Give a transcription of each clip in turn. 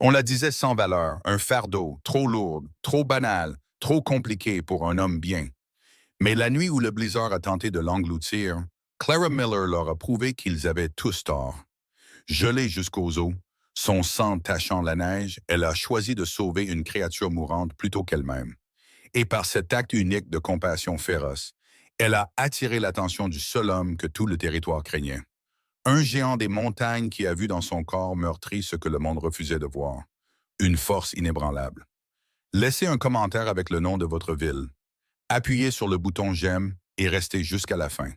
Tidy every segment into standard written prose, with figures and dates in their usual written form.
On la disait sans valeur, un fardeau, trop lourde, trop banal, trop compliqué pour un homme bien. Mais la nuit où le blizzard a tenté de l'engloutir, Clara Miller leur a prouvé qu'ils avaient tous tort. Gelée jusqu'aux os, son sang tachant la neige, elle a choisi de sauver une créature mourante plutôt qu'elle-même. Et par cet acte unique de compassion féroce, elle a attiré l'attention du seul homme que tout le territoire craignait. Un géant des montagnes qui a vu dans son corps meurtri ce que le monde refusait de voir. Une force inébranlable. Laissez un commentaire avec le nom de votre ville. Appuyez sur le bouton j'aime et restez jusqu'à la fin.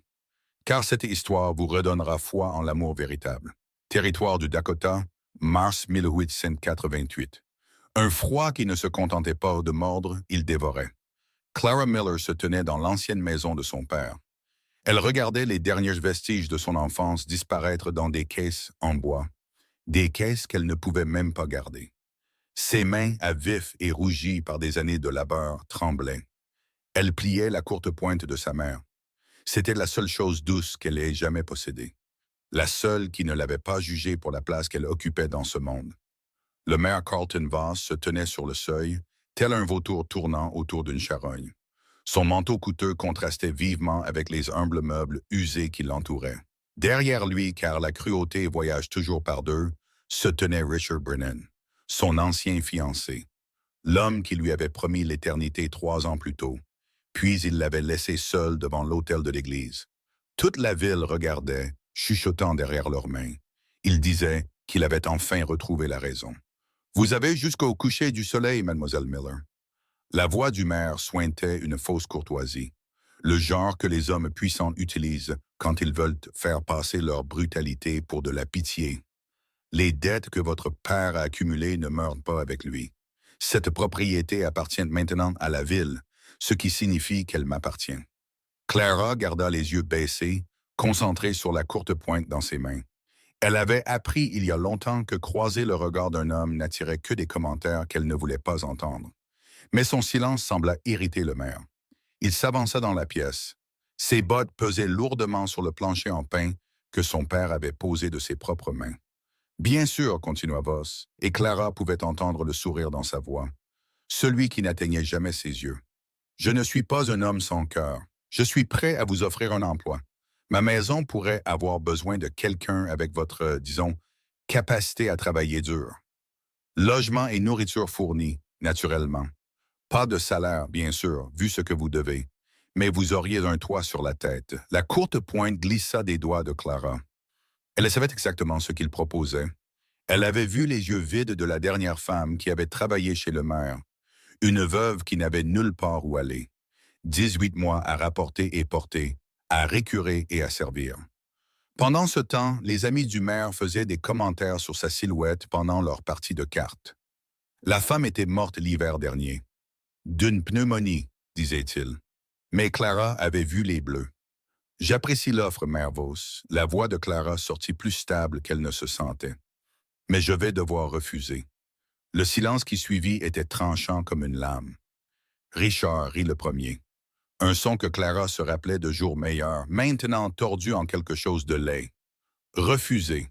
Car cette histoire vous redonnera foi en l'amour véritable. Territoire du Dakota, mars 1888. Un froid qui ne se contentait pas de mordre, il dévorait. Clara Miller se tenait dans l'ancienne maison de son père. Elle regardait les derniers vestiges de son enfance disparaître dans des caisses en bois, des caisses qu'elle ne pouvait même pas garder. Ses mains, à vif et rougies par des années de labeur, tremblaient. Elle pliait la courte pointe de sa mère. C'était la seule chose douce qu'elle ait jamais possédée. La seule qui ne l'avait pas jugée pour la place qu'elle occupait dans ce monde. Le maire Carlton Voss se tenait sur le seuil, tel un vautour tournant autour d'une charogne. Son manteau coûteux contrastait vivement avec les humbles meubles usés qui l'entouraient. Derrière lui, car la cruauté voyage toujours par deux, se tenait Richard Brennan, son ancien fiancé, l'homme qui lui avait promis l'éternité 3 ans plus tôt, puis il l'avait laissé seul devant l'autel de l'église. Toute la ville regardait, chuchotant derrière leurs mains. Il disait qu'il avait enfin retrouvé la raison. « Vous avez jusqu'au coucher du soleil, mademoiselle Miller. » La voix du maire sointait une fausse courtoisie, le genre que les hommes puissants utilisent quand ils veulent faire passer leur brutalité pour de la pitié. Les dettes que votre père a accumulées ne meurent pas avec lui. Cette propriété appartient maintenant à la ville, ce qui signifie qu'elle m'appartient. Clara garda les yeux baissés, concentrée sur la courte pointe dans ses mains. Elle avait appris il y a longtemps que croiser le regard d'un homme n'attirait que des commentaires qu'elle ne voulait pas entendre. Mais son silence sembla irriter le maire. Il s'avança dans la pièce. Ses bottes pesaient lourdement sur le plancher en pin que son père avait posé de ses propres mains. Bien sûr, continua Voss, et Clara pouvait entendre le sourire dans sa voix, celui qui n'atteignait jamais ses yeux. Je ne suis pas un homme sans cœur. Je suis prêt à vous offrir un emploi. Ma maison pourrait avoir besoin de quelqu'un avec votre, disons, capacité à travailler dur. Logement et nourriture fournis, naturellement. Pas de salaire, bien sûr, vu ce que vous devez. Mais vous auriez un toit sur la tête. La courte pointe glissa des doigts de Clara. Elle savait exactement ce qu'il proposait. Elle avait vu les yeux vides de la dernière femme qui avait travaillé chez le maire. Une veuve qui n'avait nulle part où aller. 18 mois à rapporter et porter, à récurer et à servir. Pendant ce temps, les amis du maire faisaient des commentaires sur sa silhouette pendant leur partie de cartes. La femme était morte l'hiver dernier. D'une pneumonie, disait-il. Mais Clara avait vu les bleus. J'apprécie l'offre, Mère Voss. La voix de Clara sortit plus stable qu'elle ne se sentait. Mais je vais devoir refuser. Le silence qui suivit était tranchant comme une lame. Richard rit le premier. Un son que Clara se rappelait de jours meilleurs, maintenant tordu en quelque chose de laid. Refuser.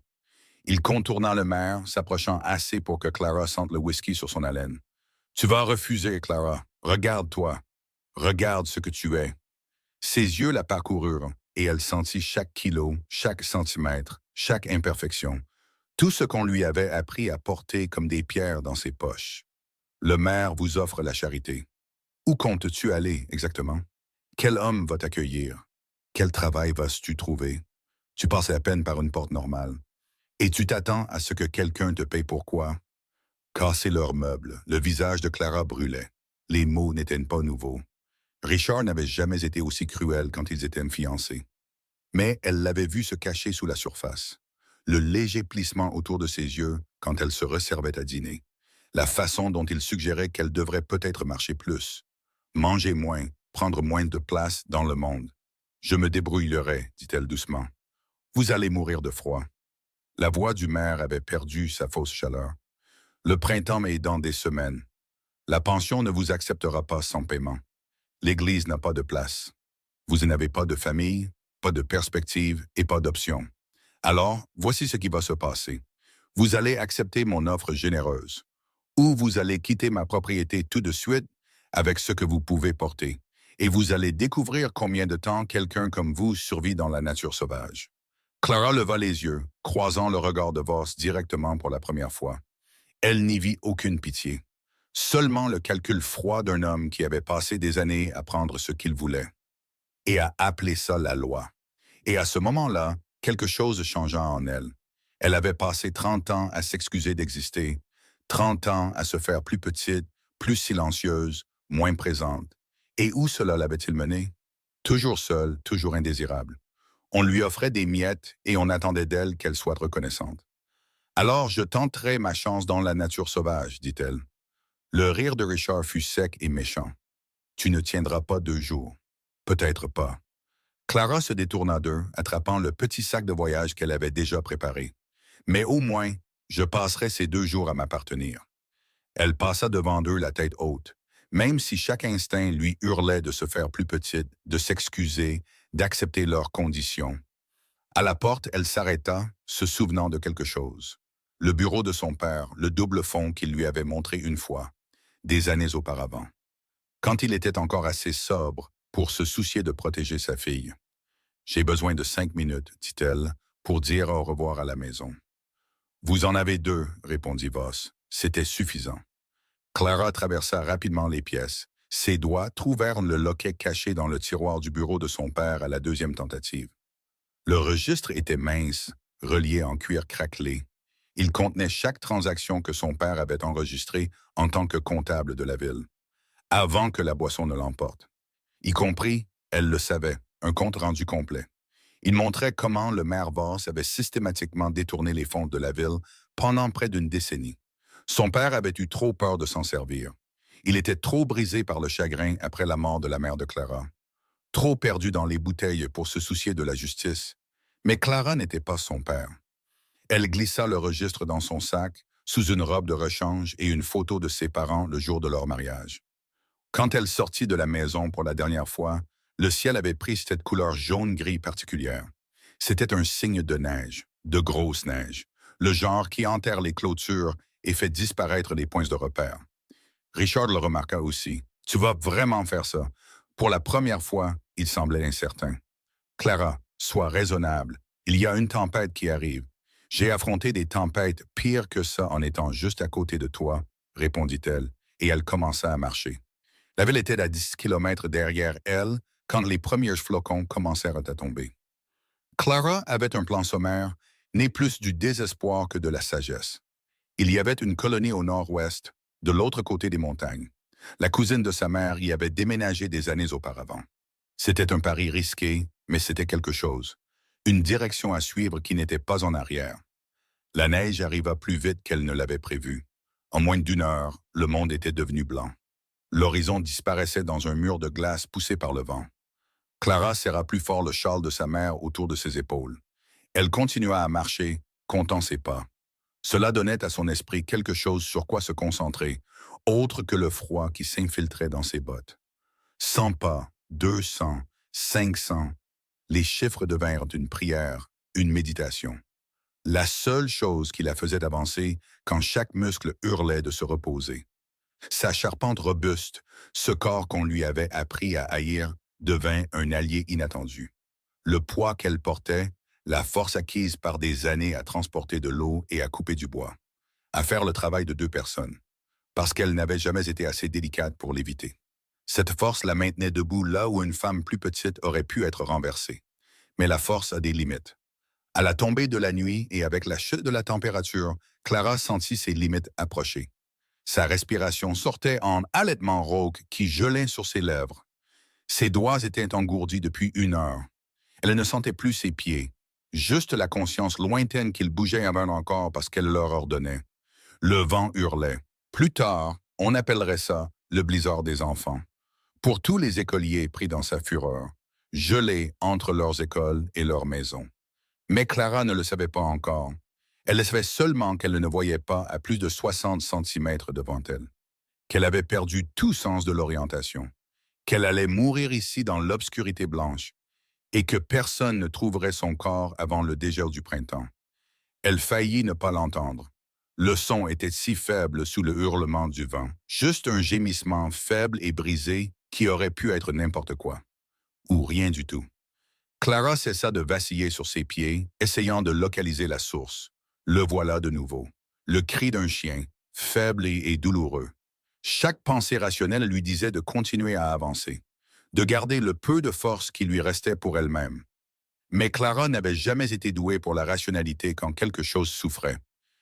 Il contourna le maire, s'approchant assez pour que Clara sente le whisky sur son haleine. Tu vas refuser, Clara. Regarde-toi. Regarde ce que tu es. Ses yeux la parcoururent, et elle sentit chaque kilo, chaque centimètre, chaque imperfection, tout ce qu'on lui avait appris à porter comme des pierres dans ses poches. Le maire vous offre la charité. Où comptes-tu aller, exactement? Quel homme va t'accueillir? Quel travail vas-tu trouver? Tu passes à peine par une porte normale. Et tu t'attends à ce que quelqu'un te paye pourquoi? Casser leurs meubles, le visage de Clara brûlait. Les mots n'étaient pas nouveaux. Richard n'avait jamais été aussi cruel quand ils étaient fiancés. Mais elle l'avait vu se cacher sous la surface. Le léger plissement autour de ses yeux quand elle se resservait à dîner. La façon dont il suggérait qu'elle devrait peut-être marcher plus. Manger moins, prendre moins de place dans le monde. Je me débrouillerai, dit-elle doucement. Vous allez mourir de froid. La voix du maire avait perdu sa fausse chaleur. Le printemps est dans des semaines. La pension ne vous acceptera pas sans paiement. L'Église n'a pas de place. Vous n'avez pas de famille, pas de perspective et pas d'option. Alors, voici ce qui va se passer. Vous allez accepter mon offre généreuse, ou vous allez quitter ma propriété tout de suite avec ce que vous pouvez porter, et vous allez découvrir combien de temps quelqu'un comme vous survit dans la nature sauvage. Clara leva les yeux, croisant le regard de Voss directement pour la première fois. Elle n'y vit aucune pitié, seulement le calcul froid d'un homme qui avait passé des années à prendre ce qu'il voulait, et à appeler ça la loi. Et à ce moment-là, quelque chose changea en elle. Elle avait passé 30 ans à s'excuser d'exister, 30 ans à se faire plus petite, plus silencieuse, moins présente. Et où cela l'avait-il menée? Toujours seule, toujours indésirable. On lui offrait des miettes et on attendait d'elle qu'elle soit reconnaissante. Alors je tenterai ma chance dans la nature sauvage, dit-elle. Le rire de Richard fut sec et méchant. Tu ne tiendras pas 2 jours. Peut-être pas. Clara se détourna d'eux, attrapant le petit sac de voyage qu'elle avait déjà préparé. Mais au moins, je passerai ces 2 jours à m'appartenir. Elle passa devant eux la tête haute, même si chaque instinct lui hurlait de se faire plus petite, de s'excuser, d'accepter leurs conditions. À la porte, elle s'arrêta, se souvenant de quelque chose. Le bureau de son père, le double fond qu'il lui avait montré une fois, des années auparavant, quand il était encore assez sobre pour se soucier de protéger sa fille. J'ai besoin de 5 minutes, dit-elle, pour dire au revoir à la maison. Vous en avez 2, répondit Voss. C'était suffisant. Clara traversa rapidement les pièces. Ses doigts trouvèrent le loquet caché dans le tiroir du bureau de son père à la deuxième tentative. Le registre était mince, relié en cuir craquelé. Il contenait chaque transaction que son père avait enregistrée en tant que comptable de la ville, avant que la boisson ne l'emporte. Y compris, elle le savait, un compte rendu complet. Il montrait comment le maire Voss avait systématiquement détourné les fonds de la ville pendant près d'une décennie. Son père avait eu trop peur de s'en servir. Il était trop brisé par le chagrin après la mort de la mère de Clara, trop perdu dans les bouteilles pour se soucier de la justice. Mais Clara n'était pas son père. Elle glissa le registre dans son sac, sous une robe de rechange et une photo de ses parents le jour de leur mariage. Quand elle sortit de la maison pour la dernière fois, le ciel avait pris cette couleur jaune-gris particulière. C'était un signe de neige, de grosse neige, le genre qui enterre les clôtures et fait disparaître les points de repère. Richard le remarqua aussi. « Tu vas vraiment faire ça? » Pour la première fois, il semblait incertain. « Clara, sois raisonnable. Il y a une tempête qui arrive. J'ai affronté des tempêtes pires que ça en étant juste à côté de toi, répondit-elle, et elle commença à marcher. La ville était à 10 kilomètres derrière elle quand les premiers flocons commencèrent à tomber. Clara avait un plan sommaire, né plus du désespoir que de la sagesse. Il y avait une colonie au nord-ouest, de l'autre côté des montagnes. La cousine de sa mère y avait déménagé des années auparavant. C'était un pari risqué, mais c'était quelque chose. Une direction à suivre qui n'était pas en arrière. La neige arriva plus vite qu'elle ne l'avait prévu. En moins d'1 heure, le monde était devenu blanc. L'horizon disparaissait dans un mur de glace poussé par le vent. Clara serra plus fort le châle de sa mère autour de ses épaules. Elle continua à marcher, comptant ses pas. Cela donnait à son esprit quelque chose sur quoi se concentrer, autre que le froid qui s'infiltrait dans ses bottes. 100 pas, 200, 500. Les chiffres devinrent une prière, une méditation. La seule chose qui la faisait avancer quand chaque muscle hurlait de se reposer. Sa charpente robuste, ce corps qu'on lui avait appris à haïr, devint un allié inattendu. Le poids qu'elle portait, la force acquise par des années à transporter de l'eau et à couper du bois, à faire le travail de 2 personnes, parce qu'elle n'avait jamais été assez délicate pour l'éviter. Cette force la maintenait debout là où une femme plus petite aurait pu être renversée. Mais la force a des limites. À la tombée de la nuit et avec la chute de la température, Clara sentit ses limites approcher. Sa respiration sortait en halètements rauques qui gelaient sur ses lèvres. Ses doigts étaient engourdis depuis 1 heure. Elle ne sentait plus ses pieds, juste la conscience lointaine qu'ils bougeaient avant encore parce qu'elle leur ordonnait. Le vent hurlait. Plus tard, on appellerait ça le blizzard des enfants. Pour tous les écoliers pris dans sa fureur, gelés entre leurs écoles et leurs maisons. Mais Clara ne le savait pas encore. Elle le savait seulement qu'elle ne voyait pas à plus de 60 centimètres devant elle, qu'elle avait perdu tout sens de l'orientation, qu'elle allait mourir ici dans l'obscurité blanche et que personne ne trouverait son corps avant le dégel du printemps. Elle faillit ne pas l'entendre. Le son était si faible sous le hurlement du vent, juste un gémissement faible et brisé qui aurait pu être n'importe quoi, ou rien du tout. Clara cessa de vaciller sur ses pieds, essayant de localiser la source. Le voilà de nouveau. Le cri d'un chien, faible et douloureux. Chaque pensée rationnelle lui disait de continuer à avancer, de garder le peu de force qui lui restait pour elle-même. Mais Clara n'avait jamais été douée pour la rationalité quand quelque chose souffrait.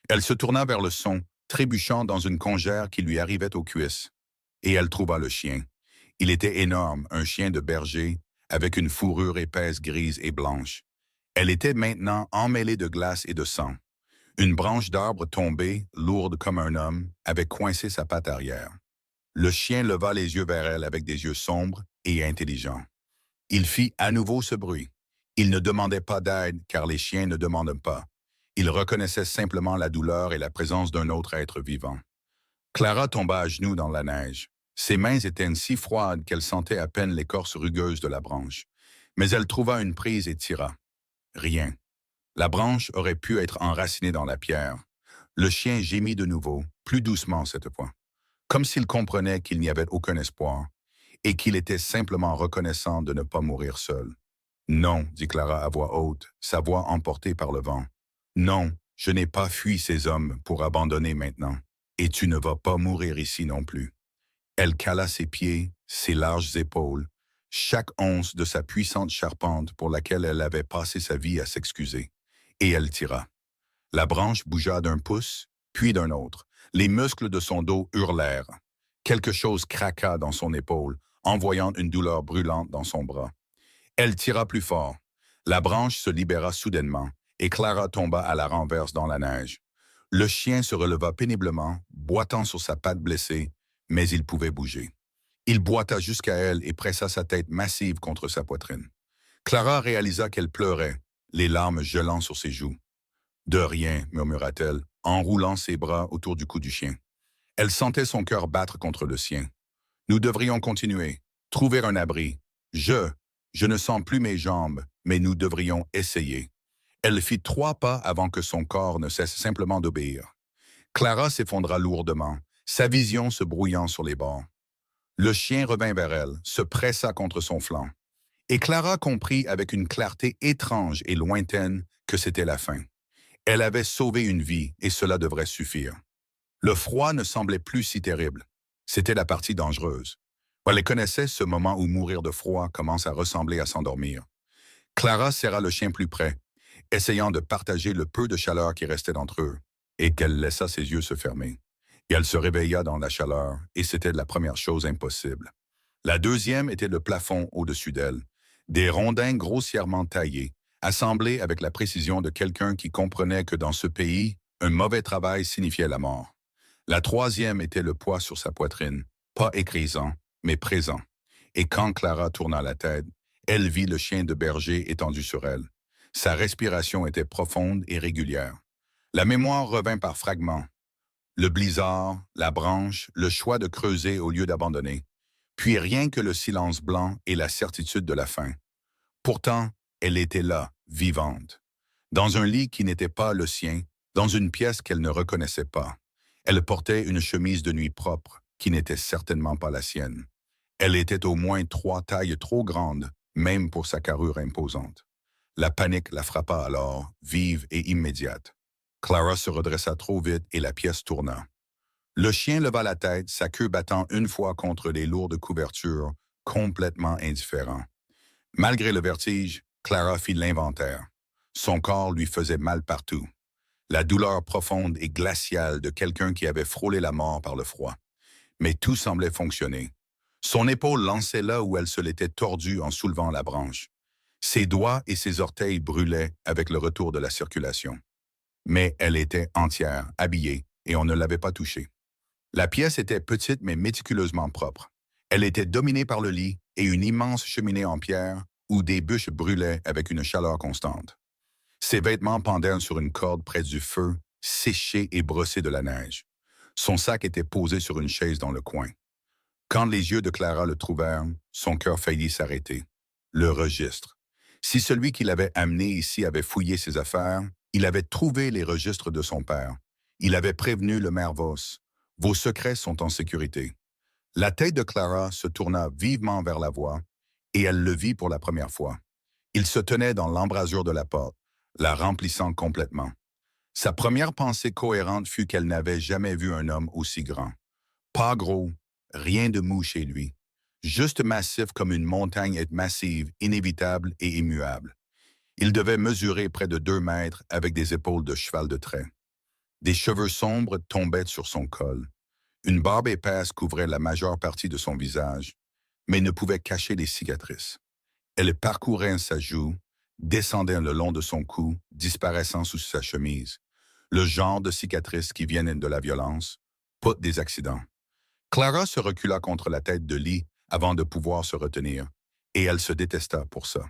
Elle se tourna vers le son, trébuchant dans une congère qui lui arrivait aux cuisses. Et elle trouva le chien. Il était énorme, un chien de berger, avec une fourrure épaisse grise et blanche. Elle était maintenant emmêlée de glace et de sang. Une branche d'arbre tombée, lourde comme un homme, avait coincé sa patte arrière. Le chien leva les yeux vers elle avec des yeux sombres et intelligents. Il fit à nouveau ce bruit. Il ne demandait pas d'aide, car les chiens ne demandent pas. Il reconnaissait simplement la douleur et la présence d'un autre être vivant. Clara tomba à genoux dans la neige. Ses mains étaient si froides qu'elle sentait à peine l'écorce rugueuse de la branche. Mais elle trouva une prise et tira. Rien. La branche aurait pu être enracinée dans la pierre. Le chien gémit de nouveau, plus doucement cette fois, comme s'il comprenait qu'il n'y avait aucun espoir et qu'il était simplement reconnaissant de ne pas mourir seul. Non, dit Clara à voix haute, sa voix emportée par le vent. Non, je n'ai pas fui ces hommes pour abandonner maintenant, et tu ne vas pas mourir ici non plus. Elle cala ses pieds, ses larges épaules, chaque once de sa puissante charpente pour laquelle elle avait passé sa vie à s'excuser, et elle tira. La branche bougea d'un pouce, puis d'un autre. Les muscles de son dos hurlèrent. Quelque chose craqua dans son épaule, envoyant une douleur brûlante dans son bras. Elle tira plus fort. La branche se libéra soudainement, et Clara tomba à la renverse dans la neige. Le chien se releva péniblement, boitant sur sa patte blessée, mais il pouvait bouger. Il boita jusqu'à elle et pressa sa tête massive contre sa poitrine. Clara réalisa qu'elle pleurait, les larmes gelant sur ses joues. De rien, murmura-t-elle, en roulant ses bras autour du cou du chien. Elle sentait son cœur battre contre le sien. Nous devrions continuer, trouver un abri. Je ne sens plus mes jambes, mais nous devrions essayer. Elle fit 3 pas avant que son corps ne cesse simplement d'obéir. Clara s'effondra lourdement, sa vision se brouillant sur les bords. Le chien revint vers elle, se pressa contre son flanc. Et Clara comprit avec une clarté étrange et lointaine que c'était la fin. Elle avait sauvé une vie et cela devrait suffire. Le froid ne semblait plus si terrible. C'était la partie dangereuse. Elle connaissait ce moment où mourir de froid commence à ressembler à s'endormir. Clara serra le chien plus près, essayant de partager le peu de chaleur qui restait d'entre eux, et qu'elle laissa ses yeux se fermer. Et elle se réveilla dans la chaleur, et c'était la première chose impossible. La deuxième était le plafond au-dessus d'elle, des rondins grossièrement taillés, assemblés avec la précision de quelqu'un qui comprenait que dans ce pays, un mauvais travail signifiait la mort. La troisième était le poids sur sa poitrine, pas écrasant, mais présent. Et quand Clara tourna la tête, elle vit le chien de berger étendu sur elle. Sa respiration était profonde et régulière. La mémoire revint par fragments. Le blizzard, la branche, le choix de creuser au lieu d'abandonner. Puis rien que le silence blanc et la certitude de la fin. Pourtant, elle était là, vivante. Dans un lit qui n'était pas le sien, dans une pièce qu'elle ne reconnaissait pas. Elle portait une chemise de nuit propre, qui n'était certainement pas la sienne. Elle était au moins 3 tailles trop grande, même pour sa carrure imposante. La panique la frappa alors, vive et immédiate. Clara se redressa trop vite et la pièce tourna. Le chien leva la tête, sa queue battant une fois contre les lourdes couvertures, complètement indifférent. Malgré le vertige, Clara fit l'inventaire. Son corps lui faisait mal partout. La douleur profonde et glaciale de quelqu'un qui avait frôlé la mort par le froid. Mais tout semblait fonctionner. Son épaule lançait là où elle se l'était tordue en soulevant la branche. Ses doigts et ses orteils brûlaient avec le retour de la circulation. Mais elle était entière, habillée, et on ne l'avait pas touchée. La pièce était petite mais méticuleusement propre. Elle était dominée par le lit et une immense cheminée en pierre où des bûches brûlaient avec une chaleur constante. Ses vêtements pendaient sur une corde près du feu, séchés et brossés de la neige. Son sac était posé sur une chaise dans le coin. Quand les yeux de Clara le trouvèrent, son cœur faillit s'arrêter. Le registre. Si celui qui l'avait amené ici avait fouillé ses affaires, il avait trouvé les registres de son père. Il avait prévenu le maire Voss. Vos secrets sont en sécurité. La tête de Clara se tourna vivement vers la voix, et elle le vit pour la première fois. Il se tenait dans l'embrasure de la porte, la remplissant complètement. Sa première pensée cohérente fut qu'elle n'avait jamais vu un homme aussi grand. Pas gros, rien de mou chez lui. Juste massif comme une montagne est massive, inévitable et immuable. Il devait mesurer près de 2 mètres avec des épaules de cheval de trait. Des cheveux sombres tombaient sur son col. Une barbe épaisse couvrait la majeure partie de son visage, mais ne pouvait cacher les cicatrices. Elle parcourait sa joue, descendait le long de son cou, disparaissant sous sa chemise. Le genre de cicatrices qui viennent de la violence, pas des accidents. Clara se recula contre la tête de Lee avant de pouvoir se retenir, et elle se détesta pour ça.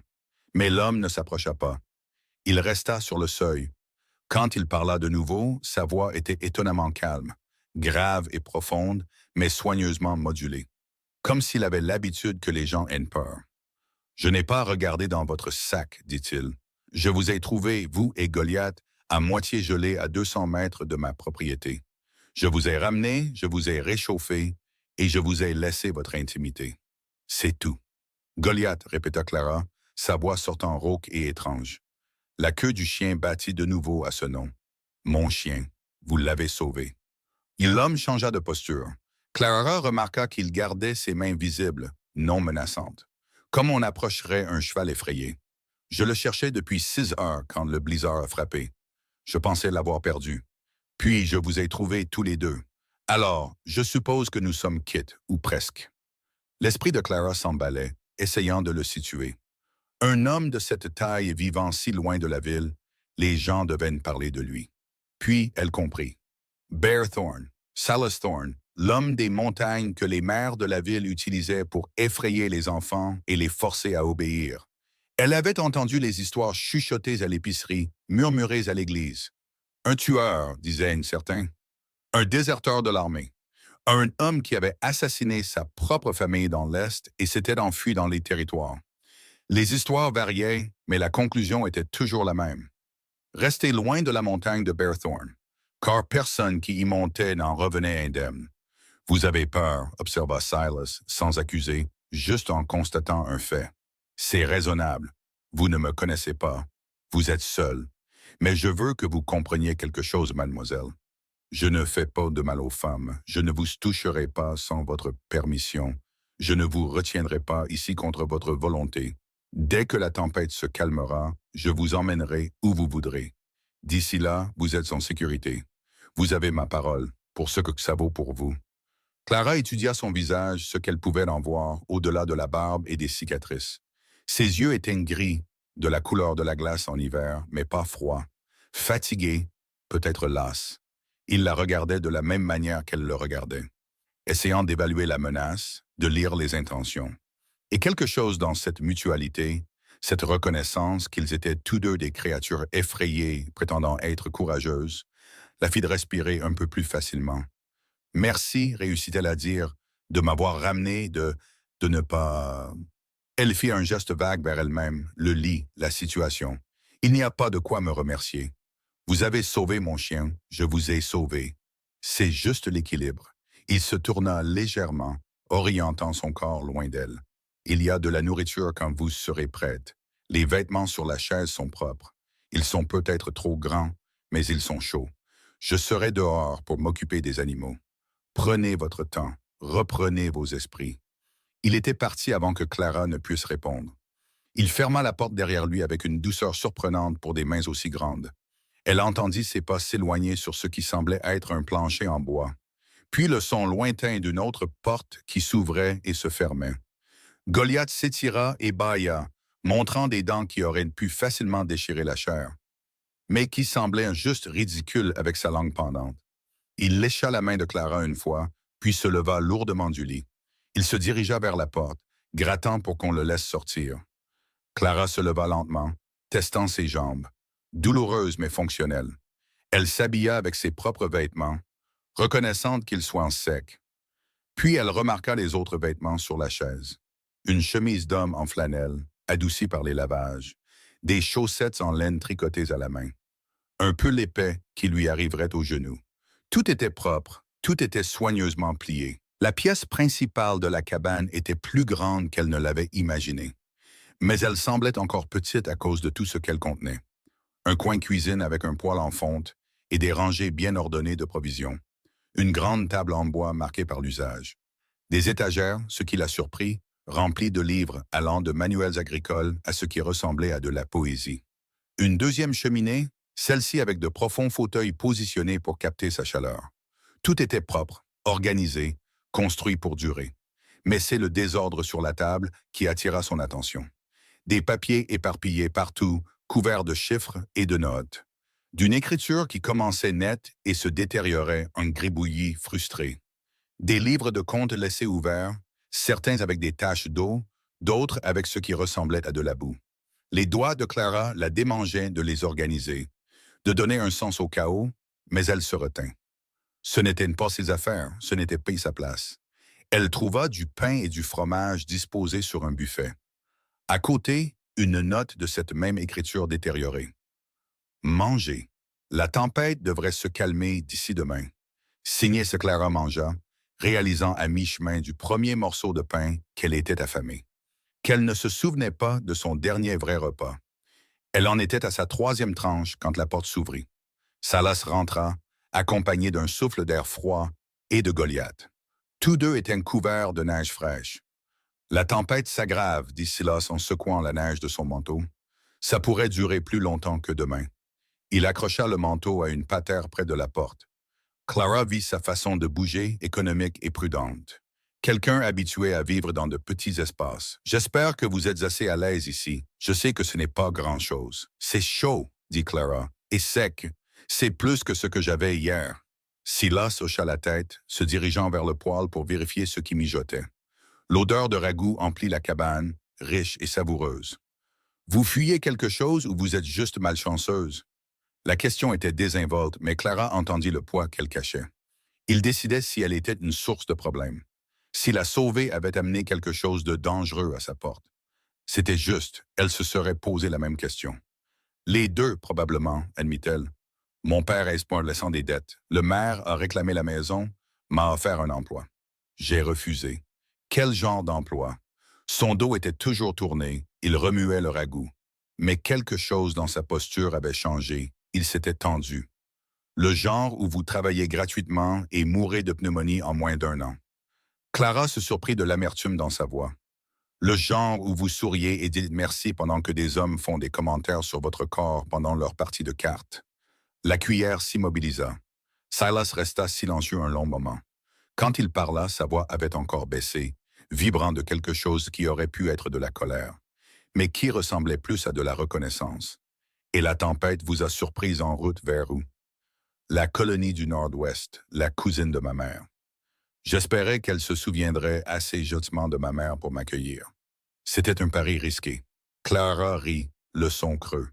Mais l'homme ne s'approcha pas. Il resta sur le seuil. Quand il parla de nouveau, sa voix était étonnamment calme, grave et profonde, mais soigneusement modulée, comme s'il avait l'habitude que les gens aient peur. « Je n'ai pas regardé dans votre sac, dit-il. Je vous ai trouvé, vous et Goliath, à moitié gelés à 200 mètres de ma propriété. Je vous ai ramené, je vous ai réchauffé, et je vous ai laissé votre intimité. C'est tout. » Goliath, répéta Clara, sa voix sortant rauque et étrange. La queue du chien battit de nouveau à ce nom. « Mon chien, vous l'avez sauvé. » L'homme changea de posture. Clara remarqua qu'il gardait ses mains visibles, non menaçantes, comme on approcherait un cheval effrayé. « Je le cherchais depuis 6 heures quand le blizzard a frappé. Je pensais l'avoir perdu. Puis je vous ai trouvés tous les deux. Alors, je suppose que nous sommes quittes, ou presque. » L'esprit de Clara s'emballait, essayant de le situer. Un homme de cette taille vivant si loin de la ville, les gens devaient parler de lui. Puis elle comprit. Bear Thorn, Salas Thorn, l'homme des montagnes que les maires de la ville utilisaient pour effrayer les enfants et les forcer à obéir. Elle avait entendu les histoires chuchotées à l'épicerie, murmurées à l'église. Un tueur, disait une certain. Un déserteur de l'armée. Un homme qui avait assassiné sa propre famille dans l'Est et s'était enfui dans les territoires. Les histoires variaient, mais la conclusion était toujours la même. Restez loin de la montagne de Bear Thorn, car personne qui y montait n'en revenait indemne. Vous avez peur, observa Silas, sans accuser, juste en constatant un fait. C'est raisonnable. Vous ne me connaissez pas. Vous êtes seul. Mais je veux que vous compreniez quelque chose, mademoiselle. Je ne fais pas de mal aux femmes. Je ne vous toucherai pas sans votre permission. Je ne vous retiendrai pas ici contre votre volonté. Dès que la tempête se calmera, je vous emmènerai où vous voudrez. D'ici là, vous êtes en sécurité. Vous avez ma parole, pour ce que ça vaut pour vous. Clara étudia son visage, ce qu'elle pouvait en voir, au-delà de la barbe et des cicatrices. Ses yeux étaient gris, de la couleur de la glace en hiver, mais pas froids. Fatigué, peut-être lasse. Il la regardait de la même manière qu'elle le regardait, essayant d'évaluer la menace, de lire les intentions. Et quelque chose dans cette mutualité, cette reconnaissance qu'ils étaient tous deux des créatures effrayées prétendant être courageuses, la fit respirer un peu plus facilement. « Merci, réussit-elle à dire, de m'avoir ramené, de ne pas... » Elle fit un geste vague vers elle-même, le lit, la situation. « Il n'y a pas de quoi me remercier. Vous avez sauvé mon chien, je vous ai sauvé. C'est juste l'équilibre. » Il se tourna légèrement, orientant son corps loin d'elle. « Il y a de la nourriture quand vous serez prête. Les vêtements sur la chaise sont propres. Ils sont peut-être trop grands, mais ils sont chauds. Je serai dehors pour m'occuper des animaux. Prenez votre temps, reprenez vos esprits. » Il était parti avant que Clara ne puisse répondre. Il ferma la porte derrière lui avec une douceur surprenante pour des mains aussi grandes. Elle entendit ses pas s'éloigner sur ce qui semblait être un plancher en bois, puis le son lointain d'une autre porte qui s'ouvrait et se fermait. Goliath s'étira et bâilla, montrant des dents qui auraient pu facilement déchirer la chair, mais qui semblaient juste ridicules avec sa langue pendante. Il lécha la main de Clara une fois, puis se leva lourdement du lit. Il se dirigea vers la porte, grattant pour qu'on le laisse sortir. Clara se leva lentement, testant ses jambes, douloureuses mais fonctionnelles. Elle s'habilla avec ses propres vêtements, reconnaissante qu'ils soient secs. Puis elle remarqua les autres vêtements sur la chaise. Une chemise d'homme en flanelle, adoucie par les lavages, des chaussettes en laine tricotées à la main, un pull épais qui lui arriverait aux genoux, Tout était propre, tout était soigneusement plié. La pièce principale de la cabane était plus grande qu'elle ne l'avait imaginé, mais elle semblait encore petite à cause de tout ce qu'elle contenait. Un coin cuisine avec un poêle en fonte et des rangées bien ordonnées de provisions. Une grande table en bois marquée par l'usage. Des étagères, ce qui l'a surpris, remplies de livres allant de manuels agricoles à ce qui ressemblait à de la poésie. Une deuxième cheminée, celle-ci avec de profonds fauteuils positionnés pour capter sa chaleur. Tout était propre, organisé, construit pour durer. Mais c'est le désordre sur la table qui attira son attention. Des papiers éparpillés partout, couverts de chiffres et de notes. D'une écriture qui commençait nette et se détériorait en gribouillis frustré. Des livres de contes laissés ouverts, certains avec des taches d'eau, d'autres avec ce qui ressemblait à de la boue. Les doigts de Clara la démangeaient de les organiser, de donner un sens au chaos, mais elle se retint. Ce n'étaient pas ses affaires, ce n'était pas sa place. Elle trouva du pain et du fromage disposés sur un buffet. À côté, une note de cette même écriture détériorée. Manger. La tempête devrait se calmer d'ici demain. Signé ce Clara mangea, réalisant à mi-chemin du premier morceau de pain qu'elle était affamée. Qu'elle ne se souvenait pas de son dernier vrai repas. Elle en était à sa troisième tranche quand la porte s'ouvrit. Salas rentra, accompagné d'un souffle d'air froid et de Goliath. Tous deux étaient couverts de neige fraîche. La tempête s'aggrave, dit Silas en secouant la neige de son manteau. Ça pourrait durer plus longtemps que demain. Il accrocha le manteau à une patère près de la porte. Clara vit sa façon de bouger, économique et prudente. Quelqu'un habitué à vivre dans de petits espaces. J'espère que vous êtes assez à l'aise ici. Je sais que ce n'est pas grand-chose. C'est chaud, dit Clara, et sec. C'est plus que ce que j'avais hier. Silas hocha la tête, se dirigeant vers le poêle pour vérifier ce qui mijotait. L'odeur de ragoût emplit la cabane, riche et savoureuse. Vous fuyez quelque chose ou vous êtes juste malchanceuse? La question était désinvolte, mais Clara entendit le poids qu'elle cachait. Il décidait si elle était une source de problème. Si la sauvée avait amené quelque chose de dangereux à sa porte. C'était juste, elle se serait posé la même question. Les deux, probablement, admit-elle. Mon père est espoir laissant des dettes. Le maire a réclamé la maison, m'a offert un emploi. J'ai refusé. Quel genre d'emploi? Son dos était toujours tourné, il remuait le ragoût. Mais quelque chose dans sa posture avait changé, il s'était tendu. Le genre où vous travaillez gratuitement et mourrez de pneumonie en moins d'1 an. Clara se surprit de l'amertume dans sa voix. Le genre où vous souriez et dites merci pendant que des hommes font des commentaires sur votre corps pendant leur partie de cartes. La cuillère s'immobilisa. Silas resta silencieux un long moment. Quand il parla, sa voix avait encore baissé, vibrant de quelque chose qui aurait pu être de la colère, mais qui ressemblait plus à de la reconnaissance. Et la tempête vous a surprise en route vers où? La colonie du Nord-Ouest, la cousine de ma mère. J'espérais qu'elle se souviendrait assez justement de ma mère pour m'accueillir. C'était un pari risqué. Clara rit, le son creux.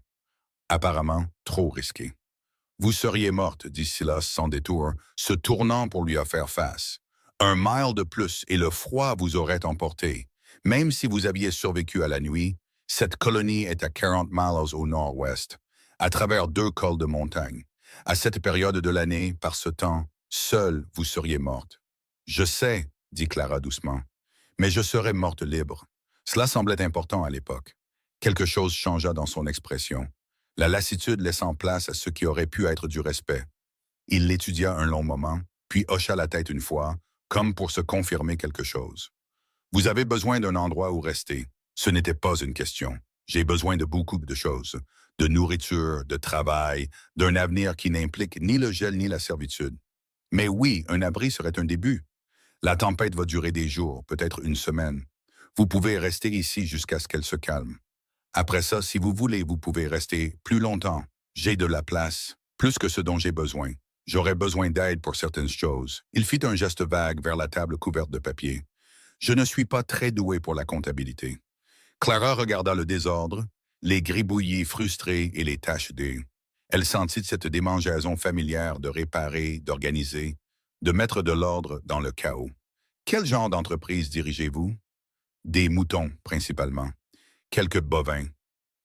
Apparemment, trop risqué. Vous seriez morte, dit Silas sans détour, se tournant pour lui faire face. 1 mile de plus et le froid vous aurait emporté. Même si vous aviez survécu à la nuit, cette colonie est à 40 miles au nord-ouest, à travers 2 cols de montagne. À cette période de l'année, par ce temps, seule vous seriez morte. Je sais, dit Clara doucement, mais je serais morte libre. Cela semblait important à l'époque. Quelque chose changea dans son expression. La lassitude laissant place à ce qui aurait pu être du respect. Il l'étudia un long moment, puis hocha la tête une fois, comme pour se confirmer quelque chose. Vous avez besoin d'un endroit où rester. Ce n'était pas une question. J'ai besoin de beaucoup de choses. De nourriture, de travail, d'un avenir qui n'implique ni le gel ni la servitude. Mais oui, un abri serait un début. La tempête va durer des jours, peut-être une semaine. Vous pouvez rester ici jusqu'à ce qu'elle se calme. Après ça, si vous voulez, vous pouvez rester plus longtemps. J'ai de la place, plus que ce dont j'ai besoin. J'aurais besoin d'aide pour certaines choses. Il fit un geste vague vers la table couverte de papier. Je ne suis pas très doué pour la comptabilité. Clara regarda le désordre, les gribouillis frustrés et les taches d'œil. Elle sentit cette démangeaison familière de réparer, d'organiser, de mettre de l'ordre dans le chaos. Quel genre d'entreprise dirigez-vous? Des moutons, principalement. Quelques bovins.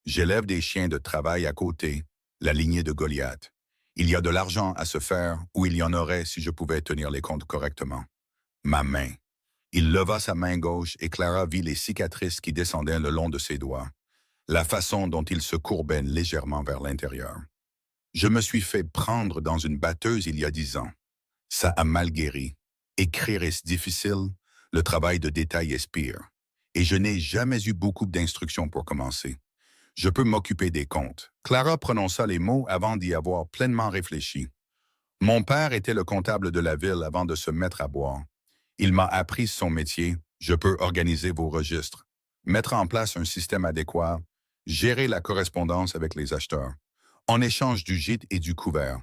J'élève des chiens de travail à côté, la lignée de Goliath. Il y a de l'argent à se faire ou il y en aurait si je pouvais tenir les comptes correctement. Ma main. Il leva sa main gauche et Clara vit les cicatrices qui descendaient le long de ses doigts, la façon dont il se courbait légèrement vers l'intérieur. Je me suis fait prendre dans une batteuse il y a 10 ans. Ça a mal guéri. Écrire est difficile, le travail de détail est pire. Et je n'ai jamais eu beaucoup d'instructions pour commencer. Je peux m'occuper des comptes. Clara prononça les mots avant d'y avoir pleinement réfléchi. Mon père était le comptable de la ville avant de se mettre à boire. Il m'a appris son métier. Je peux organiser vos registres, mettre en place un système adéquat, gérer la correspondance avec les acheteurs. En échange du gîte et du couvert.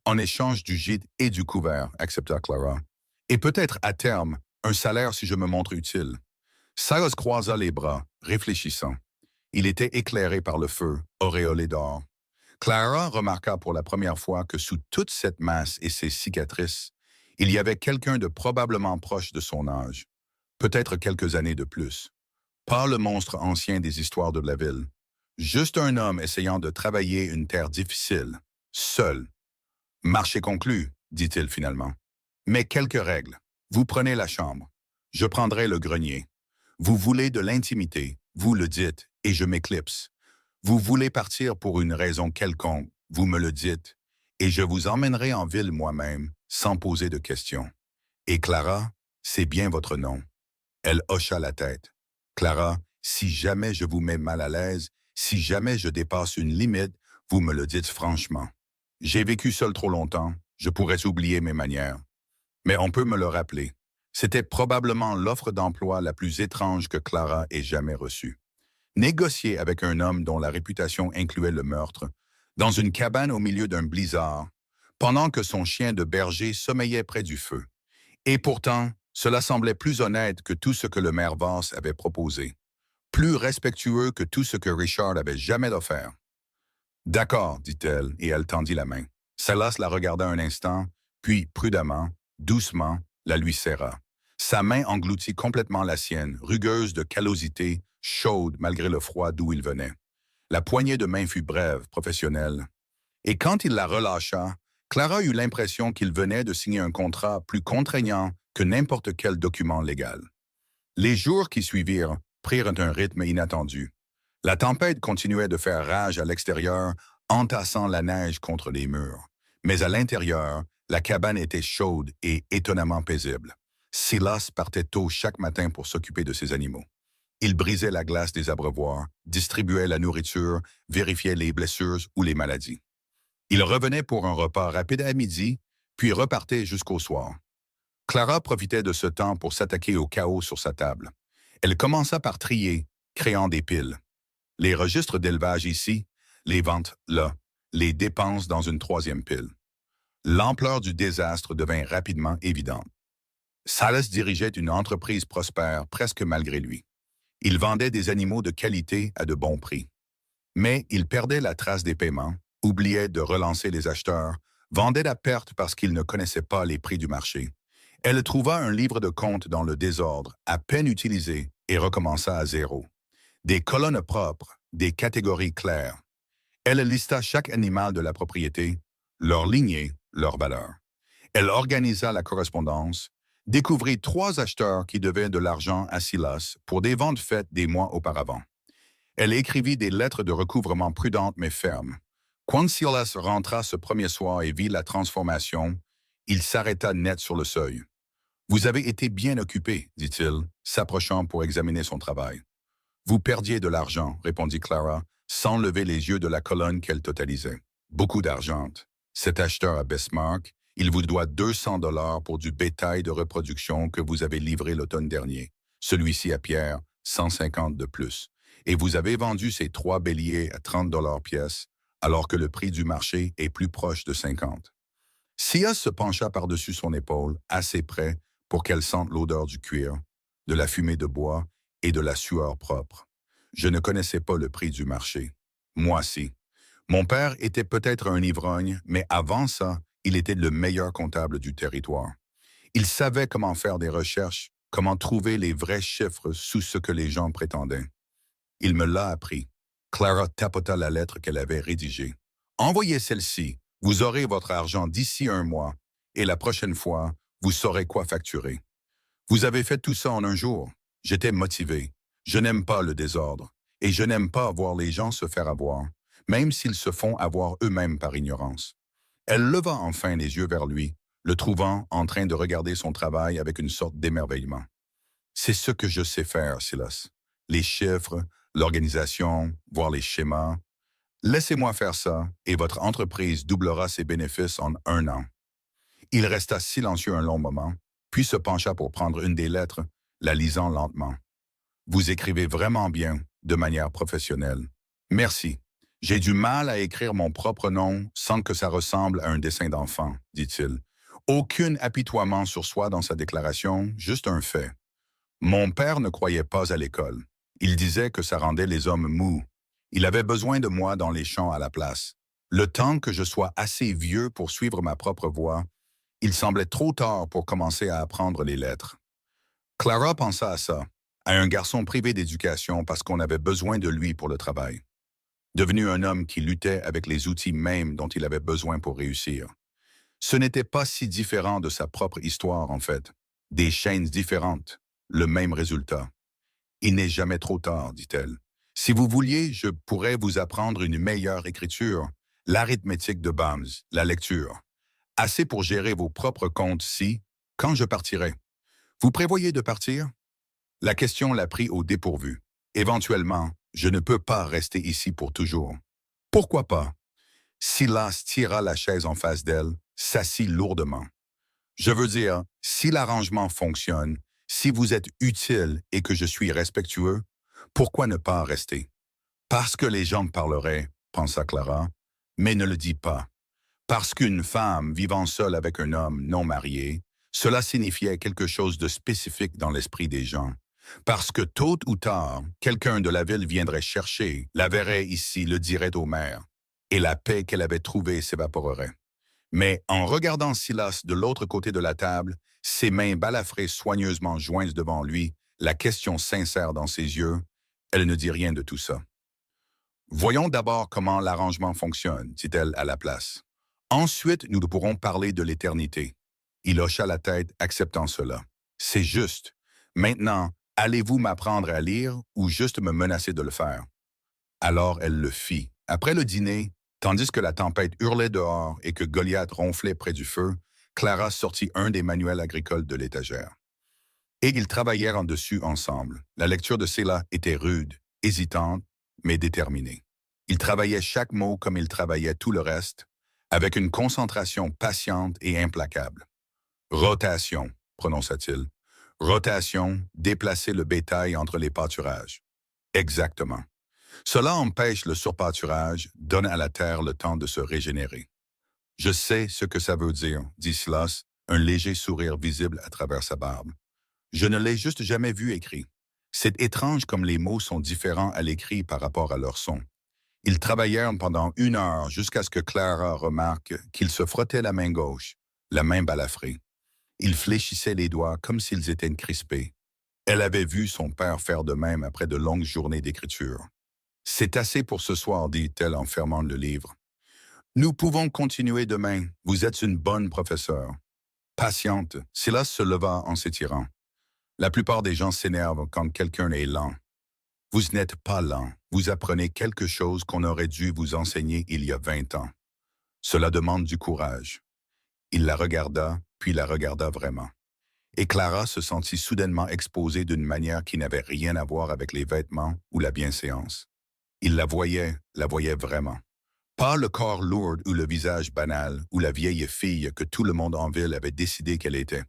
En échange du gîte et du couvert, accepta Clara. Et peut-être à terme, un salaire si je me montre utile. Silas croisa les bras, réfléchissant. Il était éclairé par le feu, auréolé d'or. Clara remarqua pour la première fois que sous toute cette masse et ces cicatrices, il y avait quelqu'un de probablement proche de son âge, peut-être quelques années de plus. Pas le monstre ancien des histoires de la ville. Juste un homme essayant de travailler une terre difficile, seul. Marché conclu, dit-il finalement. Mais quelques règles. Vous prenez la chambre. Je prendrai le grenier. Vous voulez de l'intimité, vous le dites, et je m'éclipse. Vous voulez partir pour une raison quelconque, vous me le dites, et je vous emmènerai en ville moi-même, sans poser de questions. Et Clara, c'est bien votre nom. Elle hocha la tête. Clara, si jamais je vous mets mal à l'aise, si jamais je dépasse une limite, vous me le dites franchement. J'ai vécu seul trop longtemps, je pourrais oublier mes manières. Mais on peut me le rappeler. C'était probablement l'offre d'emploi la plus étrange que Clara ait jamais reçue. Négocier avec un homme dont la réputation incluait le meurtre, dans une cabane au milieu d'un blizzard, pendant que son chien de berger sommeillait près du feu. Et pourtant, cela semblait plus honnête que tout ce que le maire Voss avait proposé, plus respectueux que tout ce que Richard avait jamais offert. « D'accord, dit-elle, et elle tendit la main. Silas la regarda un instant, puis prudemment, doucement, la lui serra. Sa main engloutit complètement la sienne, rugueuse de callosité, chaude malgré le froid d'où il venait. La poignée de main fut brève, professionnelle. Et quand il la relâcha, Clara eut l'impression qu'il venait de signer un contrat plus contraignant que n'importe quel document légal. Les jours qui suivirent prirent un rythme inattendu. La tempête continuait de faire rage à l'extérieur, entassant la neige contre les murs. Mais à l'intérieur, la cabane était chaude et étonnamment paisible. Silas partait tôt chaque matin pour s'occuper de ses animaux. Il brisait la glace des abreuvoirs, distribuait la nourriture, vérifiait les blessures ou les maladies. Il revenait pour un repas rapide à midi, puis repartait jusqu'au soir. Clara profitait de ce temps pour s'attaquer au chaos sur sa table. Elle commença par trier, créant des piles. Les registres d'élevage ici, les ventes là, les dépenses dans une troisième pile. L'ampleur du désastre devint rapidement évidente. Silas dirigeait une entreprise prospère presque malgré lui. Il vendait des animaux de qualité à de bons prix. Mais il perdait la trace des paiements, oubliait de relancer les acheteurs, vendait à perte parce qu'il ne connaissait pas les prix du marché. Elle trouva un livre de comptes dans le désordre, à peine utilisé, et recommença à zéro. Des colonnes propres, des catégories claires. Elle lista chaque animal de la propriété, leur lignée, leur valeur. Elle organisa la correspondance, découvrit 3 acheteurs qui devaient de l'argent à Silas pour des ventes faites des mois auparavant. Elle écrivit des lettres de recouvrement prudentes mais fermes. Quand Silas rentra ce premier soir et vit la transformation, il s'arrêta net sur le seuil. « Vous avez été bien occupé, dit-il, s'approchant pour examiner son travail. « Vous perdiez de l'argent, répondit Clara, sans lever les yeux de la colonne qu'elle totalisait. Beaucoup d'argent. Cet acheteur à Bestmark, il vous doit 200 $ pour du bétail de reproduction que vous avez livré l'automne dernier. Celui-ci à Pierre, 150 de plus. Et vous avez vendu ces 3 béliers à 30 $ pièce, alors que le prix du marché est plus proche de 50. Silas se pencha par-dessus son épaule, assez près pour qu'elle sente l'odeur du cuir, de la fumée de bois et de la sueur propre. Je ne connaissais pas le prix du marché. Moi, si. Mon père était peut-être un ivrogne, mais avant ça, il était le meilleur comptable du territoire. Il savait comment faire des recherches, comment trouver les vrais chiffres sous ce que les gens prétendaient. Il me l'a appris. Clara tapota la lettre qu'elle avait rédigée. « Envoyez celle-ci. Vous aurez votre argent d'ici un mois, et la prochaine fois, vous saurez quoi facturer. Vous avez fait tout ça en un jour. J'étais motivé. Je n'aime pas le désordre, et je n'aime pas voir les gens se faire avoir, même s'ils se font avoir eux-mêmes par ignorance. Elle leva enfin les yeux vers lui, le trouvant en train de regarder son travail avec une sorte d'émerveillement. C'est ce que je sais faire, Silas. Les chiffres, l'organisation, voir les schémas. Laissez-moi faire ça, et votre entreprise doublera ses bénéfices en un an. Il resta silencieux un long moment, puis se pencha pour prendre une des lettres, la lisant lentement. Vous écrivez vraiment bien, de manière professionnelle. Merci. J'ai du mal à écrire mon propre nom sans que ça ressemble à un dessin d'enfant, dit-il. Aucun apitoiement sur soi dans sa déclaration, juste un fait. Mon père ne croyait pas à l'école. Il disait que ça rendait les hommes mous. Il avait besoin de moi dans les champs à la place. Le temps que je sois assez vieux pour suivre ma propre voie, il semblait trop tard pour commencer à apprendre les lettres. Clara pensa à ça, à un garçon privé d'éducation parce qu'on avait besoin de lui pour le travail. Devenu un homme qui luttait avec les outils mêmes dont il avait besoin pour réussir. Ce n'était pas si différent de sa propre histoire, en fait. Des chaînes différentes, le même résultat. Il n'est jamais trop tard, dit-elle. Si vous vouliez, je pourrais vous apprendre une meilleure écriture, l'arithmétique de Bams, la lecture. Assez pour gérer vos propres comptes si, quand je partirai. Vous prévoyez de partir? La question l'a pris au dépourvu. Éventuellement, je ne peux pas rester ici pour toujours. Pourquoi pas? Silas tira la chaise en face d'elle, s'assit lourdement. Je veux dire, si l'arrangement fonctionne, si vous êtes utile et que je suis respectueux, pourquoi ne pas rester? Parce que les gens parleraient, pensa Clara, mais ne le dis pas. Parce qu'une femme vivant seule avec un homme non marié, cela signifiait quelque chose de spécifique dans l'esprit des gens. Parce que tôt ou tard, quelqu'un de la ville viendrait chercher, la verrait ici, le dirait au maire, et la paix qu'elle avait trouvée s'évaporerait. Mais en regardant Silas de l'autre côté de la table, ses mains balafrées soigneusement jointes devant lui, la question sincère dans ses yeux, elle ne dit rien de tout ça. Voyons d'abord comment l'arrangement fonctionne, dit-elle à la place. Ensuite, nous pourrons parler de l'éternité. Il hocha la tête, acceptant cela. C'est juste. Maintenant, allez-vous m'apprendre à lire ou juste me menacer de le faire? Alors elle le fit. Après le dîner, tandis que la tempête hurlait dehors et que Goliath ronflait près du feu, Clara sortit un des manuels agricoles de l'étagère. Et ils travaillèrent en dessus ensemble. La lecture de Séla était rude, hésitante, mais déterminée. Il travaillait chaque mot comme il travaillait tout le reste, avec une concentration patiente et implacable. Rotation, prononça-t-il. Rotation, déplacer le bétail entre les pâturages. Exactement. Cela empêche le surpâturage, donne à la terre le temps de se régénérer. Je sais ce que ça veut dire, dit Silas, un léger sourire visible à travers sa barbe. Je ne l'ai juste jamais vu écrit. C'est étrange comme les mots sont différents à l'écrit par rapport à leur son. Ils travaillèrent pendant 1 heure jusqu'à ce que Clara remarque qu'il se frottait la main gauche, la main balafrée. Il fléchissait les doigts comme s'ils étaient crispés. Elle avait vu son père faire de même après de longues journées d'écriture. C'est assez pour ce soir, dit-elle en fermant le livre. Nous pouvons continuer demain. Vous êtes une bonne professeure. Patiente, Silas se leva en s'étirant. La plupart des gens s'énervent quand quelqu'un est lent. Vous n'êtes pas lent. Vous apprenez quelque chose qu'on aurait dû vous enseigner il y a 20 ans. Cela demande du courage. Il la regarda, puis la regarda vraiment. Et Clara se sentit soudainement exposée d'une manière qui n'avait rien à voir avec les vêtements ou la bienséance. Il la voyait vraiment. Pas le corps lourd ou le visage banal ou la vieille fille que tout le monde en ville avait décidé qu'elle était.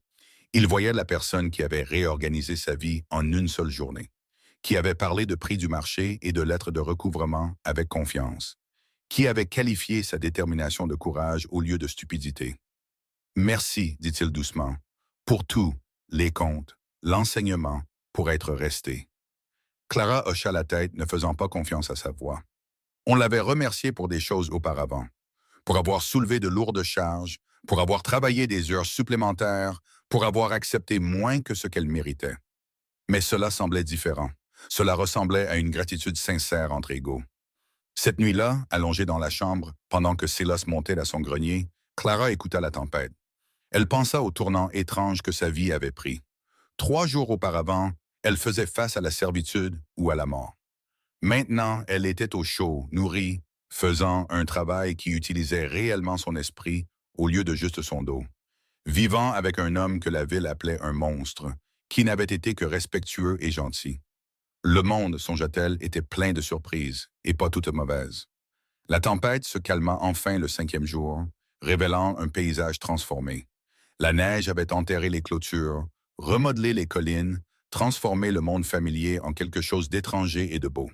Il voyait la personne qui avait réorganisé sa vie en une seule journée, qui avait parlé de prix du marché et de lettres de recouvrement avec confiance, qui avait qualifié sa détermination de courage au lieu de stupidité. « Merci, dit-il doucement, pour tout, les comptes, l'enseignement, pour être resté. » Clara hocha la tête, ne faisant pas confiance à sa voix. On l'avait remerciée pour des choses auparavant, pour avoir soulevé de lourdes charges, pour avoir travaillé des heures supplémentaires, pour avoir accepté moins que ce qu'elle méritait. Mais cela semblait différent. Cela ressemblait à une gratitude sincère entre égaux. Cette nuit-là, allongée dans la chambre, pendant que Silas montait à son grenier, Clara écouta la tempête. Elle pensa au tournant étrange que sa vie avait pris. 3 jours auparavant, elle faisait face à la servitude ou à la mort. Maintenant, elle était au chaud, nourrie, faisant un travail qui utilisait réellement son esprit au lieu de juste son dos. Vivant avec un homme que la ville appelait un monstre, qui n'avait été que respectueux et gentil. Le monde, songea-t-elle, était plein de surprises, et pas toutes mauvaises. La tempête se calma enfin le 5e jour, révélant un paysage transformé. La neige avait enterré les clôtures, remodelé les collines, transformé le monde familier en quelque chose d'étranger et de beau.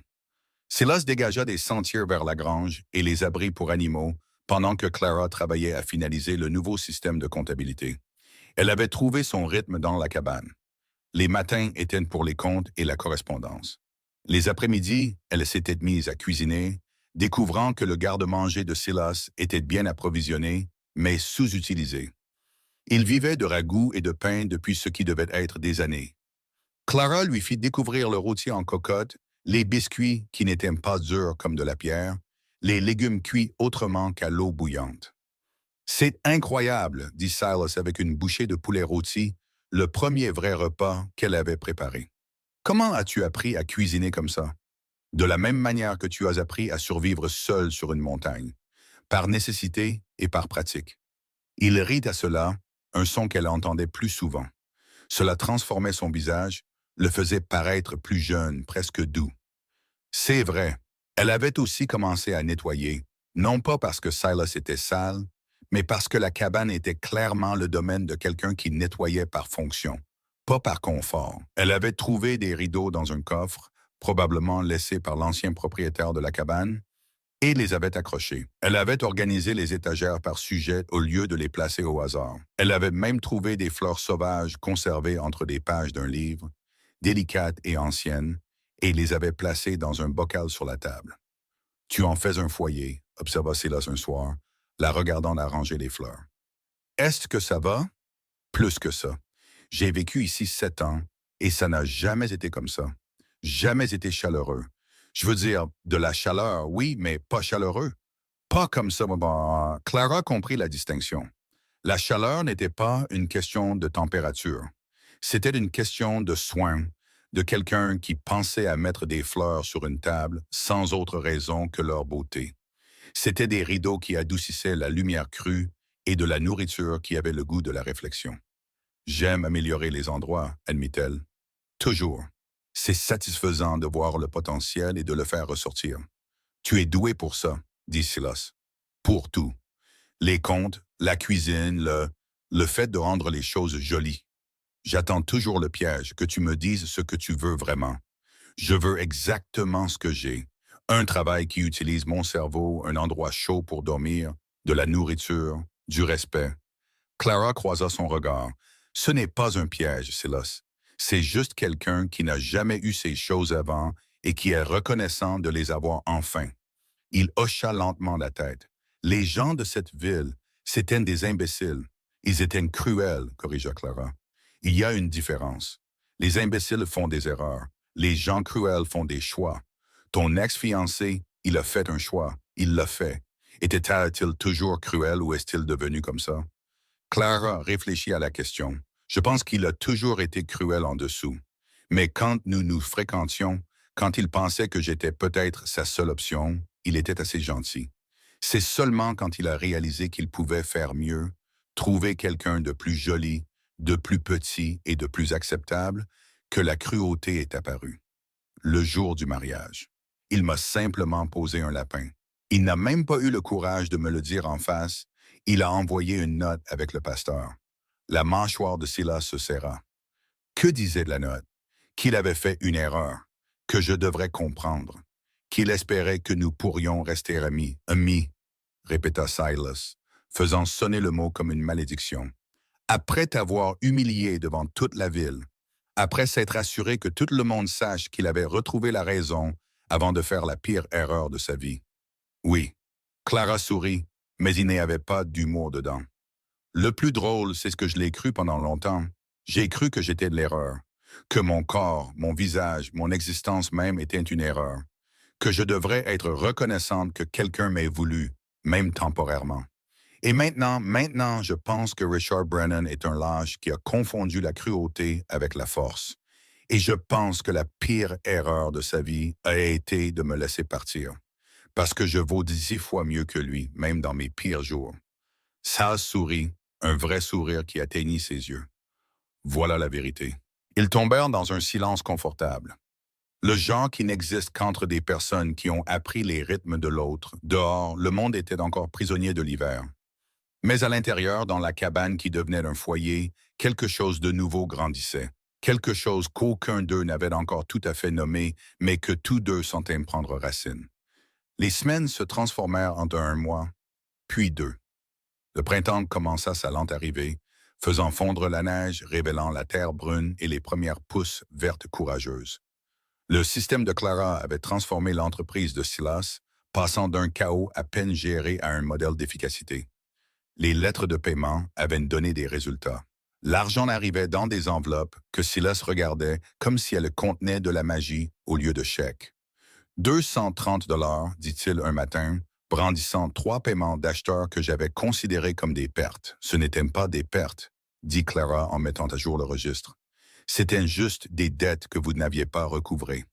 Silas dégagea des sentiers vers la grange et les abris pour animaux, pendant que Clara travaillait à finaliser le nouveau système de comptabilité. Elle avait trouvé son rythme dans la cabane. Les matins étaient pour les comptes et la correspondance. Les après-midi, elle s'était mise à cuisiner, découvrant que le garde-manger de Silas était bien approvisionné, mais sous-utilisé. Il vivait de ragoûts et de pain depuis ce qui devait être des années. Clara lui fit découvrir le rôti en cocotte, les biscuits qui n'étaient pas durs comme de la pierre, les légumes cuits autrement qu'à l'eau bouillante. C'est incroyable, dit Silas avec une bouchée de poulet rôti, le premier vrai repas qu'elle avait préparé. Comment as-tu appris à cuisiner comme ça? De la même manière que tu as appris à survivre seul sur une montagne, par nécessité et par pratique. Il rit à cela, un son qu'elle entendait plus souvent. Cela transformait son visage, le faisait paraître plus jeune, presque doux. C'est vrai, elle avait aussi commencé à nettoyer, non pas parce que Silas était sale, mais parce que la cabane était clairement le domaine de quelqu'un qui nettoyait par fonction, pas par confort. Elle avait trouvé des rideaux dans un coffre, probablement laissé par l'ancien propriétaire de la cabane, et les avait accrochés. Elle avait organisé les étagères par sujet au lieu de les placer au hasard. Elle avait même trouvé des fleurs sauvages conservées entre des pages d'un livre, délicates et anciennes, et les avait placées dans un bocal sur la table. Tu en fais un foyer, observa Silas un soir, la regardant arranger les fleurs. Est-ce que ça va? Plus que ça. J'ai vécu ici 7 ans, et ça n'a jamais été comme ça. Jamais été chaleureux. Je veux dire, de la chaleur, oui, mais pas chaleureux. Pas comme ça. Bon, Clara comprit la distinction. La chaleur n'était pas une question de température. C'était une question de soin, de quelqu'un qui pensait à mettre des fleurs sur une table sans autre raison que leur beauté. C'était des rideaux qui adoucissaient la lumière crue et de la nourriture qui avait le goût de la réflexion. J'aime améliorer les endroits, admit-elle. Toujours. C'est satisfaisant de voir le potentiel et de le faire ressortir. Tu es doué pour ça, dit Silas. Pour tout. Les contes, la cuisine, le fait de rendre les choses jolies. J'attends toujours le piège, que tu me dises ce que tu veux vraiment. Je veux exactement ce que j'ai. Un travail qui utilise mon cerveau, un endroit chaud pour dormir, de la nourriture, du respect. Clara croisa son regard. Ce n'est pas un piège, Silas. C'est juste quelqu'un qui n'a jamais eu ces choses avant et qui est reconnaissant de les avoir enfin. Il hocha lentement la tête. Les gens de cette ville, c'étaient des imbéciles. Ils étaient cruels, corrigea Clara. Il y a une différence. Les imbéciles font des erreurs. Les gens cruels font des choix. Ton ex-fiancé, il a fait un choix. Il l'a fait. Était-il toujours cruel ou est-il devenu comme ça? Clara réfléchit à la question. Je pense qu'il a toujours été cruel en dessous. Mais quand nous nous fréquentions, quand il pensait que j'étais peut-être sa seule option, il était assez gentil. C'est seulement quand il a réalisé qu'il pouvait faire mieux, trouver quelqu'un de plus joli, de plus petit et de plus acceptable, que la cruauté est apparue. Le jour du mariage. Il m'a simplement posé un lapin. Il n'a même pas eu le courage de me le dire en face. Il a envoyé une note avec le pasteur. La mâchoire de Silas se serra. Que disait la note? Qu'il avait fait une erreur, que je devrais comprendre, qu'il espérait que nous pourrions rester amis. Amis, répéta Silas, faisant sonner le mot comme une malédiction. Après t'avoir humilié devant toute la ville, après s'être assuré que tout le monde sache qu'il avait retrouvé la raison avant de faire la pire erreur de sa vie. Oui, Clara sourit, mais il n'y avait pas d'humour dedans. Le plus drôle, c'est ce que je l'ai cru pendant longtemps. J'ai cru que j'étais de l'erreur, que mon corps, mon visage, mon existence même étaient une erreur, que je devrais être reconnaissante que quelqu'un m'ait voulu, même temporairement. Et maintenant, je pense que Richard Brennan est un lâche qui a confondu la cruauté avec la force. Et je pense que la pire erreur de sa vie a été de me laisser partir. Parce que je vaux 10 fois mieux que lui, même dans mes pires jours. Sal sourit, un vrai sourire qui atteignit ses yeux. Voilà la vérité. Ils tombèrent dans un silence confortable. Le genre qui n'existe qu'entre des personnes qui ont appris les rythmes de l'autre. Dehors, le monde était encore prisonnier de l'hiver. Mais à l'intérieur, dans la cabane qui devenait un foyer, quelque chose de nouveau grandissait. Quelque chose qu'aucun d'eux n'avait encore tout à fait nommé, mais que tous deux sentaient prendre racine. Les semaines se transformèrent en un mois, puis deux. Le printemps commença sa lente arrivée, faisant fondre la neige, révélant la terre brune et les premières pousses vertes courageuses. Le système de Clara avait transformé l'entreprise de Silas, passant d'un chaos à peine géré à un modèle d'efficacité. Les lettres de paiement avaient donné des résultats. L'argent arrivait dans des enveloppes que Silas regardait comme si elles contenaient de la magie au lieu de chèques. 230 $, dit-il un matin, brandissant 3 paiements d'acheteurs que j'avais considérés comme des pertes. Ce n'étaient pas des pertes, dit Clara en mettant à jour le registre. C'étaient juste des dettes que vous n'aviez pas recouvrées.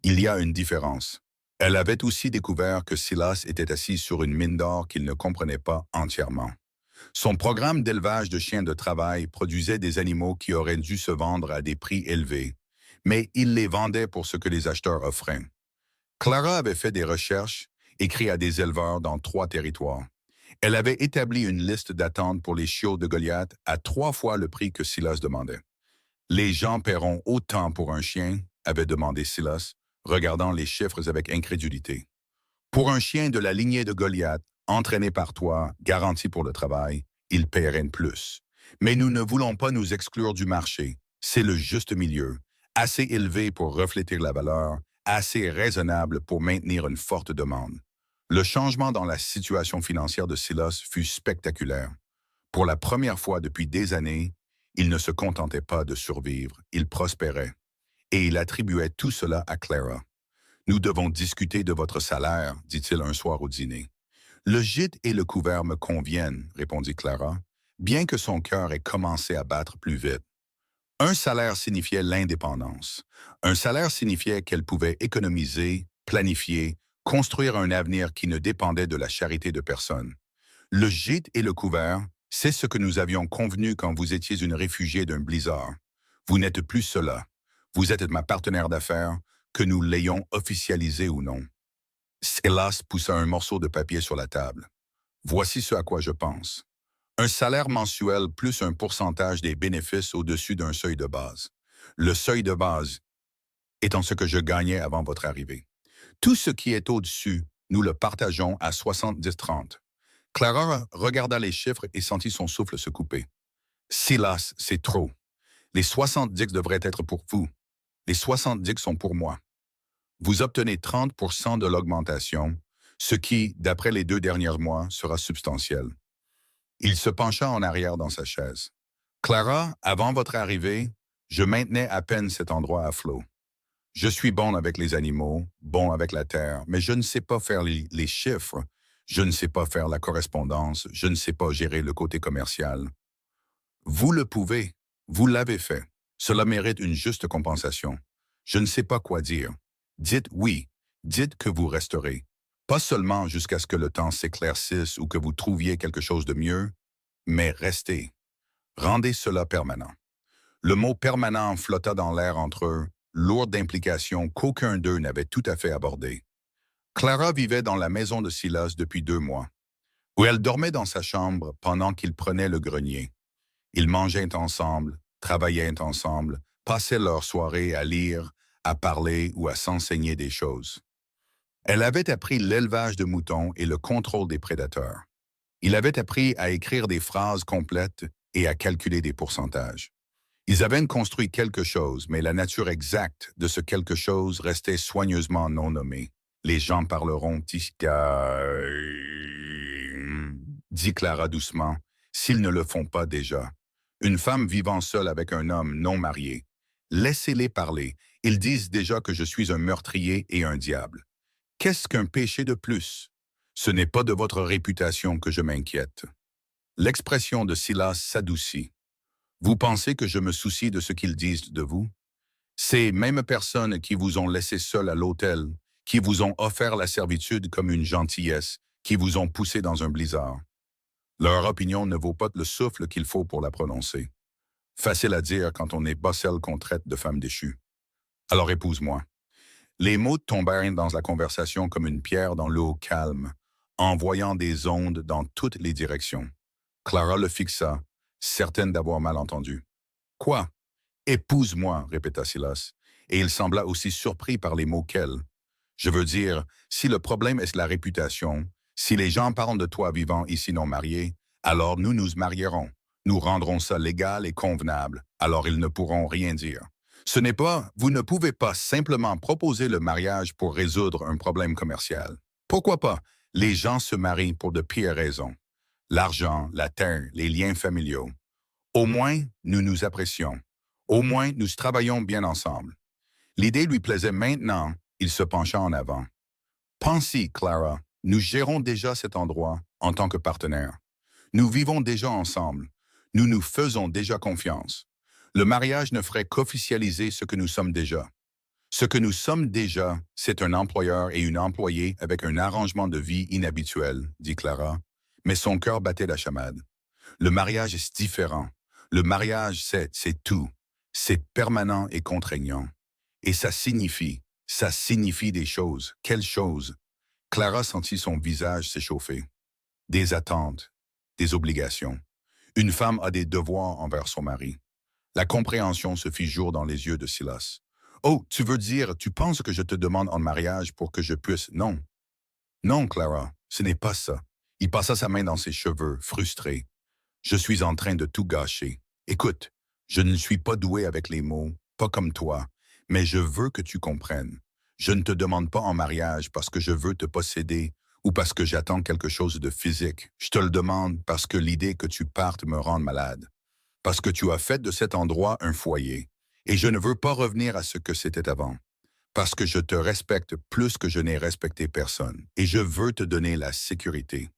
Il y a une différence. Elle avait aussi découvert que Silas était assis sur une mine d'or qu'il ne comprenait pas entièrement. Son programme d'élevage de chiens de travail produisait des animaux qui auraient dû se vendre à des prix élevés, mais il les vendait pour ce que les acheteurs offraient. Clara avait fait des recherches, écrit à des éleveurs dans 3 territoires. Elle avait établi une liste d'attente pour les chiots de Goliath à 3 fois le prix que Silas demandait. Les gens paieront autant pour un chien, avait demandé Silas, regardant les chiffres avec incrédulité. Pour un chien de la lignée de Goliath, entraîné par toi, garanti pour le travail, il paierait plus. Mais nous ne voulons pas nous exclure du marché. C'est le juste milieu, assez élevé pour refléter la valeur, assez raisonnable pour maintenir une forte demande. Le changement dans la situation financière de Silas fut spectaculaire. Pour la première fois depuis des années, il ne se contentait pas de survivre, il prospérait. Et il attribuait tout cela à Clara. « Nous devons discuter de votre salaire, dit-il un soir au dîner. « Le gîte et le couvert me conviennent, répondit Clara, bien que son cœur ait commencé à battre plus vite. Un salaire signifiait l'indépendance. Un salaire signifiait qu'elle pouvait économiser, planifier, construire un avenir qui ne dépendait de la charité de personne. Le gîte et le couvert, c'est ce que nous avions convenu quand vous étiez une réfugiée d'un blizzard. Vous n'êtes plus cela. Vous êtes ma partenaire d'affaires, que nous l'ayons officialisé ou non. » Silas poussa un morceau de papier sur la table. « Voici ce à quoi je pense. Un salaire mensuel plus un pourcentage des bénéfices au-dessus d'un seuil de base. Le seuil de base étant ce que je gagnais avant votre arrivée. Tout ce qui est au-dessus, nous le partageons à 70-30. » Clara regarda les chiffres et sentit son souffle se couper. « Silas, c'est trop. Les 70 devraient être pour vous. Les 70 sont pour moi. Vous obtenez 30% de l'augmentation, ce qui, d'après les 2 derniers mois, sera substantiel. » Il se pencha en arrière dans sa chaise. « Clara, avant votre arrivée, je maintenais à peine cet endroit à flot. Je suis bon avec les animaux, bon avec la terre, mais je ne sais pas faire les chiffres, je ne sais pas faire la correspondance, je ne sais pas gérer le côté commercial. Vous le pouvez, vous l'avez fait. Cela mérite une juste compensation. Je ne sais pas quoi dire. Dites oui, dites que vous resterez. Pas seulement jusqu'à ce que le temps s'éclaircisse ou que vous trouviez quelque chose de mieux, mais restez. Rendez cela permanent. » Le mot permanent flotta dans l'air entre eux, lourd d'implications qu'aucun d'eux n'avait tout à fait abordées. Clara vivait dans la maison de Silas depuis 2 mois, où elle dormait dans sa chambre pendant qu'il prenait le grenier. Ils mangeaient ensemble, travaillaient ensemble, passaient leur soirée à lire, à parler ou à s'enseigner des choses. Elle avait appris l'élevage de moutons et le contrôle des prédateurs. Il avait appris à écrire des phrases complètes et à calculer des pourcentages. Ils avaient construit quelque chose, mais la nature exacte de ce quelque chose restait soigneusement non nommée. Les gens parleront dit Clara doucement, s'ils ne le font pas déjà. Une femme vivant seule avec un homme non marié. Laissez-les parler. Ils disent déjà que je suis un meurtrier et un diable. Qu'est-ce qu'un péché de plus? Ce n'est pas de votre réputation que je m'inquiète. L'expression de Silas s'adoucit. Vous pensez que je me soucie de ce qu'ils disent de vous? Ces mêmes personnes qui vous ont laissé seul à l'hôtel, qui vous ont offert la servitude comme une gentillesse, qui vous ont poussé dans un blizzard. Leur opinion ne vaut pas le souffle qu'il faut pour la prononcer. Facile à dire quand on est bas celle qu'on traite de femme déchue. Alors épouse-moi. Les mots tombèrent dans la conversation comme une pierre dans l'eau calme, envoyant des ondes dans toutes les directions. Clara le fixa, certaine d'avoir mal entendu. Quoi? Épouse-moi, répéta Silas, et il sembla aussi surpris par les mots qu'elle. Je veux dire, si le problème est la réputation, si les gens parlent de toi vivant ici non marié, alors nous nous marierons. Nous rendrons ça légal et convenable, alors ils ne pourront rien dire. Ce n'est pas, vous ne pouvez pas simplement proposer le mariage pour résoudre un problème commercial. Pourquoi pas? Les gens se marient pour de pires raisons. L'argent, la terre, les liens familiaux. Au moins, nous nous apprécions. Au moins, nous travaillons bien ensemble. L'idée lui plaisait maintenant, il se pencha en avant. Pensez, Clara, nous gérons déjà cet endroit en tant que partenaires. Nous vivons déjà ensemble. Nous nous faisons déjà confiance. Le mariage ne ferait qu'officialiser ce que nous sommes déjà. Ce que nous sommes déjà, c'est un employeur et une employée avec un arrangement de vie inhabituel, dit Clara, mais son cœur battait la chamade. Le mariage est différent. Le mariage, c'est tout. C'est permanent et contraignant. Et ça signifie des choses. Quelles choses? Clara sentit son visage s'échauffer. Des attentes, des obligations. Une femme a des devoirs envers son mari. La compréhension se fit jour dans les yeux de Silas. Oh, tu veux dire, tu penses que je te demande en mariage pour que je puisse... Non. Non, Clara, ce n'est pas ça. Il passa sa main dans ses cheveux, frustré. Je suis en train de tout gâcher. Écoute, je ne suis pas doué avec les mots, pas comme toi, mais je veux que tu comprennes. Je ne te demande pas en mariage parce que je veux te posséder ou parce que j'attends quelque chose de physique. Je te le demande parce que l'idée que tu partes me rend malade. Parce que tu as fait de cet endroit un foyer. Et je ne veux pas revenir à ce que c'était avant. Parce que je te respecte plus que je n'ai respecté personne. Et je veux te donner la sécurité.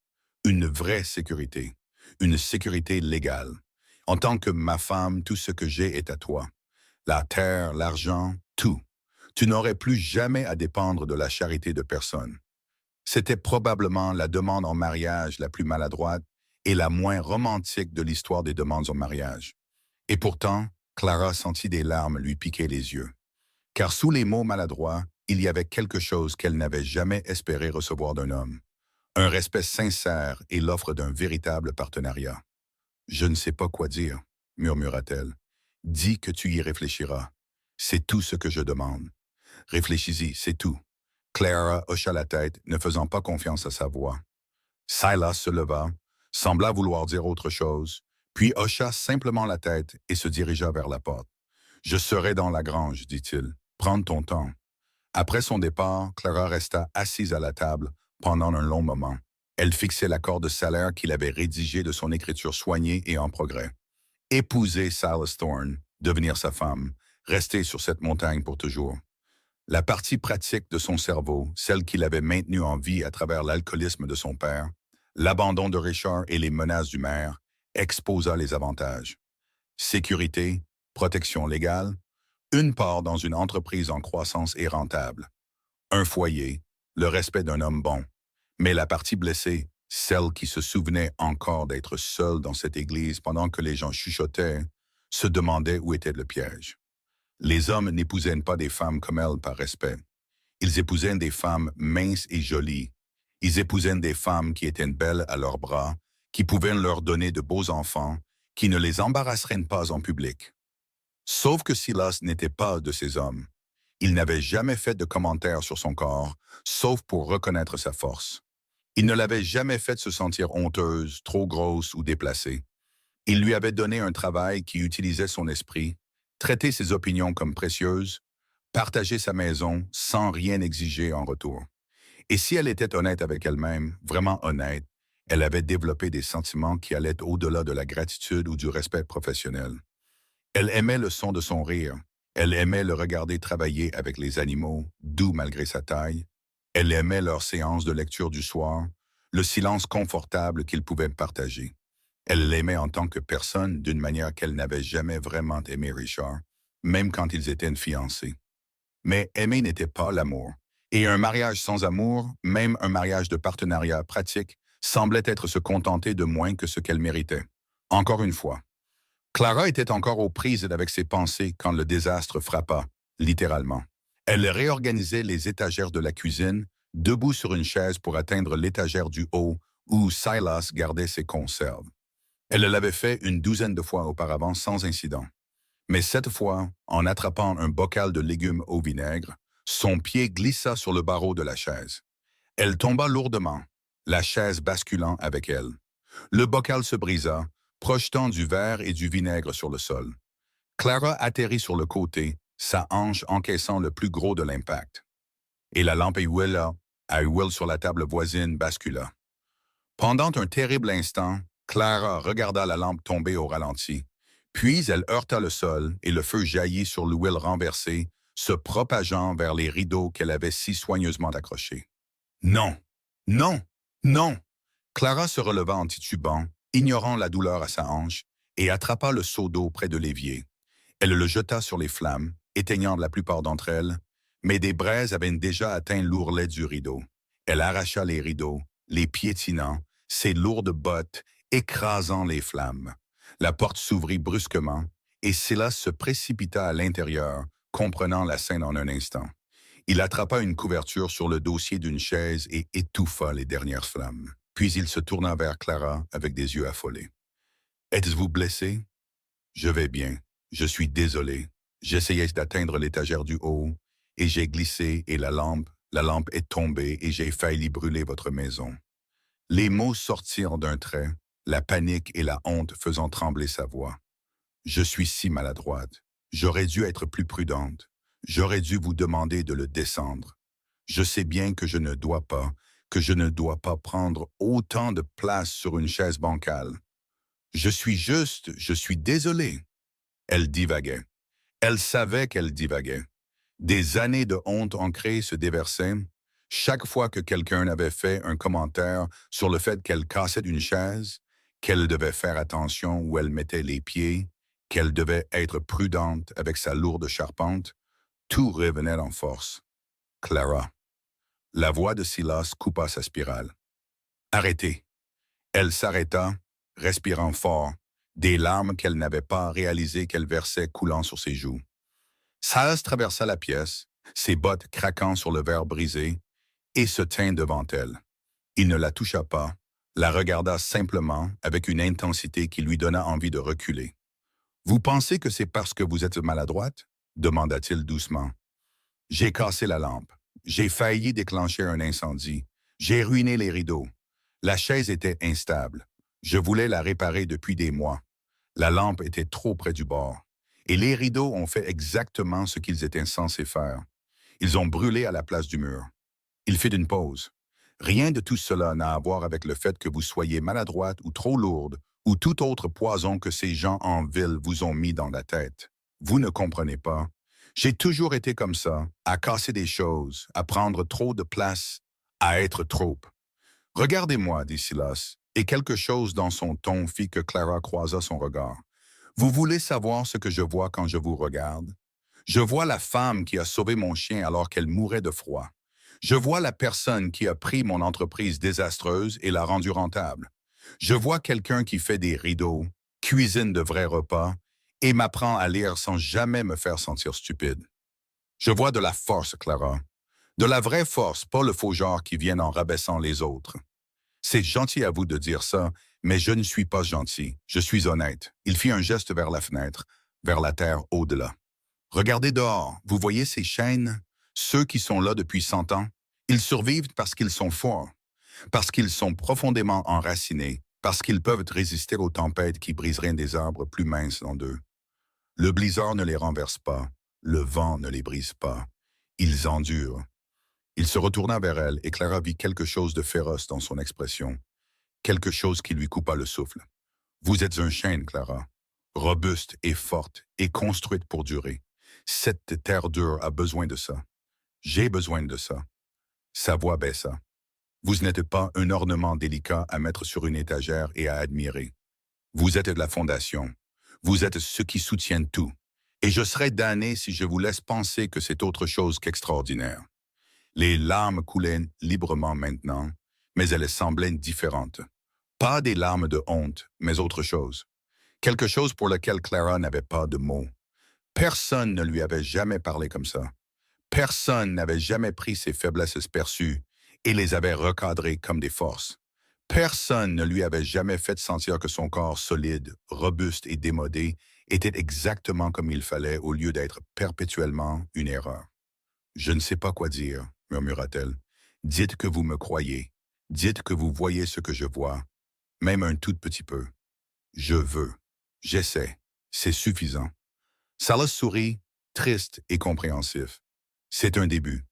Une vraie sécurité. Une sécurité légale. En tant que ma femme, tout ce que j'ai est à toi. La terre, l'argent, tout. Tu n'aurais plus jamais à dépendre de la charité de personne. C'était probablement la demande en mariage la plus maladroite et la moins romantique de l'histoire des demandes en mariage. Et pourtant, Clara sentit des larmes lui piquer les yeux. Car sous les mots maladroits, il y avait quelque chose qu'elle n'avait jamais espéré recevoir d'un homme. Un respect sincère et l'offre d'un véritable partenariat. « Je ne sais pas quoi dire », murmura-t-elle. « Dis que tu y réfléchiras. C'est tout ce que je demande. Réfléchis-y, c'est tout. » Clara hocha la tête, ne faisant pas confiance à sa voix. Silas se leva, sembla vouloir dire autre chose, puis hocha simplement la tête et se dirigea vers la porte. « Je serai dans la grange, dit-il. Prends ton temps. » Après son départ, Clara resta assise à la table pendant un long moment. Elle fixait l'accord de salaire qu'il avait rédigé de son écriture soignée et en progrès. Épouser Silas Thorne, devenir sa femme, rester sur cette montagne pour toujours. La partie pratique de son cerveau, celle qu'il avait maintenue en vie à travers l'alcoolisme de son père, l'abandon de Richard et les menaces du maire, exposa les avantages. Sécurité, protection légale, une part dans une entreprise en croissance et rentable, un foyer, le respect d'un homme bon. Mais la partie blessée, celle qui se souvenait encore d'être seule dans cette église pendant que les gens chuchotaient, se demandait où était le piège. Les hommes n'épousaient pas des femmes comme elle par respect. Ils épousaient des femmes minces et jolies. Ils épousaient des femmes qui étaient belles à leurs bras, qui pouvaient leur donner de beaux enfants, qui ne les embarrasseraient pas en public. Sauf que Silas n'était pas de ces hommes. Il n'avait jamais fait de commentaires sur son corps, sauf pour reconnaître sa force. Il ne l'avait jamais fait se sentir honteuse, trop grosse ou déplacée. Il lui avait donné un travail qui utilisait son esprit, traiter ses opinions comme précieuses, partager sa maison sans rien exiger en retour. Et si elle était honnête avec elle-même, vraiment honnête, elle avait développé des sentiments qui allaient au-delà de la gratitude ou du respect professionnel. Elle aimait le son de son rire. Elle aimait le regarder travailler avec les animaux, doux malgré sa taille. Elle aimait leurs séances de lecture du soir, le silence confortable qu'ils pouvaient partager. Elle l'aimait en tant que personne d'une manière qu'elle n'avait jamais vraiment aimé Richard, même quand ils étaient fiancés. Mais aimer n'était pas l'amour. Et un mariage sans amour, même un mariage de partenariat pratique, semblait être se contenter de moins que ce qu'elle méritait. Encore une fois, Clara était encore aux prises avec ses pensées quand le désastre frappa, littéralement. Elle réorganisait les étagères de la cuisine, debout sur une chaise pour atteindre l'étagère du haut où Silas gardait ses conserves. Elle l'avait fait une douzaine de fois auparavant sans incident. Mais cette fois, en attrapant un bocal de légumes au vinaigre, son pied glissa sur le barreau de la chaise. Elle tomba lourdement, la chaise basculant avec elle. Le bocal se brisa, projetant du verre et du vinaigre sur le sol. Clara atterrit sur le côté, sa hanche encaissant le plus gros de l'impact. Et la lampe à huile sur la table voisine bascula. Pendant un terrible instant, Clara regarda la lampe tomber au ralenti. Puis elle heurta le sol et le feu jaillit sur l'huile renversée, se propageant vers les rideaux qu'elle avait si soigneusement accrochés. Non! Non! Non! Clara se releva en titubant, ignorant la douleur à sa hanche, et attrapa le seau d'eau près de l'évier. Elle le jeta sur les flammes, éteignant la plupart d'entre elles, mais des braises avaient déjà atteint l'ourlet du rideau. Elle arracha les rideaux, les piétinant, ses lourdes bottes écrasant les flammes. La porte s'ouvrit brusquement, et Silas se précipita à l'intérieur, comprenant la scène en un instant. Il attrapa une couverture sur le dossier d'une chaise et étouffa les dernières flammes. Puis il se tourna vers Clara avec des yeux affolés. « Êtes-vous blessé? »« Je vais bien. Je suis désolé. J'essayais d'atteindre l'étagère du haut, et j'ai glissé et la lampe est tombée et j'ai failli brûler votre maison. » Les mots sortirent d'un trait, la panique et la honte faisant trembler sa voix. « Je suis si maladroite. J'aurais dû être plus prudente. J'aurais dû vous demander de le descendre. Je sais bien que je ne dois pas prendre autant de place sur une chaise bancale. Je suis désolée. » Elle divaguait. Elle savait qu'elle divaguait. Des années de honte ancrée se déversaient. Chaque fois que quelqu'un avait fait un commentaire sur le fait qu'elle cassait une chaise, qu'elle devait faire attention où elle mettait les pieds, qu'elle devait être prudente avec sa lourde charpente, tout revenait en force. Clara. La voix de Silas coupa sa spirale. Arrêtez. Elle s'arrêta, respirant fort, des larmes qu'elle n'avait pas réalisé qu'elle versait coulant sur ses joues. Silas traversa la pièce, ses bottes craquant sur le verre brisé, et se tint devant elle. Il ne la toucha pas, la regarda simplement avec une intensité qui lui donna envie de reculer. « Vous pensez que c'est parce que vous êtes maladroite? » demanda-t-il doucement. « J'ai cassé la lampe. J'ai failli déclencher un incendie. J'ai ruiné les rideaux. La chaise était instable. Je voulais la réparer depuis des mois. La lampe était trop près du bord. Et les rideaux ont fait exactement ce qu'ils étaient censés faire. Ils ont brûlé à la place du mur. » Il fit une pause. Rien de tout cela n'a à voir avec le fait que vous soyez maladroite ou trop lourde ou tout autre poison que ces gens en ville vous ont mis dans la tête. Vous ne comprenez pas. J'ai toujours été comme ça, à casser des choses, à prendre trop de place, à être trop. « Regardez-moi, dit Silas, et quelque chose dans son ton fit que Clara croisa son regard. « Vous voulez savoir ce que je vois quand je vous regarde? Je vois la femme qui a sauvé mon chien alors qu'elle mourait de froid. Je vois la personne qui a pris mon entreprise désastreuse et l'a rendue rentable. Je vois quelqu'un qui fait des rideaux, cuisine de vrais repas et m'apprend à lire sans jamais me faire sentir stupide. Je vois de la force, Clara. De la vraie force, pas le faux genre qui vient en rabaissant les autres. C'est gentil à vous de dire ça, mais je ne suis pas gentil. Je suis honnête. » Il fit un geste vers la fenêtre, vers la terre au-delà. « Regardez dehors, vous voyez ces chênes? Ceux qui sont là depuis 100 ans, ils survivent parce qu'ils sont forts, parce qu'ils sont profondément enracinés, parce qu'ils peuvent résister aux tempêtes qui briseraient des arbres plus minces en d'eux. Le blizzard ne les renverse pas, le vent ne les brise pas. Ils endurent. » Il se retourna vers elle et Clara vit quelque chose de féroce dans son expression, quelque chose qui lui coupa le souffle. « Vous êtes un chêne, Clara, robuste et forte et construite pour durer. Cette terre dure a besoin de ça. J'ai besoin de ça. » Sa voix baissa. Vous n'êtes pas un ornement délicat à mettre sur une étagère et à admirer. Vous êtes de la fondation. Vous êtes ceux qui soutiennent tout. Et je serais damné si je vous laisse penser que c'est autre chose qu'extraordinaire. Les larmes coulaient librement maintenant, mais elles semblaient différentes. Pas des larmes de honte, mais autre chose. Quelque chose pour lequel Clara n'avait pas de mots. Personne ne lui avait jamais parlé comme ça. Personne n'avait jamais pris ses faiblesses perçues et les avait recadrées comme des forces. Personne ne lui avait jamais fait sentir que son corps solide, robuste et démodé était exactement comme il fallait au lieu d'être perpétuellement une erreur. Je ne sais pas quoi dire, murmura-t-elle. Dites que vous me croyez. Dites que vous voyez ce que je vois, même un tout petit peu. Je veux. J'essaie. C'est suffisant. Silas sourit, triste et compréhensif. C'est un début.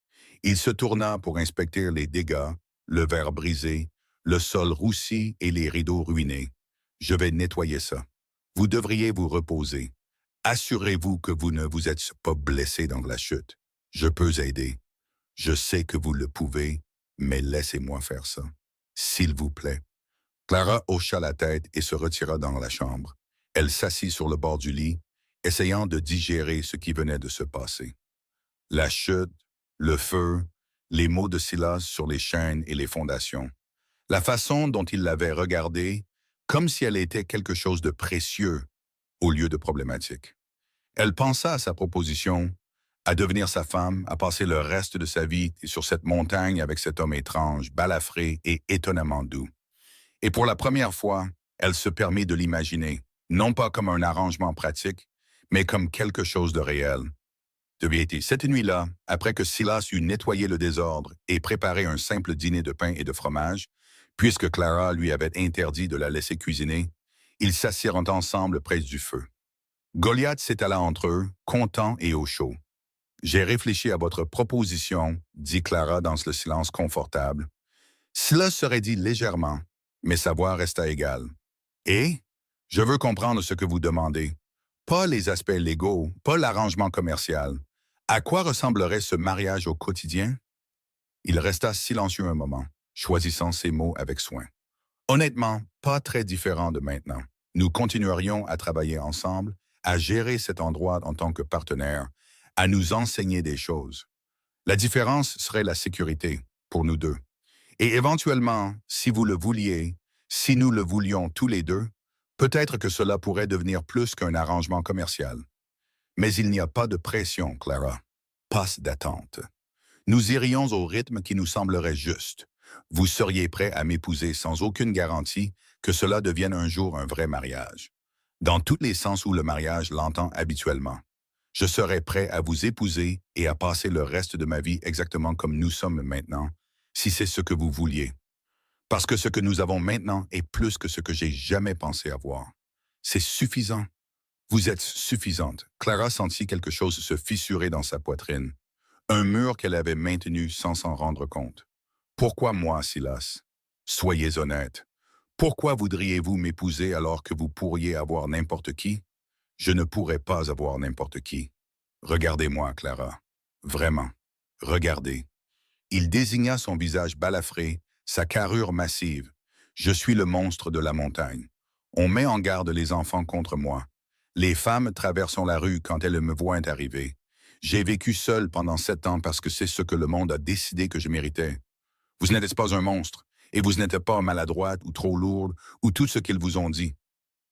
Il se tourna pour inspecter les dégâts, le verre brisé, le sol roussi et les rideaux ruinés. Je vais nettoyer ça. Vous devriez vous reposer. Assurez-vous que vous ne vous êtes pas blessé dans la chute. Je peux aider. Je sais que vous le pouvez, mais laissez-moi faire ça. S'il vous plaît. Clara hocha la tête et se retira dans la chambre. Elle s'assit sur le bord du lit, essayant de digérer ce qui venait de se passer. La chute, le feu, les mots de Silas sur les chaînes et les fondations. La façon dont il l'avait regardée, comme si elle était quelque chose de précieux au lieu de problématique. Elle pensa à sa proposition, à devenir sa femme, à passer le reste de sa vie sur cette montagne avec cet homme étrange, balafré et étonnamment doux. Et pour la première fois, elle se permit de l'imaginer, non pas comme un arrangement pratique, mais comme quelque chose de réel. Devait être cette nuit-là, après que Silas eut nettoyé le désordre et préparé un simple dîner de pain et de fromage, puisque Clara lui avait interdit de la laisser cuisiner, ils s'assirent ensemble près du feu. Goliath s'étala entre eux, content et au chaud. « J'ai réfléchi à votre proposition, dit Clara dans le silence confortable. Cela serait dit légèrement, mais sa voix resta égale. Et je veux comprendre ce que vous demandez. Pas les aspects légaux, pas l'arrangement commercial. À quoi ressemblerait ce mariage au quotidien? Il resta silencieux un moment, choisissant ses mots avec soin. Honnêtement, pas très différent de maintenant. Nous continuerions à travailler ensemble, à gérer cet endroit en tant que partenaire, à nous enseigner des choses. La différence serait la sécurité, pour nous deux. Et éventuellement, si vous le vouliez, si nous le voulions tous les deux, peut-être que cela pourrait devenir plus qu'un arrangement commercial. Mais il n'y a pas de pression, Clara. Passe d'attente. Nous irions au rythme qui nous semblerait juste. Vous seriez prêt à m'épouser sans aucune garantie que cela devienne un jour un vrai mariage. Dans tous les sens où le mariage l'entend habituellement. Je serais prêt à vous épouser et à passer le reste de ma vie exactement comme nous sommes maintenant, si c'est ce que vous vouliez. Parce que ce que nous avons maintenant est plus que ce que j'ai jamais pensé avoir. C'est suffisant. Vous êtes suffisante. Clara sentit quelque chose se fissurer dans sa poitrine. Un mur qu'elle avait maintenu sans s'en rendre compte. Pourquoi moi, Silas? Soyez honnête. Pourquoi voudriez-vous m'épouser alors que vous pourriez avoir n'importe qui? Je ne pourrais pas avoir n'importe qui. Regardez-moi, Clara. Vraiment. Regardez. Il désigna son visage balafré, sa carrure massive. Je suis le monstre de la montagne. On met en garde les enfants contre moi. Les femmes traversent la rue quand elles me voient arriver. J'ai vécu seul pendant 7 ans parce que c'est ce que le monde a décidé que je méritais. Vous n'êtes pas un monstre, et vous n'êtes pas maladroite ou trop lourde, ou tout ce qu'ils vous ont dit.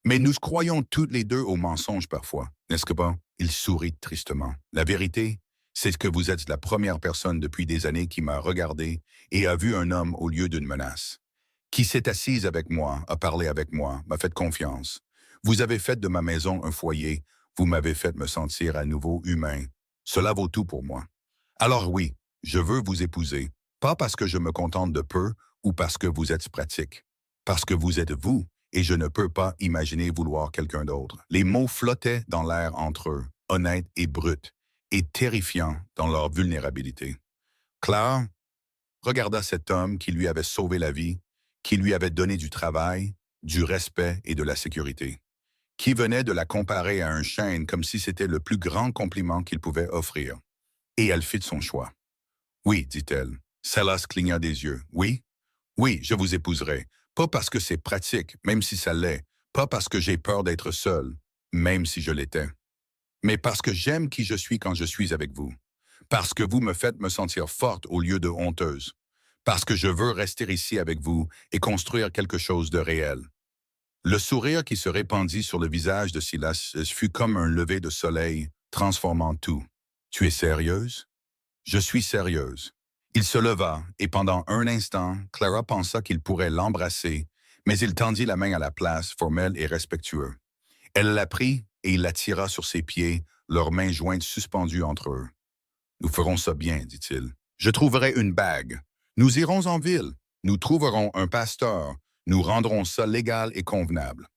Mais nous croyons toutes les deux aux mensonges parfois, n'est-ce que pas? Il sourit tristement. La vérité, c'est que vous êtes la première personne depuis des années qui m'a regardé et a vu un homme au lieu d'une menace. Qui s'est assise avec moi, a parlé avec moi, m'a fait confiance. Vous avez fait de ma maison un foyer, vous m'avez fait me sentir à nouveau humain. Cela vaut tout pour moi. Alors oui, je veux vous épouser, pas parce que je me contente de peu ou parce que vous êtes pratique. Parce que vous êtes vous, et je ne peux pas imaginer vouloir quelqu'un d'autre. Les mots flottaient dans l'air entre eux, honnêtes et bruts, et terrifiants dans leur vulnérabilité. Clara regarda cet homme qui lui avait sauvé la vie, qui lui avait donné du travail, du respect et de la sécurité, qui venait de la comparer à un chêne comme si c'était le plus grand compliment qu'il pouvait offrir. Et elle fit son choix. « Oui, dit-elle, Silas cligna des yeux. Oui, oui, je vous épouserai. Pas parce que c'est pratique, même si ça l'est. Pas parce que j'ai peur d'être seul, même si je l'étais. Mais parce que j'aime qui je suis quand je suis avec vous. Parce que vous me faites me sentir forte au lieu de honteuse. Parce que je veux rester ici avec vous et construire quelque chose de réel. Le sourire qui se répandit sur le visage de Silas fut comme un lever de soleil, transformant tout. Tu es sérieuse? Je suis sérieuse. Il se leva, et pendant un instant, Clara pensa qu'il pourrait l'embrasser, mais il tendit la main à la place, formelle et respectueux. Elle la prit et il la tira sur ses pieds, leurs mains jointes suspendues entre eux. Nous ferons ça bien, dit-il. Je trouverai une bague. Nous irons en ville. Nous trouverons un pasteur. Nous rendrons ça légal et convenable.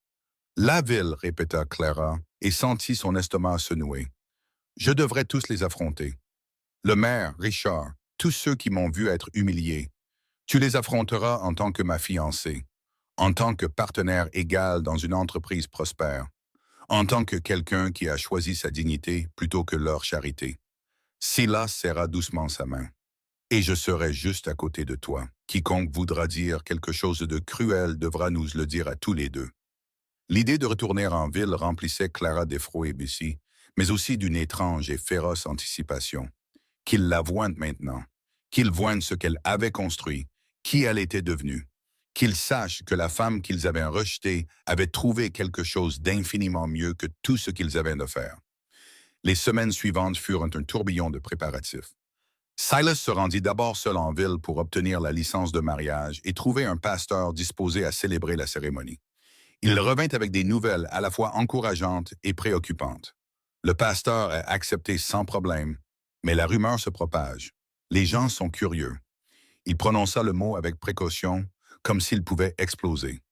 La ville, répéta Clara, et sentit son estomac se nouer. Je devrais tous les affronter. Le maire, Richard, tous ceux qui m'ont vu être humilié. Tu les affronteras en tant que ma fiancée, en tant que partenaire égal dans une entreprise prospère, en tant que quelqu'un qui a choisi sa dignité plutôt que leur charité. Silas serra doucement sa main. Et je serai juste à côté de toi. Quiconque voudra dire quelque chose de cruel devra nous le dire à tous les deux. L'idée de retourner en ville remplissait Clara d'effroi et Bussy, mais aussi d'une étrange et féroce anticipation. Qu'ils la voient maintenant, qu'ils voient ce qu'elle avait construit, qui elle était devenue, qu'ils sachent que la femme qu'ils avaient rejetée avait trouvé quelque chose d'infiniment mieux que tout ce qu'ils avaient de faire. Les semaines suivantes furent un tourbillon de préparatifs. Silas se rendit d'abord seul en ville pour obtenir la licence de mariage et trouver un pasteur disposé à célébrer la cérémonie. Il revint avec des nouvelles à la fois encourageantes et préoccupantes. Le pasteur a accepté sans problème, mais la rumeur se propage. Les gens sont curieux. Il prononça le mot avec précaution, comme s'il pouvait exploser.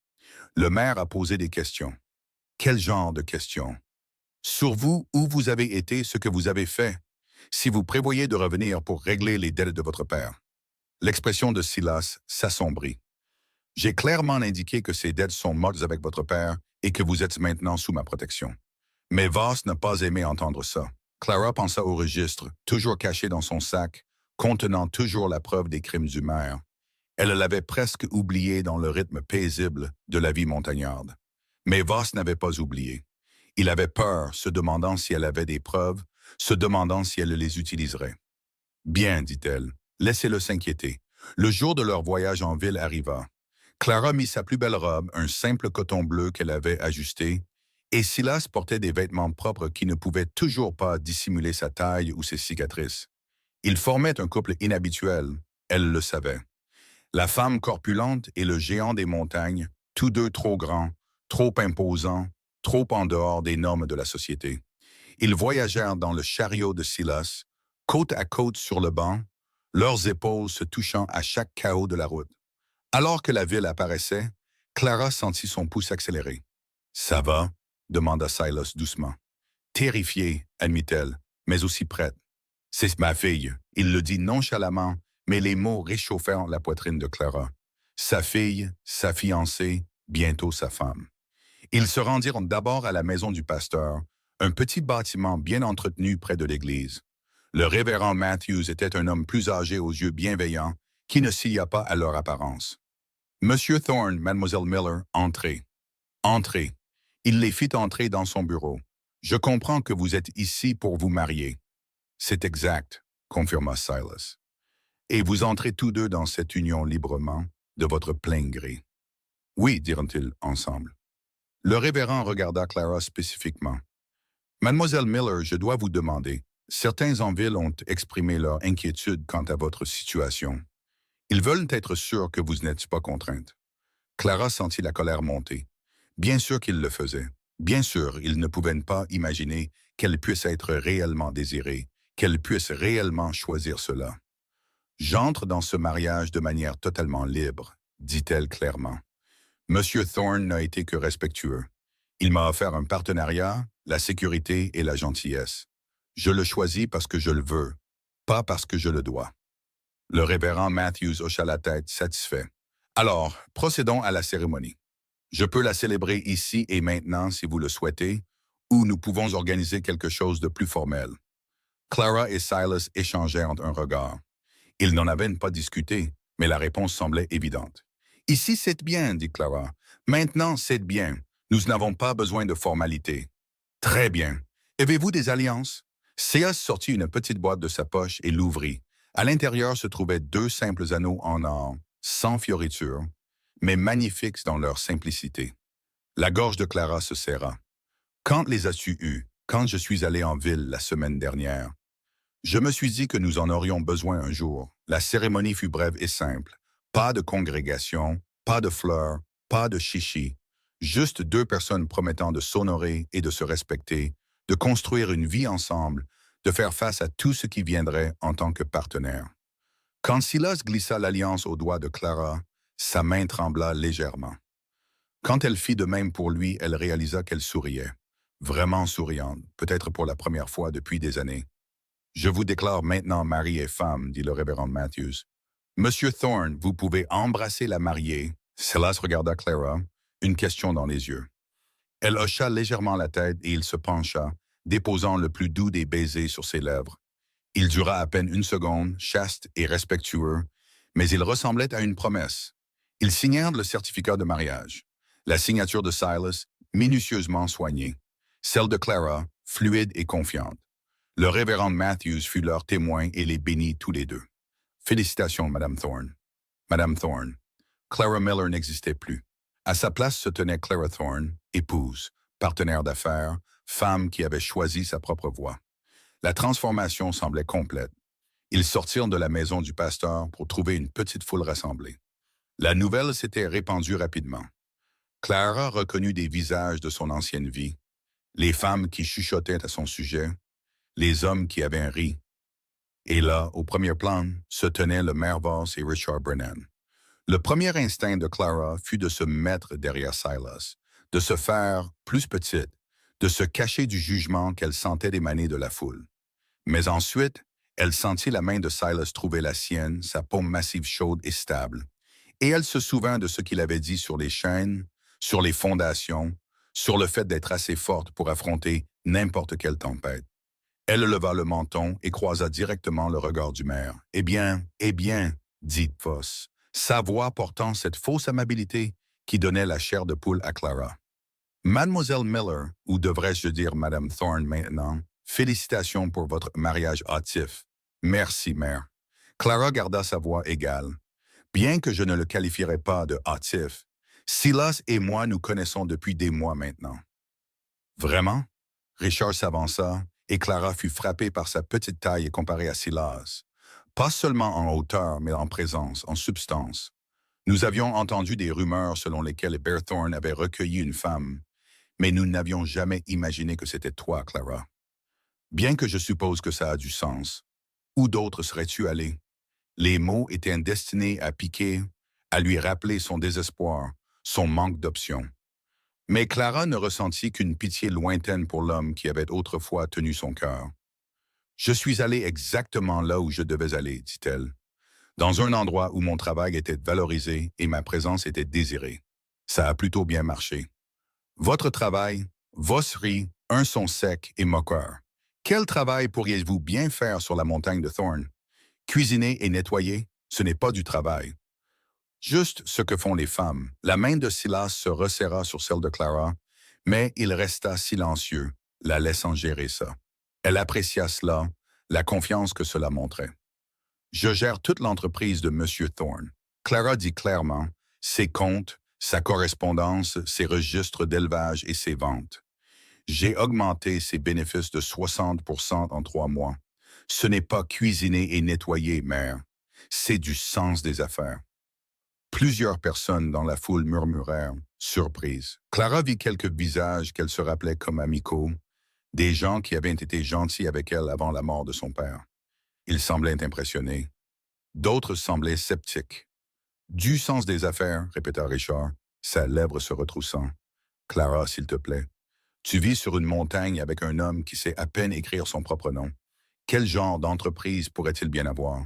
Le maire a posé des questions. Quel genre de questions? Sur vous, où vous avez été, ce que vous avez fait, si vous prévoyez de revenir pour régler les dettes de votre père. L'expression de Silas s'assombrit. J'ai clairement indiqué que ces dettes sont mortes avec votre père et que vous êtes maintenant sous ma protection. Mais Voss n'a pas aimé entendre ça. Clara pensa au registre, toujours caché dans son sac, contenant toujours la preuve des crimes du maire. Elle l'avait presque oublié dans le rythme paisible de la vie montagnarde. Mais Voss n'avait pas oublié. Il avait peur, se demandant si elle avait des preuves, se demandant si elle les utiliserait. Bien, dit-elle, laissez-le s'inquiéter. Le jour de leur voyage en ville arriva. Clara mit sa plus belle robe, un simple coton bleu qu'elle avait ajusté, et Silas portait des vêtements propres qui ne pouvaient toujours pas dissimuler sa taille ou ses cicatrices. Ils formaient un couple inhabituel, elle le savait. La femme corpulente et le géant des montagnes, tous deux trop grands, trop imposants, trop en dehors des normes de la société. Ils voyagèrent dans le chariot de Silas, côte à côte sur le banc, leurs épaules se touchant à chaque chaos de la route. Alors que la ville apparaissait, Clara sentit son pouce accélérer. « Ça va ?» demanda Silas doucement. Terrifiée, admit-elle, mais aussi prête. « C'est ma fille. » Il le dit nonchalamment, mais les mots réchauffèrent la poitrine de Clara. Sa fille, sa fiancée, bientôt sa femme. Ils se rendirent d'abord à la maison du pasteur, un petit bâtiment bien entretenu près de l'église. Le révérend Matthews était un homme plus âgé aux yeux bienveillants qui ne s'y pas à leur apparence. Monsieur Thorne, Mademoiselle Miller, entrez. Entrez. Il les fit entrer dans son bureau. Je comprends que vous êtes ici pour vous marier. C'est exact, confirma Silas. Et vous entrez tous deux dans cette union librement, de votre plein gré. Oui, dirent-ils ensemble. Le révérend regarda Clara spécifiquement. Mademoiselle Miller, je dois vous demander, certains en ville ont exprimé leur inquiétude quant à votre situation. Ils veulent être sûrs que vous n'êtes pas contrainte. Clara sentit la colère monter. Bien sûr qu'ils le faisaient. Bien sûr, ils ne pouvaient pas imaginer qu'elle puisse être réellement désirée, qu'elle puisse réellement choisir cela. J'entre dans ce mariage de manière totalement libre, dit-elle clairement. Monsieur Thorne n'a été que respectueux. Il m'a offert un partenariat, la sécurité et la gentillesse. Je le choisis parce que je le veux, pas parce que je le dois. Le révérend Matthews hocha la tête, satisfait. Alors, procédons à la cérémonie. Je peux la célébrer ici et maintenant si vous le souhaitez, ou nous pouvons organiser quelque chose de plus formel. Clara et Silas échangèrent un regard. Ils n'en avaient pas discuté, mais la réponse semblait évidente. Ici, c'est bien, dit Clara. Maintenant, c'est bien. Nous n'avons pas besoin de formalités. Très bien. Avez-vous des alliances? Céas sortit une petite boîte de sa poche et l'ouvrit. À l'intérieur se trouvaient 2 simples anneaux en or, sans fioriture, mais magnifiques dans leur simplicité. La gorge de Clara se serra. Quand les as-tu eus? Quand je suis allé en ville la semaine dernière. Je me suis dit que nous en aurions besoin un jour. La cérémonie fut brève et simple. Pas de congrégation, pas de fleurs, pas de chichi. Juste 2 personnes promettant de s'honorer et de se respecter, de construire une vie ensemble, de faire face à tout ce qui viendrait en tant que partenaire. Quand Silas glissa l'alliance au doigt de Clara, sa main trembla légèrement. Quand elle fit de même pour lui, elle réalisa qu'elle souriait. Vraiment souriante, peut-être pour la première fois depuis des années. « Je vous déclare maintenant mari et femme, dit le révérend Matthews. Monsieur Thorne, vous pouvez embrasser la mariée. » Silas regarda Clara, une question dans les yeux. Elle hocha légèrement la tête et il se pencha, déposant le plus doux des baisers sur ses lèvres. Il dura à peine 1 seconde, chaste et respectueux, mais il ressemblait à une promesse. Ils signèrent le certificat de mariage. La signature de Silas, minutieusement soignée. Celle de Clara, fluide et confiante. Le révérend Matthews fut leur témoin et les bénit tous les 2. Félicitations, Madame Thorne. Madame Thorne. Clara Miller n'existait plus. À sa place se tenait Clara Thorne, épouse, partenaire d'affaires, femme qui avait choisi sa propre voie. La transformation semblait complète. Ils sortirent de la maison du pasteur pour trouver une petite foule rassemblée. La nouvelle s'était répandue rapidement. Clara reconnut des visages de son ancienne vie, les femmes qui chuchotaient à son sujet, les hommes qui avaient ri. Et là, au premier plan, se tenaient le maire Voss et Richard Brennan. Le premier instinct de Clara fut de se mettre derrière Silas, de se faire plus petite, de se cacher du jugement qu'elle sentait émaner de la foule. Mais ensuite, elle sentit la main de Silas trouver la sienne, sa paume massive chaude et stable, et elle se souvint de ce qu'il avait dit sur les chaînes, sur les fondations, sur le fait d'être assez forte pour affronter n'importe quelle tempête. Elle leva le menton et croisa directement le regard du maire. « eh bien, dit Voss, sa voix portant cette fausse amabilité qui donnait la chair de poule à Clara. « Mademoiselle Miller, ou devrais-je dire Madame Thorne maintenant, félicitations pour votre mariage hâtif. Merci, mère. » Clara garda sa voix égale. « Bien que je ne le qualifierais pas de hâtif, Silas et moi nous connaissons depuis des mois maintenant. » « Vraiment? » Richard s'avança, et Clara fut frappée par sa petite taille comparée à Silas. Pas seulement en hauteur, mais en présence, en substance. Nous avions entendu des rumeurs selon lesquelles Bear Thorne avait recueilli une femme, mais nous n'avions jamais imaginé que c'était toi, Clara. Bien que je suppose que ça a du sens, où d'autre serais-tu allé? Les mots étaient destinés à piquer, à lui rappeler son désespoir, son manque d'options. Mais Clara ne ressentit qu'une pitié lointaine pour l'homme qui avait autrefois tenu son cœur. « Je suis allé exactement là où je devais aller, dit-elle, dans un endroit où mon travail était valorisé et ma présence était désirée. Ça a plutôt bien marché. Votre travail, vosserie, un son sec et moqueur. Quel travail pourriez-vous bien faire sur la montagne de Thorne? Cuisiner et nettoyer, ce n'est pas du travail. Juste ce que font les femmes. » La main de Silas se resserra sur celle de Clara, mais il resta silencieux, la laissant gérer ça. Elle apprécia cela, la confiance que cela montrait. « Je gère toute l'entreprise de Monsieur Thorne. » Clara dit clairement, ses comptes, sa correspondance, ses registres d'élevage et ses ventes. « J'ai augmenté ses bénéfices de 60% en 3 mois. Ce n'est pas cuisiner et nettoyer, mère. C'est du sens des affaires. » Plusieurs personnes dans la foule murmurèrent, surprises. Clara vit quelques visages qu'elle se rappelait comme amicaux, des gens qui avaient été gentils avec elle avant la mort de son père. Ils semblaient impressionnés. D'autres semblaient sceptiques. « Du sens des affaires, » répéta Richard, sa lèvre se retroussant. « Clara, s'il te plaît, tu vis sur une montagne avec un homme qui sait à peine écrire son propre nom. Quel genre d'entreprise pourrait-il bien avoir?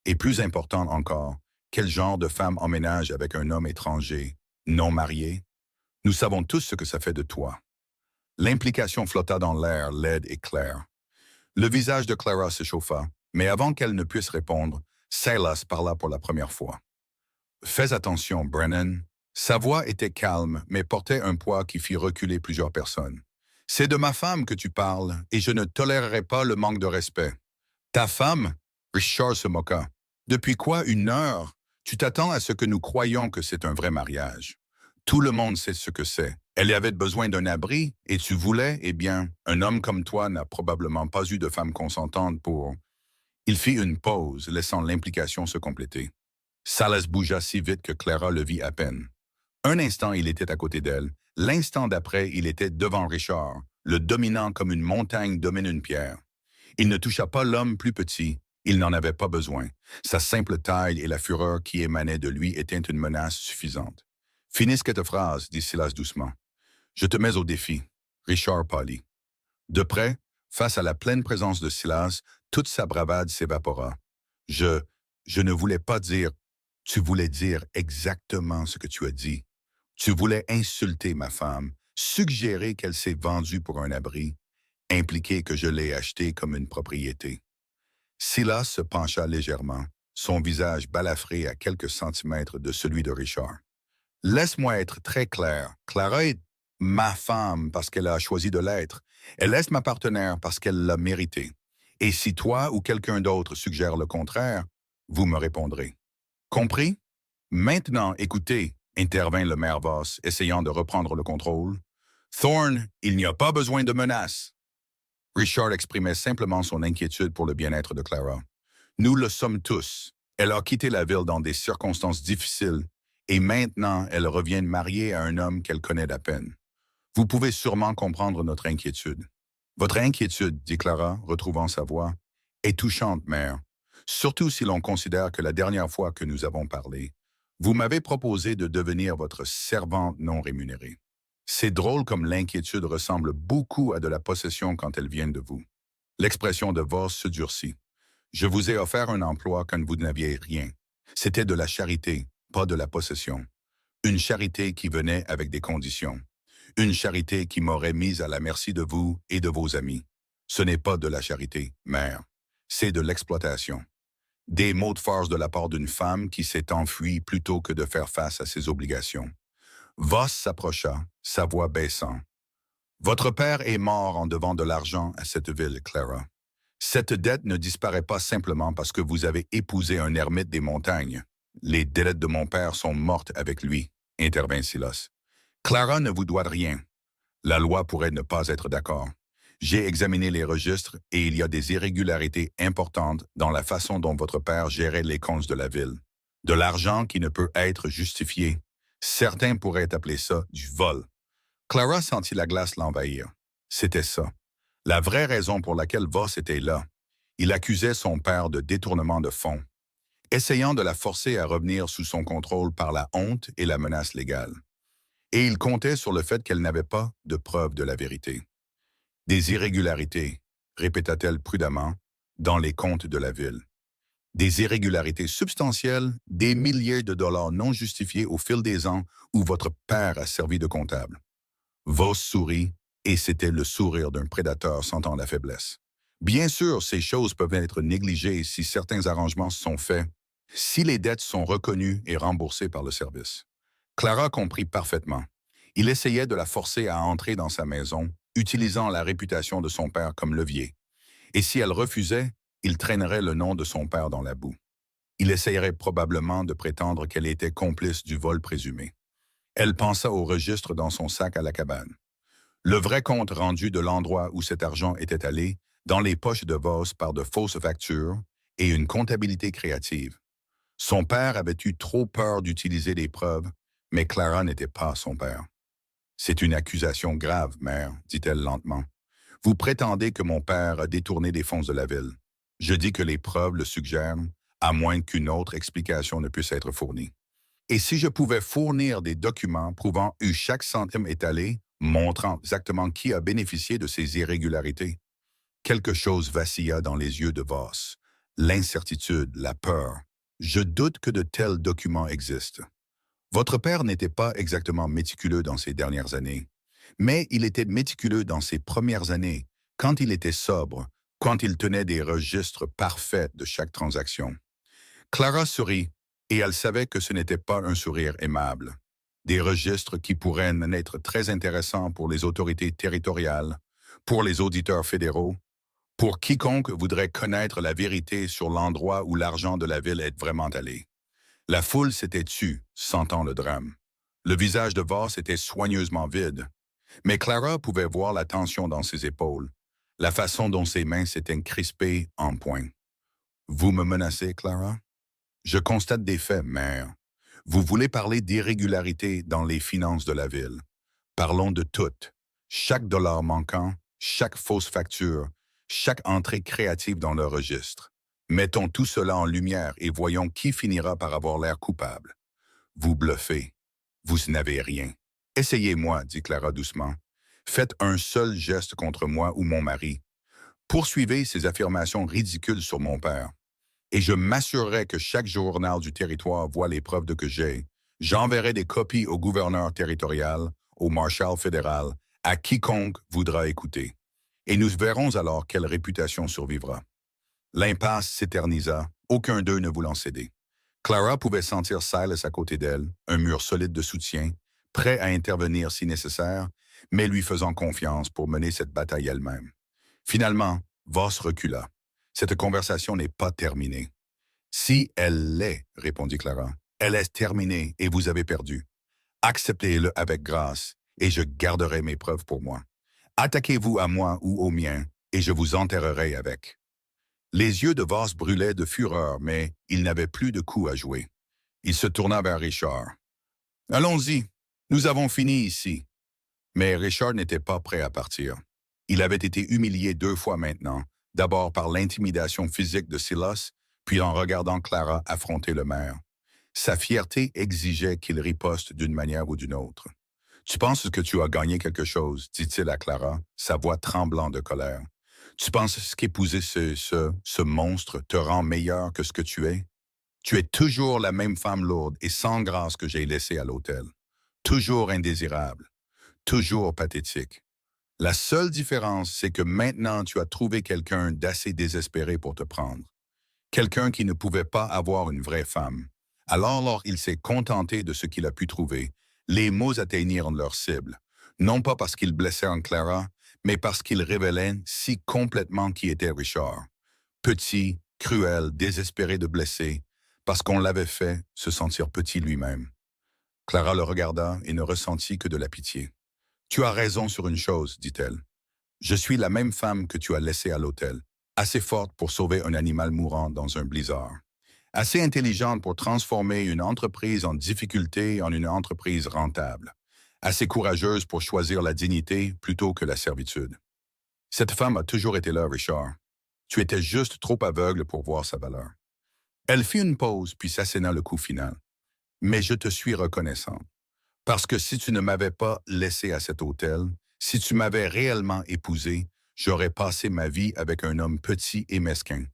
Et plus important encore, quel genre de femme emménage avec un homme étranger, non marié? Nous savons tous ce que ça fait de toi. » L'implication flotta dans l'air, laide et claire. Le visage de Clara se chauffa, mais avant qu'elle ne puisse répondre, Silas parla pour la première fois. Fais attention, Brennan. Sa voix était calme, mais portait un poids qui fit reculer plusieurs personnes. C'est de ma femme que tu parles, et je ne tolérerai pas le manque de respect. Ta femme? Richard se moqua. Depuis quoi 1 heure? Tu t'attends à ce que nous croyions que c'est un vrai mariage. Tout le monde sait ce que c'est. Elle avait besoin d'un abri, et tu voulais, eh bien, un homme comme toi n'a probablement pas eu de femme consentante pour... Il fit une pause, laissant l'implication se compléter. Salas bougea si vite que Clara le vit à peine. Un instant, il était à côté d'elle. L'instant d'après, il était devant Richard, le dominant comme une montagne domine une pierre. Il ne toucha pas l'homme plus petit. Il n'en avait pas besoin. Sa simple taille et la fureur qui émanait de lui étaient une menace suffisante. Finis cette phrase, dit Silas doucement. Je te mets au défi. Richard pâlit. De près, face à la pleine présence de Silas, toute sa bravade s'évapora. Je ne voulais pas dire, tu voulais dire exactement ce que tu as dit. Tu voulais insulter ma femme, suggérer qu'elle s'est vendue pour un abri, impliquer que je l'ai achetée comme une propriété. Silas se pencha légèrement, son visage balafré à quelques centimètres de celui de Richard. Laisse-moi être très clair. Clara est ma femme parce qu'elle a choisi de l'être. Elle est ma partenaire parce qu'elle l'a mérité. Et si toi ou quelqu'un d'autre suggère le contraire, vous me répondrez. Compris? Maintenant, écoutez, intervint le maire Voss, essayant de reprendre le contrôle. Thorne, il n'y a pas besoin de menaces. Richard exprimait simplement son inquiétude pour le bien-être de Clara. Nous le sommes tous. Elle a quitté la ville dans des circonstances difficiles et maintenant elle revient mariée à un homme qu'elle connaît d'à peine. Vous pouvez sûrement comprendre notre inquiétude. Votre inquiétude, dit Clara, retrouvant sa voix, est touchante, mère, surtout si l'on considère que la dernière fois que nous avons parlé, vous m'avez proposé de devenir votre servante non rémunérée. C'est drôle comme l'inquiétude ressemble beaucoup à de la possession quand elle vient de vous. L'expression de Voss se durcit. Je vous ai offert un emploi quand vous n'aviez rien. C'était de la charité, pas de la possession. Une charité qui venait avec des conditions. Une charité qui m'aurait mise à la merci de vous et de vos amis. Ce n'est pas de la charité, mère. C'est de l'exploitation. Des mots de force de la part d'une femme qui s'est enfuie plutôt que de faire face à ses obligations. Voss s'approcha, sa voix baissant. Votre père est mort en devant de l'argent à cette ville, Clara. Cette dette ne disparaît pas simplement parce que vous avez épousé un ermite des montagnes. Les dettes de mon père sont mortes avec lui, intervint Silas. Clara ne vous doit rien. La loi pourrait ne pas être d'accord. J'ai examiné les registres et il y a des irrégularités importantes dans la façon dont votre père gérait les comptes de la ville. De l'argent qui ne peut être justifié. Certains pourraient appeler ça du vol. Clara sentit la glace l'envahir. C'était ça. La vraie raison pour laquelle Voss était là. Il accusait son père de détournement de fonds, essayant de la forcer à revenir sous son contrôle par la honte et la menace légale. Et il comptait sur le fait qu'elle n'avait pas de preuve de la vérité. Des irrégularités, répéta-t-elle prudemment, dans les comptes de la ville. Des irrégularités substantielles, des milliers de dollars non justifiés au fil des ans où votre père a servi de comptable. Voss sourit, et c'était le sourire d'un prédateur sentant la faiblesse. Bien sûr, ces choses peuvent être négligées si certains arrangements sont faits, si les dettes sont reconnues et remboursées par le service. Clara comprit parfaitement. Il essayait de la forcer à entrer dans sa maison, utilisant la réputation de son père comme levier. Et si elle refusait, il traînerait le nom de son père dans la boue. Il essayerait probablement de prétendre qu'elle était complice du vol présumé. Elle pensa au registre dans son sac à la cabane. Le vrai compte rendu de l'endroit où cet argent était allé, dans les poches de Voss par de fausses factures et une comptabilité créative. Son père avait eu trop peur d'utiliser des preuves, mais Clara n'était pas son père. C'est une accusation grave, mère, dit-elle lentement. Vous prétendez que mon père a détourné des fonds de la ville. Je dis que les preuves le suggèrent, à moins qu'une autre explication ne puisse être fournie. Et si je pouvais fournir des documents prouvant où chaque centime est allé, montrant exactement qui a bénéficié de ces irrégularités? Quelque chose vacilla dans les yeux de Voss. L'incertitude, la peur. Je doute que de tels documents existent. Votre père n'était pas exactement méticuleux dans ces dernières années, mais il était méticuleux dans ses premières années, quand il était sobre, quand il tenait des registres parfaits de chaque transaction. Clara sourit, et elle savait que ce n'était pas un sourire aimable. Des registres qui pourraient n'être très intéressants pour les autorités territoriales, pour les auditeurs fédéraux, pour quiconque voudrait connaître la vérité sur l'endroit où l'argent de la ville est vraiment allé. La foule s'était tue, sentant le drame. Le visage de Voss était soigneusement vide, mais Clara pouvait voir la tension dans ses épaules, la façon dont ses mains s'étaient crispées en poing. « Vous me menacez, Clara? » »« Je constate des faits, mère. Vous voulez parler d'irrégularités dans les finances de la ville. Parlons de toutes. Chaque dollar manquant, chaque fausse facture, chaque entrée créative dans le registre. Mettons tout cela en lumière et voyons qui finira par avoir l'air coupable. Vous bluffez. Vous n'avez rien. Essayez-moi, dit Clara doucement. Faites un seul geste contre moi ou mon mari. Poursuivez ces affirmations ridicules sur mon père. Et je m'assurerai que chaque journal du territoire voit les preuves de que j'ai. J'enverrai des copies au gouverneur territorial, au marshal fédéral, à quiconque voudra écouter. Et nous verrons alors quelle réputation survivra. L'impasse s'éternisa, aucun d'eux ne voulant céder. Clara pouvait sentir Silas à côté d'elle, un mur solide de soutien, prêt à intervenir si nécessaire, mais lui faisant confiance pour mener cette bataille elle-même. Finalement, Voss recula. Cette conversation n'est pas terminée. Si elle l'est, répondit Clara, elle est terminée et vous avez perdu. Acceptez-le avec grâce et je garderai mes preuves pour moi. Attaquez-vous à moi ou au mien et je vous enterrerai avec. Les yeux de Voss brûlaient de fureur, mais il n'avait plus de coups à jouer. Il se tourna vers Richard. « Allons-y, nous avons fini ici. » Mais Richard n'était pas prêt à partir. Il avait été humilié 2 fois maintenant, d'abord par l'intimidation physique de Silas, puis en regardant Clara affronter le maire. Sa fierté exigeait qu'il riposte d'une manière ou d'une autre. « Tu penses que tu as gagné quelque chose, dit-il à Clara, sa voix tremblant de colère. Tu penses qu'épouser ce monstre te rend meilleur que ce que tu es? Tu es toujours la même femme lourde et sans grâce que j'ai laissée à l'hôtel. Toujours indésirable. Toujours pathétique. La seule différence, c'est que maintenant tu as trouvé quelqu'un d'assez désespéré pour te prendre. Quelqu'un qui ne pouvait pas avoir une vraie femme. Alors il s'est contenté de ce qu'il a pu trouver. Les mots atteignirent leur cible. Non pas parce qu'ils blessèrent Clara, mais parce qu'ils révélaient si complètement qui était Richard. Petit, cruel, désespéré de blesser, parce qu'on l'avait fait se sentir petit lui-même. Clara le regarda et ne ressentit que de la pitié. « Tu as raison sur une chose, dit-elle. Je suis la même femme que tu as laissée à l'hôtel, assez forte pour sauver un animal mourant dans un blizzard, assez intelligente pour transformer une entreprise en difficulté en une entreprise rentable, assez courageuse pour choisir la dignité plutôt que la servitude. Cette femme a toujours été là, Richard. Tu étais juste trop aveugle pour voir sa valeur. » Elle fit une pause puis s'asséna le coup final. « Mais je te suis reconnaissant. Parce que si tu ne m'avais pas laissé à cet hôtel, si tu m'avais réellement épousé, j'aurais passé ma vie avec un homme petit et mesquin.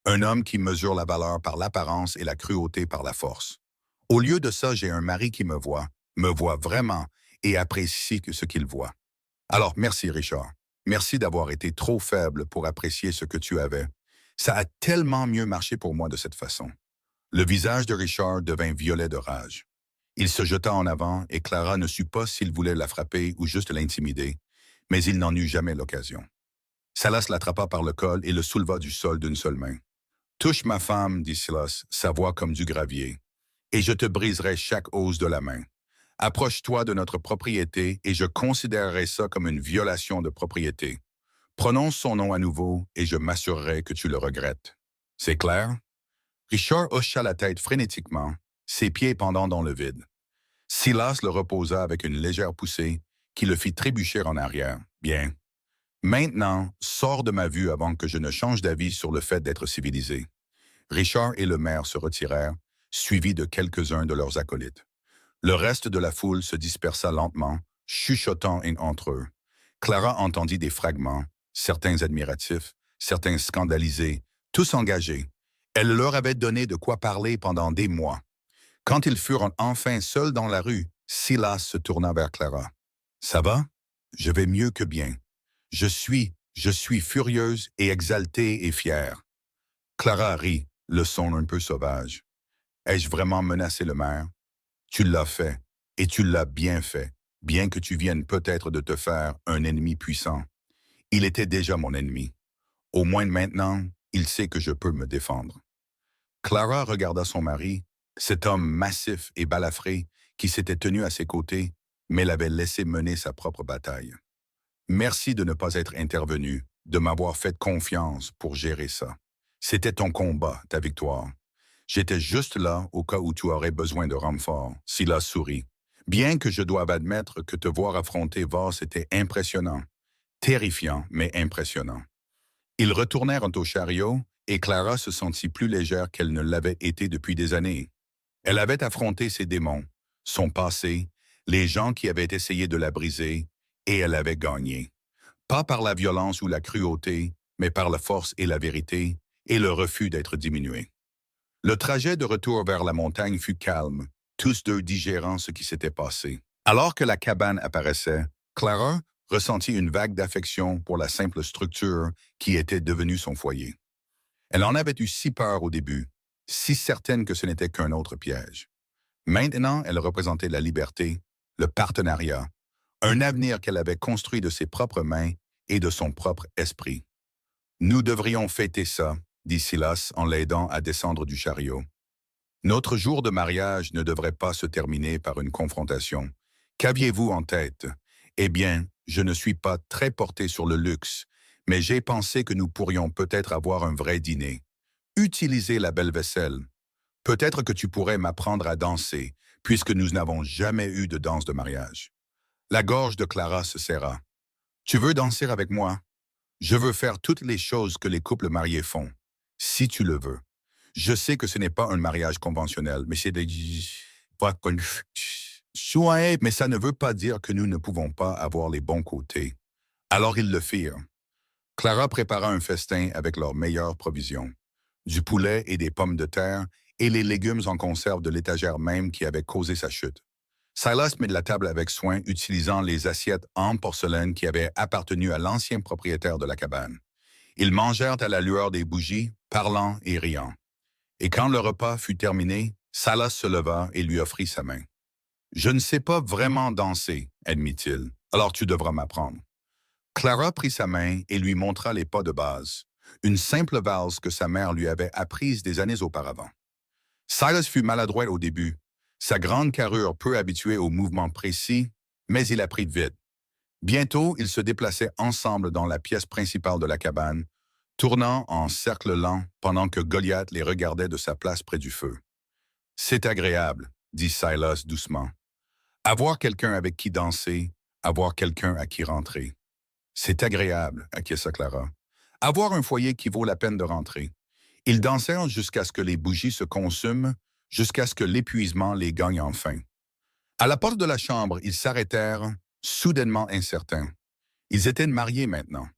Un homme qui mesure la valeur par l'apparence et la cruauté par la force. Au lieu de ça, j'ai un mari qui me voit vraiment et apprécie ce qu'il voit. Alors, merci Richard. Merci d'avoir été trop faible pour apprécier ce que tu avais. Ça a tellement mieux marché pour moi de cette façon. » Le visage de Richard devint violet de rage. Il se jeta en avant et Clara ne sut pas s'il voulait la frapper ou juste l'intimider, mais il n'en eut jamais l'occasion. Silas l'attrapa par le col et le souleva du sol d'une seule main. « Touche ma femme, dit Silas, sa voix comme du gravier, et je te briserai chaque os de la main. Approche-toi de notre propriété et je considérerai ça comme une violation de propriété. Prononce son nom à nouveau et je m'assurerai que tu le regrettes. C'est clair? » Richard hocha la tête frénétiquement, ses pieds pendant dans le vide. Silas le reposa avec une légère poussée qui le fit trébucher en arrière. « Bien. Maintenant, sors de ma vue avant que je ne change d'avis sur le fait d'être civilisé. » Richard et le maire se retirèrent, suivis de quelques-uns de leurs acolytes. Le reste de la foule se dispersa lentement, chuchotant entre eux. Clara entendit des fragments, certains admiratifs, certains scandalisés, tous engagés. Elle leur avait donné de quoi parler pendant des mois. Quand ils furent enfin seuls dans la rue, Silas se tourna vers Clara. « Ça va? Je vais mieux que bien. Je suis furieuse et exaltée et fière. » Clara rit, le son un peu sauvage. Ai-je vraiment menacé le maire? Tu l'as fait, et tu l'as bien fait, bien que tu viennes peut-être de te faire un ennemi puissant. Il était déjà mon ennemi. Au moins maintenant, il sait que je peux me défendre. Clara regarda son mari, cet homme massif et balafré qui s'était tenu à ses côtés, mais l'avait laissé mener sa propre bataille. Merci de ne pas être intervenu, de m'avoir fait confiance pour gérer ça. C'était ton combat, ta victoire. J'étais juste là au cas où tu aurais besoin de renfort. Silas sourit. Bien que je doive admettre que te voir affronter Voss était impressionnant. Terrifiant, mais impressionnant. Ils retournèrent au chariot et Clara se sentit plus légère qu'elle ne l'avait été depuis des années. Elle avait affronté ses démons, son passé, les gens qui avaient essayé de la briser, et elle avait gagné. Pas par la violence ou la cruauté, mais par la force et la vérité, et le refus d'être diminué. Le trajet de retour vers la montagne fut calme, tous deux digérant ce qui s'était passé. Alors que la cabane apparaissait, Clara ressentit une vague d'affection pour la simple structure qui était devenue son foyer. Elle en avait eu si peur au début, si certaine que ce n'était qu'un autre piège. Maintenant, elle représentait la liberté, le partenariat, un avenir qu'elle avait construit de ses propres mains et de son propre esprit. Nous devrions fêter ça, dit Silas en l'aidant à descendre du chariot. Notre jour de mariage ne devrait pas se terminer par une confrontation. Qu'aviez-vous en tête? Eh bien, je ne suis pas très porté sur le luxe, mais j'ai pensé que nous pourrions peut-être avoir un vrai dîner. Utiliser la belle vaisselle. Peut-être que tu pourrais m'apprendre à danser, puisque nous n'avons jamais eu de danse de mariage. La gorge de Clara se serra. Tu veux danser avec moi? Je veux faire toutes les choses que les couples mariés font, si tu le veux. Je sais que ce n'est pas un mariage conventionnel, mais c'est des... Mais ça ne veut pas dire que nous ne pouvons pas avoir les bons côtés. Alors ils le firent. Clara prépara un festin avec leurs meilleures provisions. Du poulet et des pommes de terre et les légumes en conserve de l'étagère même qui avait causé sa chute. Silas mit de la table avec soin, utilisant les assiettes en porcelaine qui avaient appartenu à l'ancien propriétaire de la cabane. Ils mangèrent à la lueur des bougies, parlant et riant. Et quand le repas fut terminé, Silas se leva et lui offrit sa main. « Je ne sais pas vraiment danser, admit-il, alors tu devras m'apprendre. » Clara prit sa main et lui montra les pas de base, une simple valse que sa mère lui avait apprise des années auparavant. Silas fut maladroit au début, sa grande carrure peu habituée aux mouvements précis, mais il apprit vite. Bientôt, ils se déplaçaient ensemble dans la pièce principale de la cabane, tournant en cercle lent pendant que Goliath les regardait de sa place près du feu. « C'est agréable, » dit Silas doucement. « Avoir quelqu'un avec qui danser, avoir quelqu'un à qui rentrer. »« C'est agréable, » acquiesça Clara. « Avoir un foyer qui vaut la peine de rentrer. » Ils dansèrent jusqu'à ce que les bougies se consument, jusqu'à ce que l'épuisement les gagne enfin. À la porte de la chambre, ils s'arrêtèrent, soudainement incertains. Ils étaient mariés maintenant.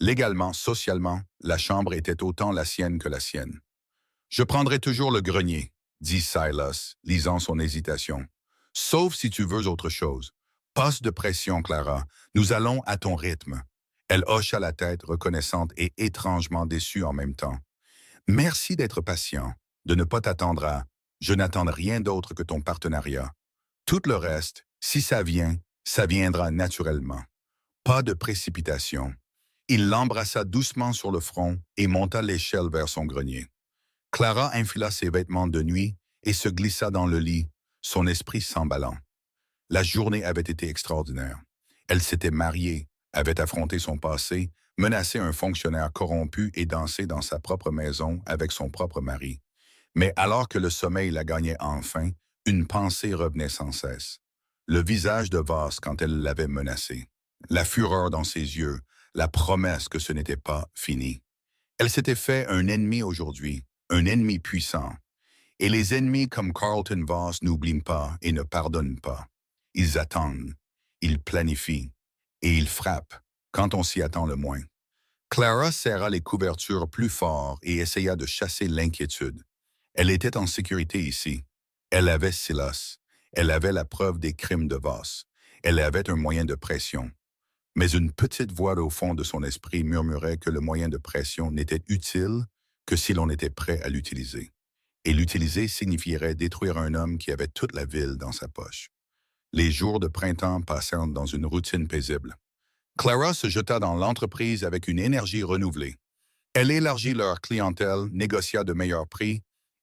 Légalement, socialement, la chambre était autant la sienne que la sienne. « Je prendrai toujours le grenier, » dit Silas, lisant son hésitation. « Sauf si tu veux autre chose. Passe de pression, Clara. Nous allons à ton rythme. » Elle hocha la tête, reconnaissante et étrangement déçue en même temps. « Merci d'être patient, de ne pas t'attendre à... Je n'attends rien d'autre que ton partenariat. Tout le reste, si ça vient, ça viendra naturellement. Pas de précipitation. » Il l'embrassa doucement sur le front et monta l'échelle vers son grenier. Clara enfila ses vêtements de nuit et se glissa dans le lit, son esprit s'emballant. La journée avait été extraordinaire. Elle s'était mariée, avait affronté son passé, menacé un fonctionnaire corrompu et dansé dans sa propre maison avec son propre mari. Mais alors que le sommeil la gagnait enfin, une pensée revenait sans cesse. Le visage de Voss quand elle l'avait menacé. La fureur dans ses yeux, la promesse que ce n'était pas fini. Elle s'était fait un ennemi aujourd'hui, un ennemi puissant. Et les ennemis comme Carlton Voss n'oublient pas et ne pardonnent pas. Ils attendent, ils planifient et ils frappent quand on s'y attend le moins. Clara serra les couvertures plus fort et essaya de chasser l'inquiétude. Elle était en sécurité ici. Elle avait Silas. Elle avait la preuve des crimes de Voss. Elle avait un moyen de pression. Mais une petite voix au fond de son esprit murmurait que le moyen de pression n'était utile que si l'on était prêt à l'utiliser. et l'utiliser signifierait détruire un homme qui avait toute la ville dans sa poche. Les jours de printemps passèrent dans une routine paisible. Clara se jeta dans l'entreprise avec une énergie renouvelée. Elle élargit leur clientèle, négocia de meilleurs prix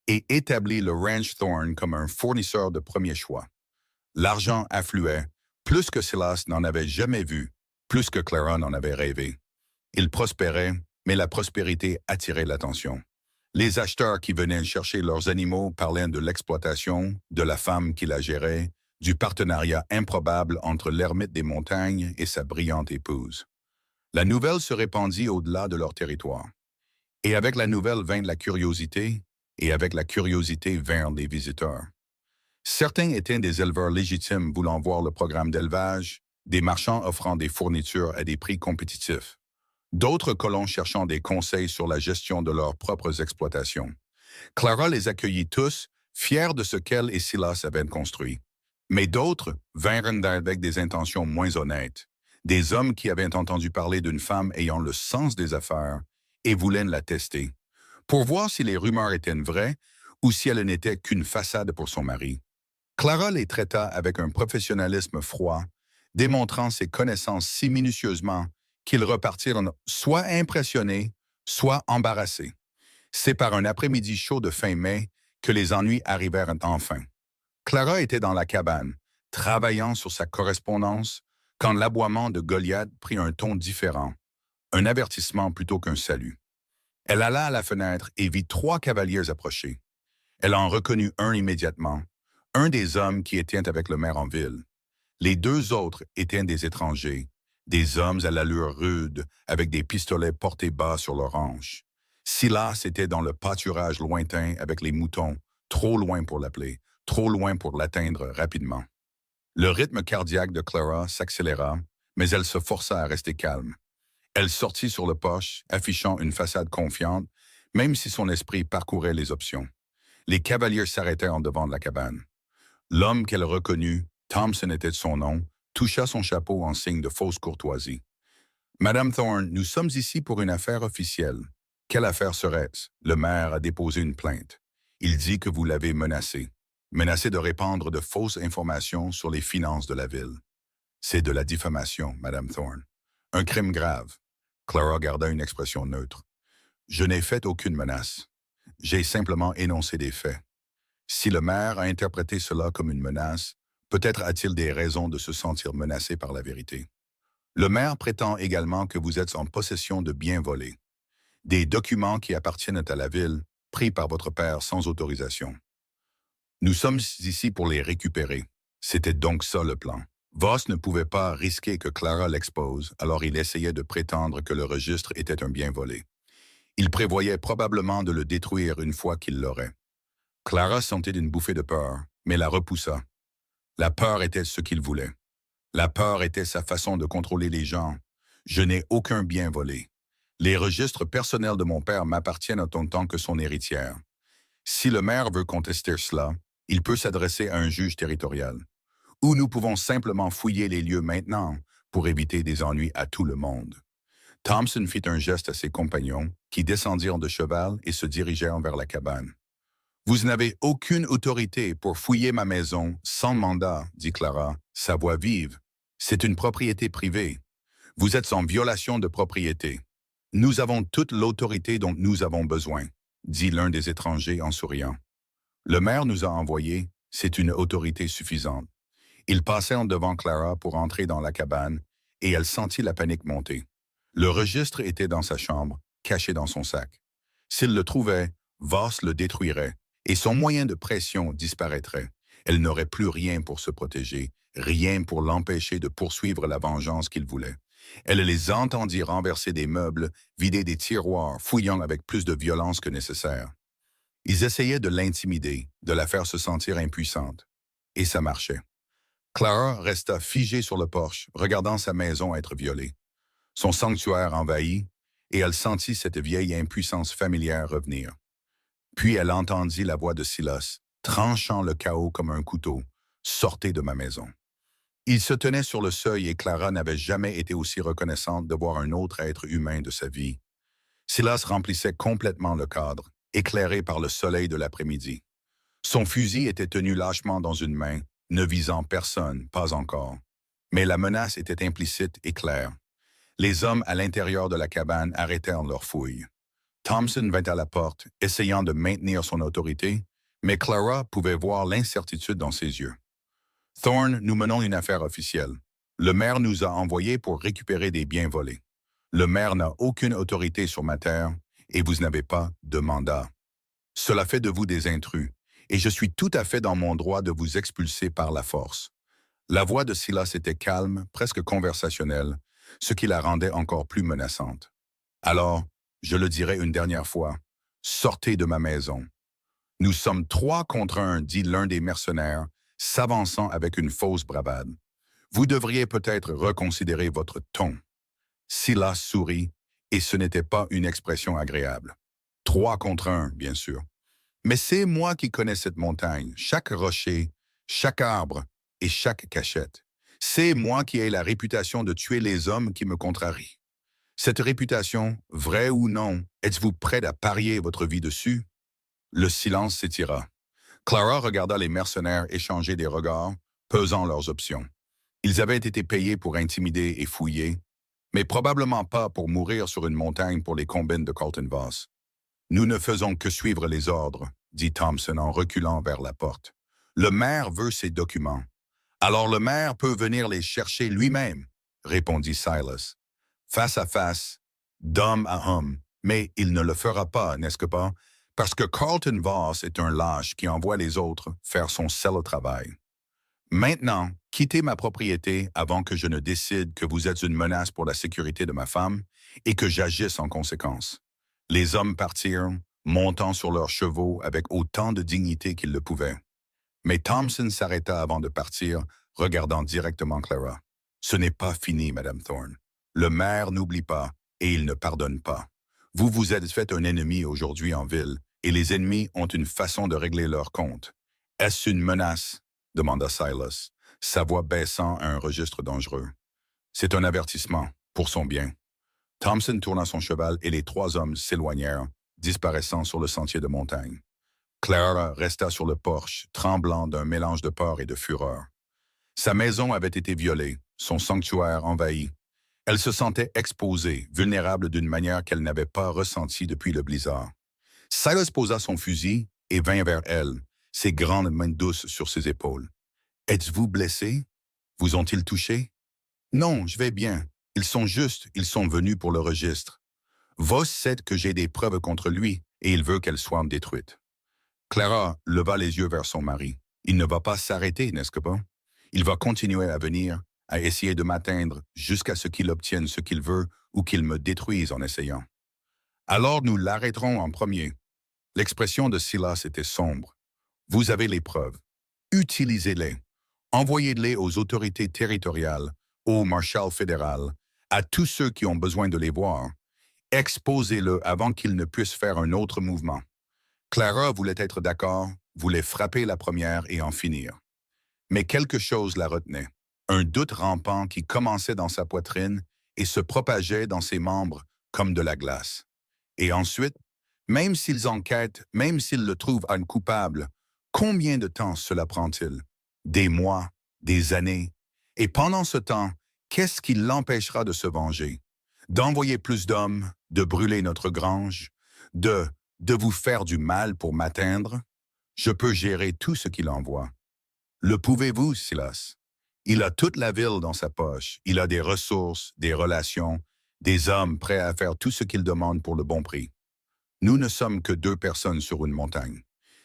et établit le Ranch Thorn comme un fournisseur de premier choix. L'argent affluait, plus que Silas n'en avait jamais vu, plus que Clara n'en avait rêvé. Il prospérait, mais la prospérité attirait l'attention. Les acheteurs qui venaient chercher leurs animaux parlaient de l'exploitation, de la femme qui la gérait, du partenariat improbable entre l'ermite des montagnes et sa brillante épouse. La nouvelle se répandit au-delà de leur territoire. Et avec la nouvelle vint la curiosité, et avec la curiosité vinrent les visiteurs. Certains étaient des éleveurs légitimes voulant voir le programme d'élevage, des marchands offrant des fournitures à des prix compétitifs, d'autres colons cherchant des conseils sur la gestion de leurs propres exploitations. Clara les accueillit tous, fiers de ce qu'elle et Silas avaient construit. Mais d'autres vinrent avec des intentions moins honnêtes, des hommes qui avaient entendu parler d'une femme ayant le sens des affaires et voulaient la tester, pour voir si les rumeurs étaient vraies ou si elle n'était qu'une façade pour son mari. Clara les traita avec un professionnalisme froid, démontrant ses connaissances si minutieusement qu'ils repartirent soit impressionnés, soit embarrassés. C'est par un après-midi chaud de fin mai que les ennuis arrivèrent enfin. Clara était dans la cabane, travaillant sur sa correspondance, quand l'aboiement de Goliath prit un ton différent, un avertissement plutôt qu'un salut. Elle alla à la fenêtre et vit 3 cavaliers approcher. Elle en reconnut un immédiatement, un des hommes qui étaient avec le maire en ville. Les 2 autres étaient des étrangers, des hommes à l'allure rude, avec des pistolets portés bas sur leurs hanches. Silas était dans le pâturage lointain avec les moutons, trop loin pour l'appeler, trop loin pour l'atteindre rapidement. Le rythme cardiaque de Clara s'accéléra, mais elle se força à rester calme. Elle sortit sur le porche, affichant une façade confiante, même si son esprit parcourait les options. Les cavaliers s'arrêtèrent en devant de la cabane. L'homme qu'elle reconnut, Thompson était de son nom, toucha son chapeau en signe de fausse courtoisie. « Madame Thorne, nous sommes ici pour une affaire officielle. » « Quelle affaire serait-ce? » Le maire a déposé une plainte. Il dit que vous l'avez menacé. Menacé de répandre de fausses informations sur les finances de la ville. C'est de la diffamation, Madame Thorne. Un crime grave. Clara garda une expression neutre. Je n'ai fait aucune menace. J'ai simplement énoncé des faits. Si le maire a interprété cela comme une menace, peut-être a-t-il des raisons de se sentir menacé par la vérité. Le maire prétend également que vous êtes en possession de biens volés. Des documents qui appartiennent à la ville, pris par votre père sans autorisation. Nous sommes ici pour les récupérer. C'était donc ça le plan. Voss ne pouvait pas risquer que Clara l'expose, alors il essayait de prétendre que le registre était un bien volé. Il prévoyait probablement de le détruire une fois qu'il l'aurait. Clara sentit une bouffée de peur, mais la repoussa. La peur était ce qu'il voulait. La peur était sa façon de contrôler les gens. Je n'ai aucun bien volé. Les registres personnels de mon père m'appartiennent en tant que son héritière. Si le maire veut contester cela, il peut s'adresser à un juge territorial. Ou nous pouvons simplement fouiller les lieux maintenant pour éviter des ennuis à tout le monde. Thompson fit un geste à ses compagnons, qui descendirent de cheval et se dirigèrent vers la cabane. « Vous n'avez aucune autorité pour fouiller ma maison sans mandat, dit Clara, sa voix vive. C'est une propriété privée. Vous êtes en violation de propriété. Nous avons toute l'autorité dont nous avons besoin, dit l'un des étrangers en souriant. Le maire nous a envoyés, c'est une autorité suffisante. Ils passèrent devant Clara pour entrer dans la cabane et elle sentit la panique monter. Le registre était dans sa chambre, caché dans son sac. S'il le trouvait, Voss le détruirait et son moyen de pression disparaîtrait. Elle n'aurait plus rien pour se protéger, rien pour l'empêcher de poursuivre la vengeance qu'il voulait. Elle les entendit renverser des meubles, vider des tiroirs, fouillant avec plus de violence que nécessaire. Ils essayaient de l'intimider, de la faire se sentir impuissante. Et ça marchait. Clara resta figée sur le porche, regardant sa maison être violée. Son sanctuaire envahi, et elle sentit cette vieille impuissance familière revenir. Puis elle entendit la voix de Silas, tranchant le chaos comme un couteau. « Sortez de ma maison. » Il se tenait sur le seuil et Clara n'avait jamais été aussi reconnaissante de voir un autre être humain de sa vie. Silas remplissait complètement le cadre. éclairé par le soleil de l'après-midi. Son fusil était tenu lâchement dans une main, ne visant personne, pas encore. Mais la menace était implicite et claire. Les hommes à l'intérieur de la cabane arrêtèrent leur fouille. Thompson vint à la porte, essayant de maintenir son autorité, mais Clara pouvait voir l'incertitude dans ses yeux. Thorne, nous menons une affaire officielle. Le maire nous a envoyés pour récupérer des biens volés. Le maire n'a aucune autorité sur ma terre et vous n'avez pas de mandat. Cela fait de vous des intrus, et je suis tout à fait dans mon droit de vous expulser par la force. La voix de Silas était calme, presque conversationnelle, ce qui la rendait encore plus menaçante. Alors, je le dirai une dernière fois, sortez de ma maison. Nous sommes 3 contre 1, dit l'un des mercenaires, s'avançant avec une fausse bravade. Vous devriez peut-être reconsidérer votre ton. Silas sourit, et ce n'était pas une expression agréable. 3 contre 1, bien sûr. Mais c'est moi qui connais cette montagne, chaque rocher, chaque arbre et chaque cachette. C'est moi qui ai la réputation de tuer les hommes qui me contrarient. Cette réputation, vraie ou non, êtes-vous prêt à parier votre vie dessus? Le silence s'étira. Clara regarda les mercenaires échanger des regards, pesant leurs options. Ils avaient été payés pour intimider et fouiller, mais probablement pas pour mourir sur une montagne pour les combines de Carlton Voss. Nous ne faisons que suivre les ordres, dit Thompson en reculant vers la porte. Le maire veut ces documents. Alors le maire peut venir les chercher lui-même, répondit Silas. Face à face, d'homme à homme, mais il ne le fera pas, n'est-ce pas? Parce que Carlton Voss est un lâche qui envoie les autres faire son sale travail. Maintenant, quittez ma propriété avant que je ne décide que vous êtes une menace pour la sécurité de ma femme et que j'agisse en conséquence. Les hommes partirent, montant sur leurs chevaux avec autant de dignité qu'ils le pouvaient. Mais Thompson s'arrêta avant de partir, regardant directement Clara. Ce n'est pas fini, Madame Thorne. Le maire n'oublie pas et il ne pardonne pas. Vous vous êtes fait un ennemi aujourd'hui en ville et les ennemis ont une façon de régler leur compte. Est-ce une menace? Demanda Silas, sa voix baissant à un registre dangereux. C'est un avertissement, pour son bien. Thompson tourna son cheval et les 3 hommes s'éloignèrent, disparaissant sur le sentier de montagne. Clara resta sur le porche, tremblant d'un mélange de peur et de fureur. Sa maison avait été violée, son sanctuaire envahi. Elle se sentait exposée, vulnérable d'une manière qu'elle n'avait pas ressentie depuis le blizzard. Silas posa son fusil et vint vers elle, ses grandes mains douces sur ses épaules. « Êtes-vous blessé? Vous ont-ils touché? »« Non, je vais bien. Ils sont venus pour le registre. Voss sait que j'ai des preuves contre lui et il veut qu'elles soient détruites. » Clara leva les yeux vers son mari. « Il ne va pas s'arrêter, n'est-ce pas? Il va continuer à venir, à essayer de m'atteindre jusqu'à ce qu'il obtienne ce qu'il veut ou qu'il me détruise en essayant. Alors nous l'arrêterons en premier. » L'expression de Silas était sombre. « Vous avez les preuves. Utilisez-les. Envoyez-les aux autorités territoriales, au marshal fédéral, à tous ceux qui ont besoin de les voir. Exposez-le avant qu'il ne puisse faire un autre mouvement. » Clara voulait être d'accord, voulait frapper la première et en finir. Mais quelque chose la retenait. Un doute rampant qui commençait dans sa poitrine et se propageait dans ses membres comme de la glace. Et ensuite, même s'ils enquêtent, même s'ils le trouvent un coupable, combien de temps cela prend-il? Des mois, des années. Et pendant ce temps, qu'est-ce qui l'empêchera de se venger? D'envoyer plus d'hommes, de brûler notre grange, de vous faire du mal pour m'atteindre? Je peux gérer tout ce qu'il envoie. Le pouvez-vous, Silas? Il a toute la ville dans sa poche. Il a des ressources, des relations, des hommes prêts à faire tout ce qu'il demande pour le bon prix. Nous ne sommes que 2 personnes sur une montagne.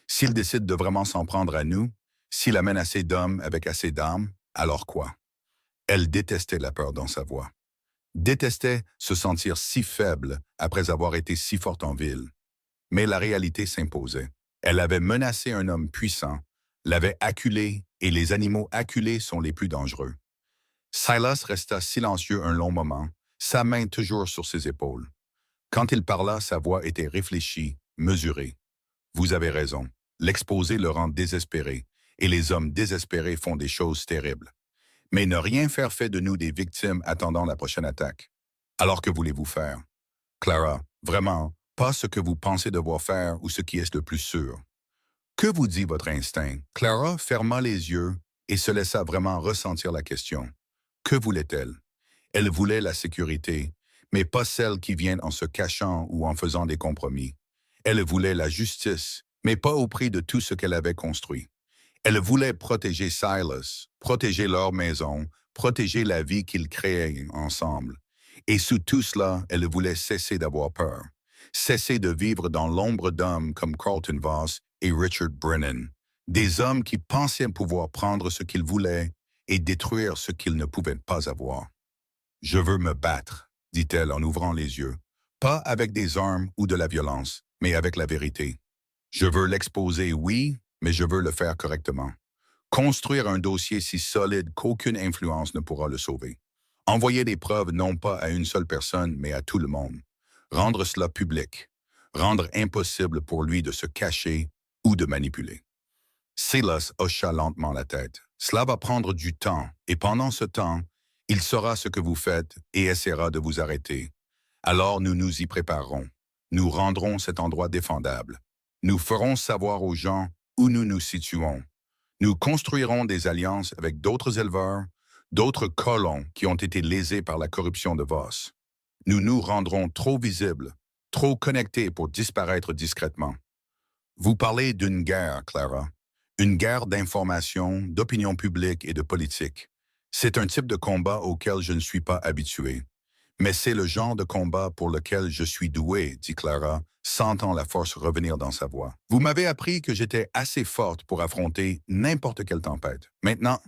S'il décide de vraiment s'en prendre à nous, s'il amène assez d'hommes avec assez d'armes, alors quoi? Elle détestait la peur dans sa voix. Détestait se sentir si faible après avoir été si forte en ville. Mais la réalité s'imposait. Elle avait menacé un homme puissant, l'avait acculé, et les animaux acculés sont les plus dangereux. Silas resta silencieux un long moment, sa main toujours sur ses épaules. Quand il parla, sa voix était réfléchie, mesurée. Vous avez raison, l'exposé le rend désespéré, et les hommes désespérés font des choses terribles. Mais ne rien faire fait de nous des victimes attendant la prochaine attaque. Alors que voulez-vous faire? Clara, vraiment, pas ce que vous pensez devoir faire ou ce qui est le plus sûr. Que vous dit votre instinct? Clara ferma les yeux et se laissa vraiment ressentir la question. Que voulait-elle? Elle voulait la sécurité, mais pas celle qui vient en se cachant ou en faisant des compromis. Elle voulait la justice, mais pas au prix de tout ce qu'elle avait construit. Elle voulait protéger Silas, protéger leur maison, protéger la vie qu'ils créaient ensemble. Et sous tout cela, elle voulait cesser d'avoir peur, cesser de vivre dans l'ombre d'hommes comme Carlton Voss et Richard Brennan, des hommes qui pensaient pouvoir prendre ce qu'ils voulaient et détruire ce qu'ils ne pouvaient pas avoir. Je veux me battre, dit-elle en ouvrant les yeux, pas avec des armes ou de la violence, mais avec la vérité. Je veux l'exposer, oui, mais je veux le faire correctement. Construire un dossier si solide qu'aucune influence ne pourra le sauver. Envoyer des preuves non pas à une seule personne, mais à tout le monde. Rendre cela public. Rendre impossible pour lui de se cacher ou de manipuler. Silas hocha lentement la tête. Cela va prendre du temps, et pendant ce temps, il saura ce que vous faites et essaiera de vous arrêter. Alors nous nous y préparerons. Nous rendrons cet endroit défendable. Nous ferons savoir aux gens où nous nous situons. Nous construirons des alliances avec d'autres éleveurs, d'autres colons qui ont été lésés par la corruption de Voss. Nous nous rendrons trop visibles, trop connectés pour disparaître discrètement. Vous parlez d'une guerre, Clara. Une guerre d'information, d'opinion publique et de politique. C'est un type de combat auquel je ne suis pas habitué. Mais c'est le genre de combat pour lequel je suis doué, dit Clara, sentant la force revenir dans sa voix. Vous m'avez appris que j'étais assez forte pour affronter n'importe quelle tempête. Maintenant,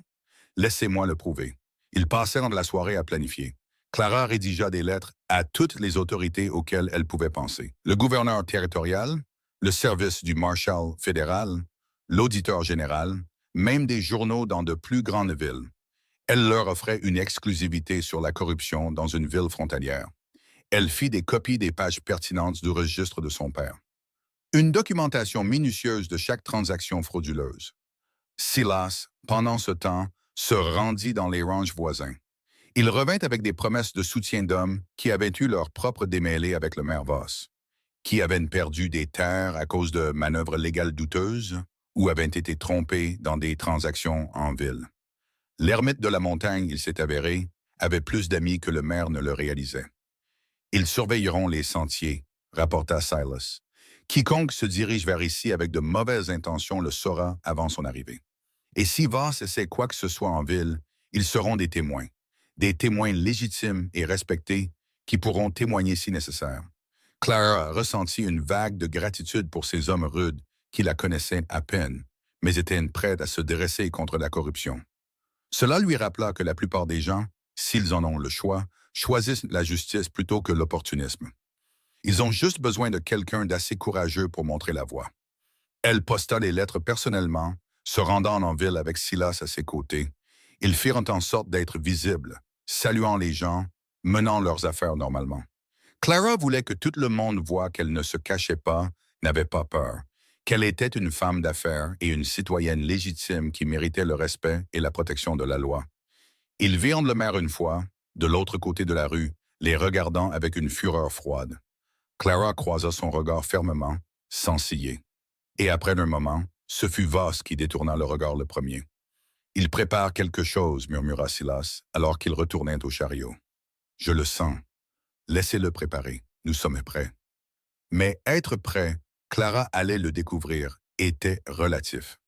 laissez-moi le prouver. Ils passèrent la soirée à planifier. Clara rédigea des lettres à toutes les autorités auxquelles elle pouvait penser. Le gouverneur territorial, le service du marshal fédéral, l'auditeur général, même des journaux dans de plus grandes villes. Elle leur offrait une exclusivité sur la corruption dans une ville frontalière. Elle fit des copies des pages pertinentes du registre de son père. Une documentation minutieuse de chaque transaction frauduleuse. Silas, pendant ce temps, se rendit dans les ranchs voisins. Il revint avec des promesses de soutien d'hommes qui avaient eu leur propre démêlé avec le maire Voss, qui avaient perdu des terres à cause de manœuvres légales douteuses ou avaient été trompés dans des transactions en ville. L'ermite de la montagne, il s'est avéré, avait plus d'amis que le maire ne le réalisait. Ils surveilleront les sentiers, rapporta Silas. Quiconque se dirige vers ici avec de mauvaises intentions le saura avant son arrivée. Et si Voss essaie quoi que ce soit en ville, ils seront des témoins légitimes et respectés qui pourront témoigner si nécessaire. Clara ressentit une vague de gratitude pour ces hommes rudes qui la connaissaient à peine, mais étaient prêts à se dresser contre la corruption. Cela lui rappela que la plupart des gens, s'ils en ont le choix, choisissent la justice plutôt que l'opportunisme. Ils ont juste besoin de quelqu'un d'assez courageux pour montrer la voie. Elle posta les lettres personnellement, se rendant en ville avec Silas à ses côtés. Ils firent en sorte d'être visibles, saluant les gens, menant leurs affaires normalement. Clara voulait que tout le monde voie qu'elle ne se cachait pas, n'avait pas peur, qu'elle était une femme d'affaires et une citoyenne légitime qui méritait le respect et la protection de la loi. Ils virent le maire une fois, de l'autre côté de la rue, les regardant avec une fureur froide. Clara croisa son regard fermement, sans ciller. Et après un moment, ce fut Voss qui détourna le regard le premier. « Il prépare quelque chose, » murmura Silas, alors qu'il retournait au chariot. « Je le sens. Laissez-le préparer. Nous sommes prêts. » Mais être prêt, Clara allait le découvrir, était relatif.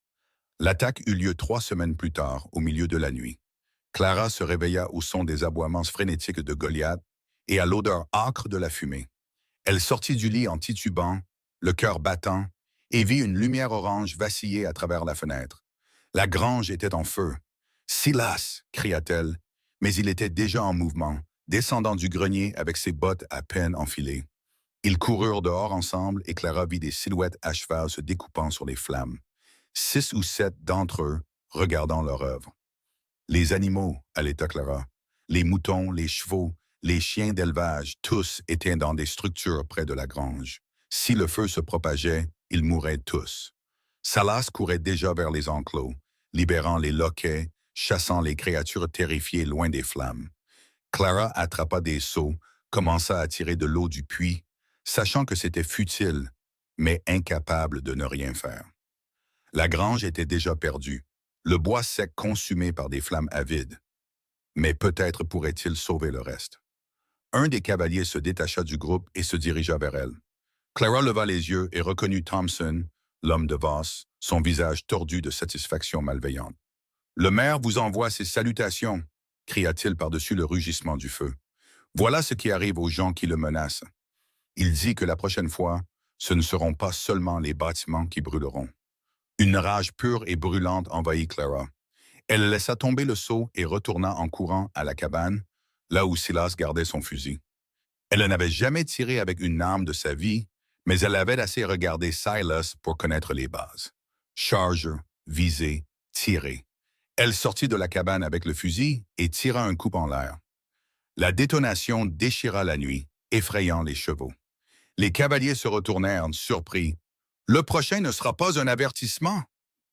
L'attaque eut lieu 3 semaines plus tard, au milieu de la nuit. Clara se réveilla au son des aboiements frénétiques de Goliath et à l'odeur âcre de la fumée. Elle sortit du lit en titubant, le cœur battant, et vit une lumière orange vaciller à travers la fenêtre. La grange était en feu. « Silas !» cria-t-elle, mais il était déjà en mouvement, descendant du grenier avec ses bottes à peine enfilées. Ils coururent dehors ensemble et Clara vit des silhouettes à cheval se découpant sur les flammes. 6 ou 7 d'entre eux regardant leur œuvre. Les animaux, allaita Clara, les moutons, les chevaux, les chiens d'élevage, tous étaient dans des structures près de la grange. Si le feu se propageait, ils mourraient tous. Silas courait déjà vers les enclos, libérant les loquets, chassant les créatures terrifiées loin des flammes. Clara attrapa des seaux, commença à tirer de l'eau du puits, sachant que c'était futile, mais incapable de ne rien faire. La grange était déjà perdue, le bois sec consumé par des flammes avides. Mais peut-être pourrait-il sauver le reste. Un des cavaliers se détacha du groupe et se dirigea vers elle. Clara leva les yeux et reconnut Thompson, l'homme de Voss, son visage tordu de satisfaction malveillante. « Le maire vous envoie ses salutations !» cria-t-il par-dessus le rugissement du feu. « Voilà ce qui arrive aux gens qui le menacent. Il dit que la prochaine fois, ce ne seront pas seulement les bâtiments qui brûleront. » Une rage pure et brûlante envahit Clara. Elle laissa tomber le seau et retourna en courant à la cabane, là où Silas gardait son fusil. Elle n'avait jamais tiré avec une arme de sa vie, mais elle avait assez regardé Silas pour connaître les bases. Charge, viser, tirer. Elle sortit de la cabane avec le fusil et tira un coup en l'air. La détonation déchira la nuit, effrayant les chevaux. Les cavaliers se retournèrent, surpris. « Le prochain ne sera pas un avertissement !»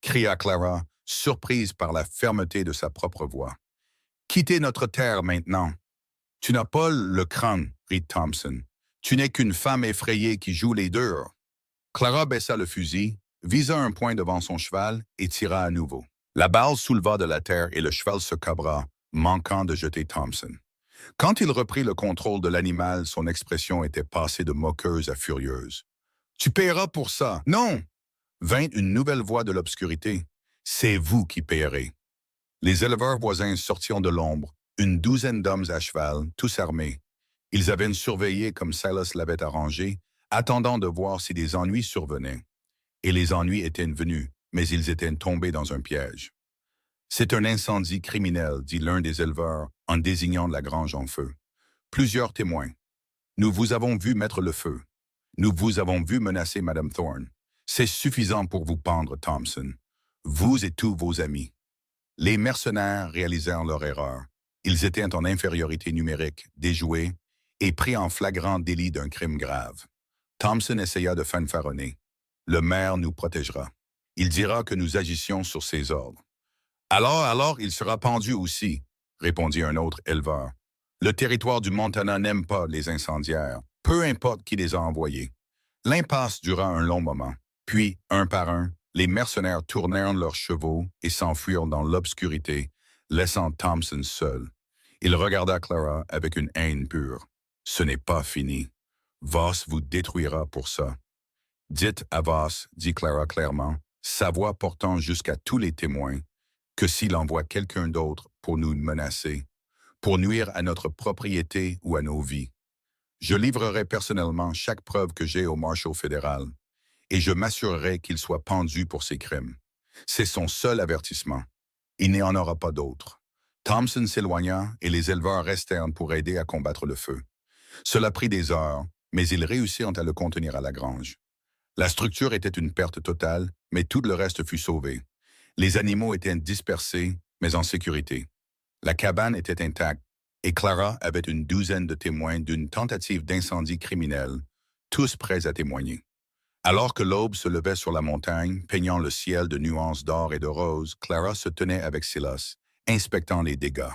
cria Clara, surprise par la fermeté de sa propre voix. « Quittez notre terre maintenant. »« Tu n'as pas le crâne, » rit Thompson. « Tu n'es qu'une femme effrayée qui joue les durs. » Clara baissa le fusil, visa un point devant son cheval et tira à nouveau. La balle souleva de la terre et le cheval se cabra, manquant de jeter Thompson. Quand il reprit le contrôle de l'animal, son expression était passée de moqueuse à furieuse. « Tu paieras pour ça. »« Non !» vint une nouvelle voix de l'obscurité. « C'est vous qui paierez. » Les éleveurs voisins sortirent de l'ombre, une douzaine d'hommes à cheval, tous armés. Ils avaient surveillé comme Silas l'avait arrangé, attendant de voir si des ennuis survenaient. Et les ennuis étaient venus, mais ils étaient tombés dans un piège. « C'est un incendie criminel, » dit l'un des éleveurs en désignant la grange en feu. « Plusieurs témoins. Nous vous avons vu mettre le feu. Nous vous avons vu menacer Madame Thorne. C'est suffisant pour vous pendre, Thompson. Vous et tous vos amis. » Les mercenaires réalisèrent leur erreur. Ils étaient en infériorité numérique, déjoués, et pris en flagrant délit d'un crime grave. Thompson essaya de fanfaronner. « Le maire nous protégera. Il dira que nous agissions sur ses ordres. »« Alors, il sera pendu aussi, » répondit un autre éleveur. « Le territoire du Montana n'aime pas les incendiaires, peu importe qui les a envoyés. » L'impasse dura un long moment. Puis, un par un, les mercenaires tournèrent leurs chevaux et s'enfuirent dans l'obscurité, laissant Thompson seul. Il regarda Clara avec une haine pure. « Ce n'est pas fini. Voss vous détruira pour ça. »« Dites à Voss, » dit Clara clairement, sa voix portant jusqu'à tous les témoins, que s'il envoie quelqu'un d'autre pour nous menacer, pour nuire à notre propriété ou à nos vies, je livrerai personnellement chaque preuve que j'ai au Marshal fédéral, et je m'assurerai qu'il soit pendu pour ses crimes. C'est son seul avertissement. Il n'y en aura pas d'autre. » Thompson s'éloigna et les éleveurs restèrent pour aider à combattre le feu. Cela prit des heures, mais ils réussirent à le contenir à la grange. La structure était une perte totale, mais tout le reste fut sauvé. Les animaux étaient dispersés, mais en sécurité. La cabane était intacte, et Clara avait une douzaine de témoins d'une tentative d'incendie criminel, tous prêts à témoigner. Alors que l'aube se levait sur la montagne, peignant le ciel de nuances d'or et de rose, Clara se tenait avec Silas, inspectant les dégâts.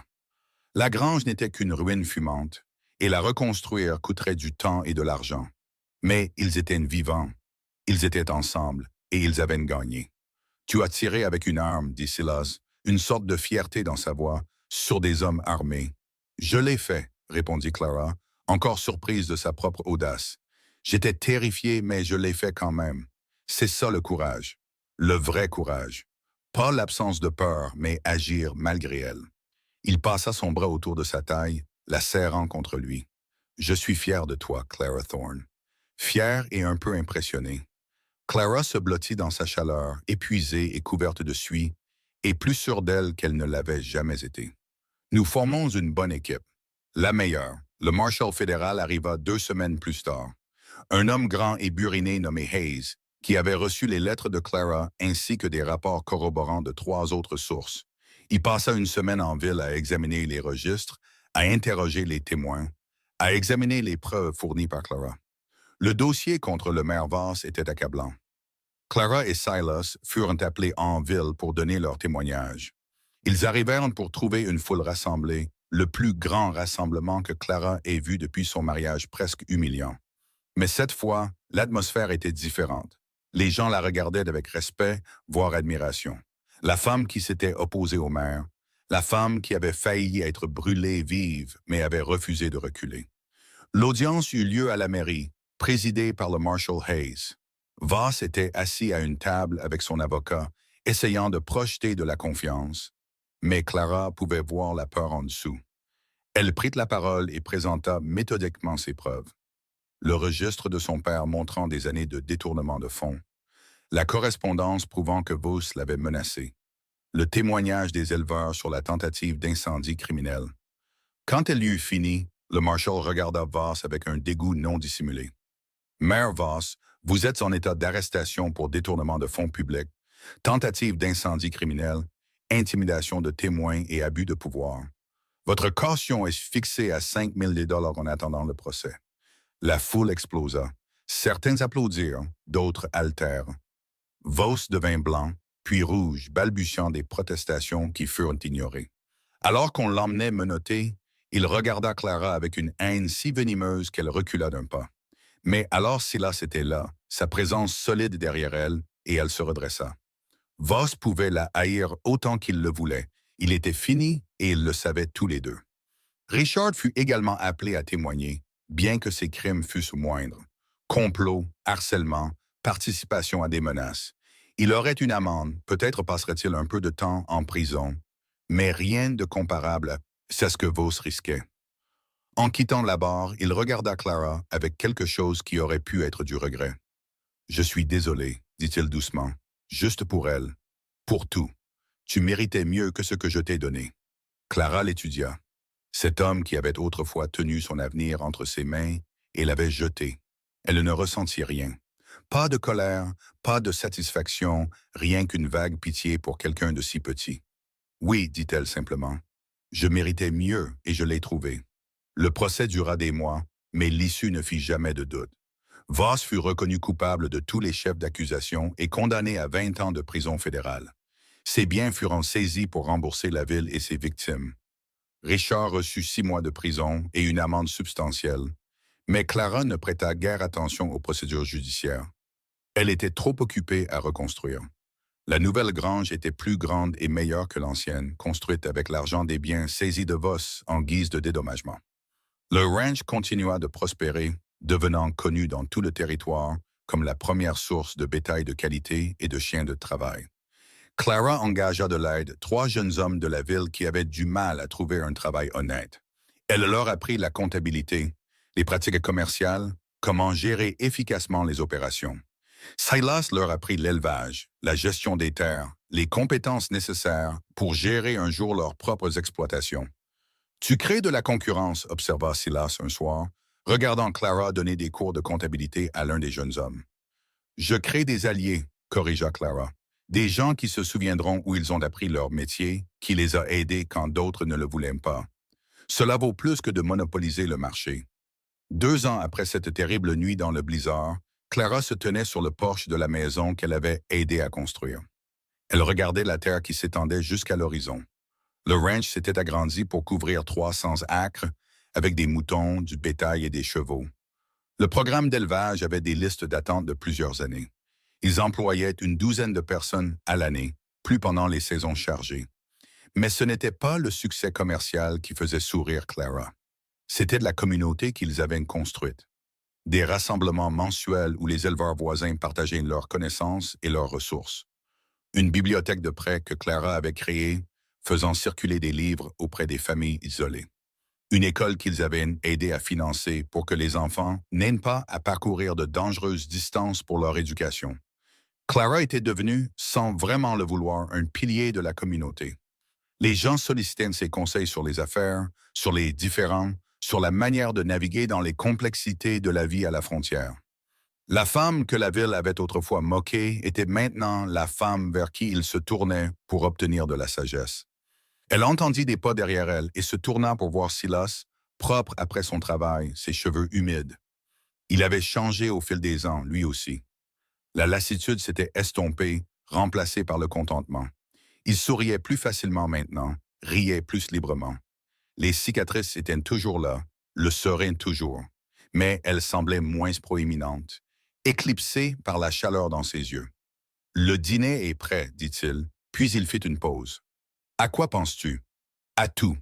La grange n'était qu'une ruine fumante, et la reconstruire coûterait du temps et de l'argent. Mais ils étaient vivants, ils étaient ensemble, et ils avaient gagné. « Tu as tiré avec une arme, » dit Silas, une sorte de fierté dans sa voix, sur des hommes armés. « Je l'ai fait, » répondit Clara, encore surprise de sa propre audace. « J'étais terrifié, mais je l'ai fait quand même. C'est ça le courage, le vrai courage. Pas l'absence de peur, mais agir malgré elle. » Il passa son bras autour de sa taille, la serrant contre lui. « Je suis fier de toi, Clara Thorne. » Fier et un peu impressionné. Clara se blottit dans sa chaleur, épuisée et couverte de suie, et plus sûre d'elle qu'elle ne l'avait jamais été. Nous formons une bonne équipe. La meilleure. Le Marshal fédéral arriva 2 semaines plus tard. Un homme grand et buriné nommé Hayes, qui avait reçu les lettres de Clara ainsi que des rapports corroborants de 3 autres sources. Il passa une semaine en ville à examiner les registres, à interroger les témoins, à examiner les preuves fournies par Clara. Le dossier contre le maire Voss était accablant. Clara et Silas furent appelés en ville pour donner leur témoignage. Ils arrivèrent pour trouver une foule rassemblée, le plus grand rassemblement que Clara ait vu depuis son mariage presque humiliant. Mais cette fois, l'atmosphère était différente. Les gens la regardaient avec respect, voire admiration. La femme qui s'était opposée au maire, la femme qui avait failli être brûlée vive, mais avait refusé de reculer. L'audience eut lieu à la mairie, présidée par le Marshal Hayes. Voss était assis à une table avec son avocat, essayant de projeter de la confiance, mais Clara pouvait voir la peur en dessous. Elle prit la parole et présenta méthodiquement ses preuves. Le registre de son père montrant des années de détournement de fonds, la correspondance prouvant que Voss l'avait menacé, le témoignage des éleveurs sur la tentative d'incendie criminel. Quand elle eut fini, le marshal regarda Voss avec un dégoût non dissimulé. Maire Voss, vous êtes en état d'arrestation pour détournement de fonds publics, tentative d'incendie criminel, intimidation de témoins et abus de pouvoir. Votre caution est fixée à 5 000 $ en attendant le procès. La foule explosa. Certains applaudirent, d'autres altèrent. Voss devint blanc, puis rouge, balbutiant des protestations qui furent ignorées. Alors qu'on l'emmenait menotté, il regarda Clara avec une haine si venimeuse qu'elle recula d'un pas. Mais alors Silas était là, sa présence solide derrière elle, et elle se redressa. Voss pouvait la haïr autant qu'il le voulait. Il était fini et ils le savaient tous les deux. Richard fut également appelé à témoigner, bien que ses crimes fussent moindres. Complot, harcèlement, participation à des menaces. Il aurait une amende, peut-être passerait-il un peu de temps en prison, mais rien de comparable, c'est ce que Voss risquait. En quittant la barre, il regarda Clara avec quelque chose qui aurait pu être du regret. « Je suis désolé, dit-il doucement, juste pour elle, pour tout. Tu méritais mieux que ce que je t'ai donné. » Clara l'étudia. Cet homme qui avait autrefois tenu son avenir entre ses mains et l'avait jeté. Elle ne ressentit rien. Pas de colère, pas de satisfaction, rien qu'une vague pitié pour quelqu'un de si petit. « Oui, dit-elle simplement. Je méritais mieux et je l'ai trouvé. » Le procès dura des mois, mais l'issue ne fit jamais de doute. Voss fut reconnu coupable de tous les chefs d'accusation et condamné à 20 ans de prison fédérale. Ses biens furent saisis pour rembourser la ville et ses victimes. Richard reçut 6 mois de prison et une amende substantielle, mais Clara ne prêta guère attention aux procédures judiciaires. Elle était trop occupée à reconstruire. La nouvelle grange était plus grande et meilleure que l'ancienne, construite avec l'argent des biens saisis de Voss en guise de dédommagement. Le ranch continua de prospérer, devenant connu dans tout le territoire comme la première source de bétail de qualité et de chiens de travail. Clara engagea de l'aide 3 jeunes hommes de la ville qui avaient du mal à trouver un travail honnête. Elle leur apprit la comptabilité, les pratiques commerciales, comment gérer efficacement les opérations. Silas leur apprit l'élevage, la gestion des terres, les compétences nécessaires pour gérer un jour leurs propres exploitations. « Tu crées de la concurrence, observa Silas un soir, regardant Clara donner des cours de comptabilité à l'un des jeunes hommes. « Je crée des alliés, corrigea Clara. Des gens qui se souviendront où ils ont appris leur métier, qui les a aidés quand d'autres ne le voulaient pas. Cela vaut plus que de monopoliser le marché. » 2 ans après cette terrible nuit dans le blizzard, Clara se tenait sur le porche de la maison qu'elle avait aidé à construire. Elle regardait la terre qui s'étendait jusqu'à l'horizon. Le ranch s'était agrandi pour couvrir 300 acres, avec des moutons, du bétail et des chevaux. Le programme d'élevage avait des listes d'attente de plusieurs années. Ils employaient une douzaine de personnes à l'année, plus pendant les saisons chargées. Mais ce n'était pas le succès commercial qui faisait sourire Clara. C'était de la communauté qu'ils avaient construite. Des rassemblements mensuels où les éleveurs voisins partageaient leurs connaissances et leurs ressources. Une bibliothèque de prêt que Clara avait créée, faisant circuler des livres auprès des familles isolées. Une école qu'ils avaient aidé à financer pour que les enfants n'aient pas à parcourir de dangereuses distances pour leur éducation. Clara était devenue, sans vraiment le vouloir, un pilier de la communauté. Les gens sollicitaient ses conseils sur les affaires, sur les différends, sur la manière de naviguer dans les complexités de la vie à la frontière. La femme que la ville avait autrefois moquée était maintenant la femme vers qui il se tournait pour obtenir de la sagesse. Elle entendit des pas derrière elle et se tourna pour voir Silas, propre après son travail, ses cheveux humides. Il avait changé au fil des ans, lui aussi. La lassitude s'était estompée, remplacée par le contentement. Il souriait plus facilement maintenant, riait plus librement. Les cicatrices étaient toujours là, le seraient toujours. mais elle semblait moins proéminente, éclipsée par la chaleur dans ses yeux. Le dîner est prêt, dit-il, puis il fit une pause. À quoi penses-tu? À tout,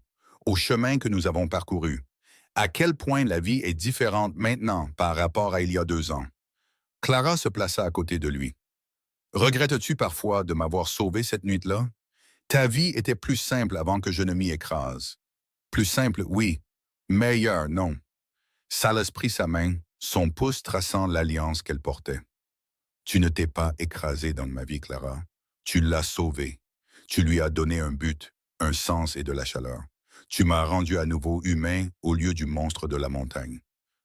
au chemin que nous avons parcouru. À quel point la vie est différente maintenant par rapport à il y a 2 ans. Clara se plaça à côté de lui. Regrettes-tu parfois de m'avoir sauvé cette nuit-là? Ta vie était plus simple avant que je ne m'y écrase. Plus simple, oui. Meilleure, non. Silas prit sa main, son pouce traçant l'alliance qu'elle portait. Tu ne t'es pas écrasée dans ma vie, Clara. Tu l'as sauvée. Tu lui as donné un but, un sens et de la chaleur. Tu m'as rendu à nouveau humain au lieu du monstre de la montagne.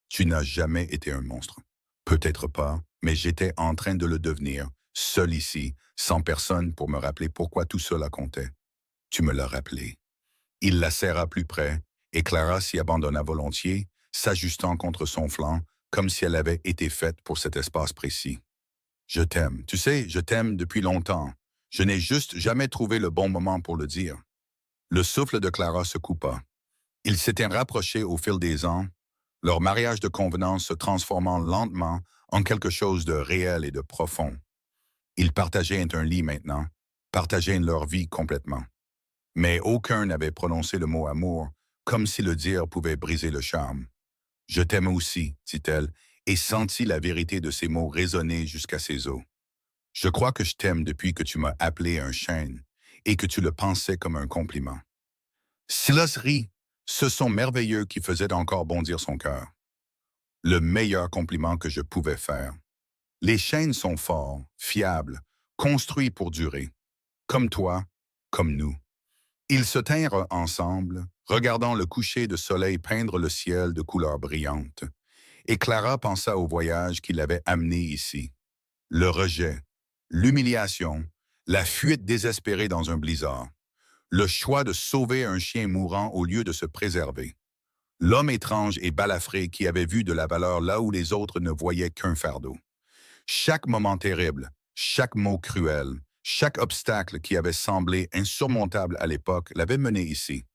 Tu n'as jamais été un monstre. Peut-être pas, mais j'étais en train de le devenir, seul ici, sans personne pour me rappeler pourquoi tout cela comptait. Tu me l'as rappelé. Il la serra plus près, et Clara s'y abandonna volontiers, s'ajustant contre son flanc, comme si elle avait été faite pour cet espace précis. Je t'aime. Tu sais, je t'aime depuis longtemps. Je n'ai juste jamais trouvé le bon moment pour le dire. Le souffle de Clara se coupa. Ils s'étaient rapprochés au fil des ans, leur mariage de convenance se transformant lentement en quelque chose de réel et de profond. Ils partageaient un lit maintenant, partageaient leur vie complètement. Mais aucun n'avait prononcé le mot amour, comme si le dire pouvait briser le charme. Je t'aime aussi, dit-elle, et sentit la vérité de ces mots résonner jusqu'à ses os. Je crois que je t'aime depuis que tu m'as appelé un chêne et que tu le pensais comme un compliment. Silas rit, ce son merveilleux qui faisait encore bondir son cœur. Le meilleur compliment que je pouvais faire. Les chênes sont forts, fiables, construits pour durer. Comme toi, comme nous. Ils se tinrent ensemble, regardant le coucher de soleil peindre le ciel de couleurs brillantes. Et Clara pensa au voyage qui l'avait amené ici. Le rejet, l'humiliation, la fuite désespérée dans un blizzard. Le choix de sauver un chien mourant au lieu de se préserver. L'homme étrange et balafré qui avait vu de la valeur là où les autres ne voyaient qu'un fardeau. Chaque moment terrible, chaque mot cruel, chaque obstacle qui avait semblé insurmontable à l'époque l'avait mené ici.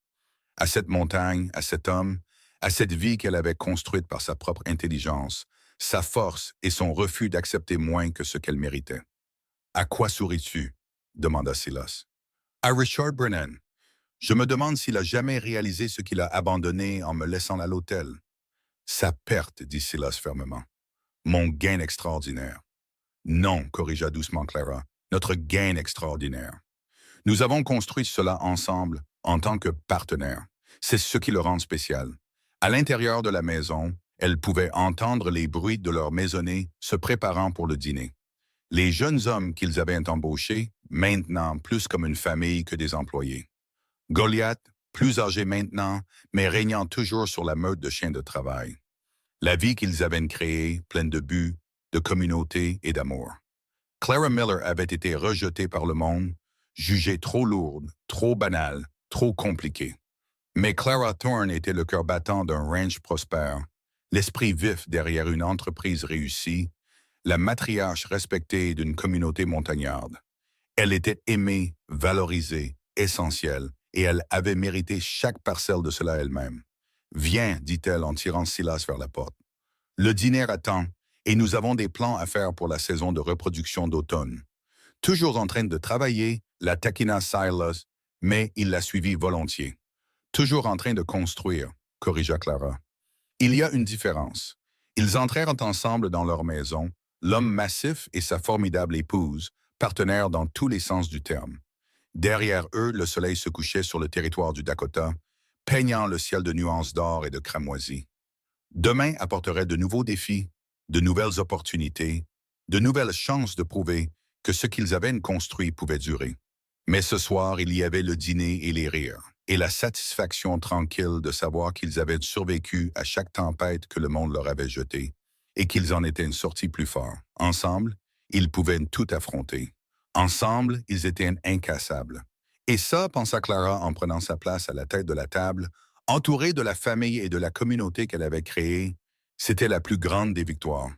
À cette montagne, à cet homme, à cette vie qu'elle avait construite par sa propre intelligence, sa force et son refus d'accepter moins que ce qu'elle méritait. « À quoi souris-tu? » demanda Silas. « À Richard Brennan. Je me demande s'il a jamais réalisé ce qu'il a abandonné en me laissant à l'hôtel. »« Sa perte, » dit Silas fermement. « Mon gain extraordinaire. » « Non, » corrigea doucement Clara, « notre gain extraordinaire. Nous avons construit cela ensemble, en tant que partenaires. C'est ce qui le rend spécial. À l'intérieur de la maison, elle pouvait entendre les bruits de leur maisonnée se préparant pour le dîner. Les jeunes hommes qu'ils avaient embauchés, maintenant plus comme une famille que des employés. Goliath, plus âgé maintenant, mais régnant toujours sur la meute de chiens de travail. La vie qu'ils avaient créée, pleine de buts, de communauté et d'amour. Clara Miller avait été rejetée par le monde, jugée trop lourde, trop banale, trop compliquée. Mais Clara Thorne était le cœur battant d'un ranch prospère, l'esprit vif derrière une entreprise réussie, la matriarche respectée d'une communauté montagnarde. Elle était aimée, valorisée, essentielle, et elle avait mérité chaque parcelle de cela elle-même. « Viens, dit-elle en tirant Silas vers la porte. Le dîner attend, et nous avons des plans à faire pour la saison de reproduction d'automne. » Toujours en train de travailler, la taquina Silas, mais il la suivit volontiers. Toujours en train de construire, corrigea Clara. Il y a une différence. Ils entrèrent ensemble dans leur maison, l'homme massif et sa formidable épouse, partenaires dans tous les sens du terme. Derrière eux, le soleil se couchait sur le territoire du Dakota, peignant le ciel de nuances d'or et de cramoisi. Demain apporterait de nouveaux défis, de nouvelles opportunités, de nouvelles chances de prouver que ce qu'ils avaient construit pouvait durer. Mais ce soir, il y avait le dîner et les rires, et la satisfaction tranquille de savoir qu'ils avaient survécu à chaque tempête que le monde leur avait jetée, et qu'ils en étaient sortis plus forts. Ensemble, ils pouvaient tout affronter. Ensemble, ils étaient incassables. Et ça, pensa Clara en prenant sa place à la tête de la table, entourée de la famille et de la communauté qu'elle avait créée, c'était la plus grande des victoires.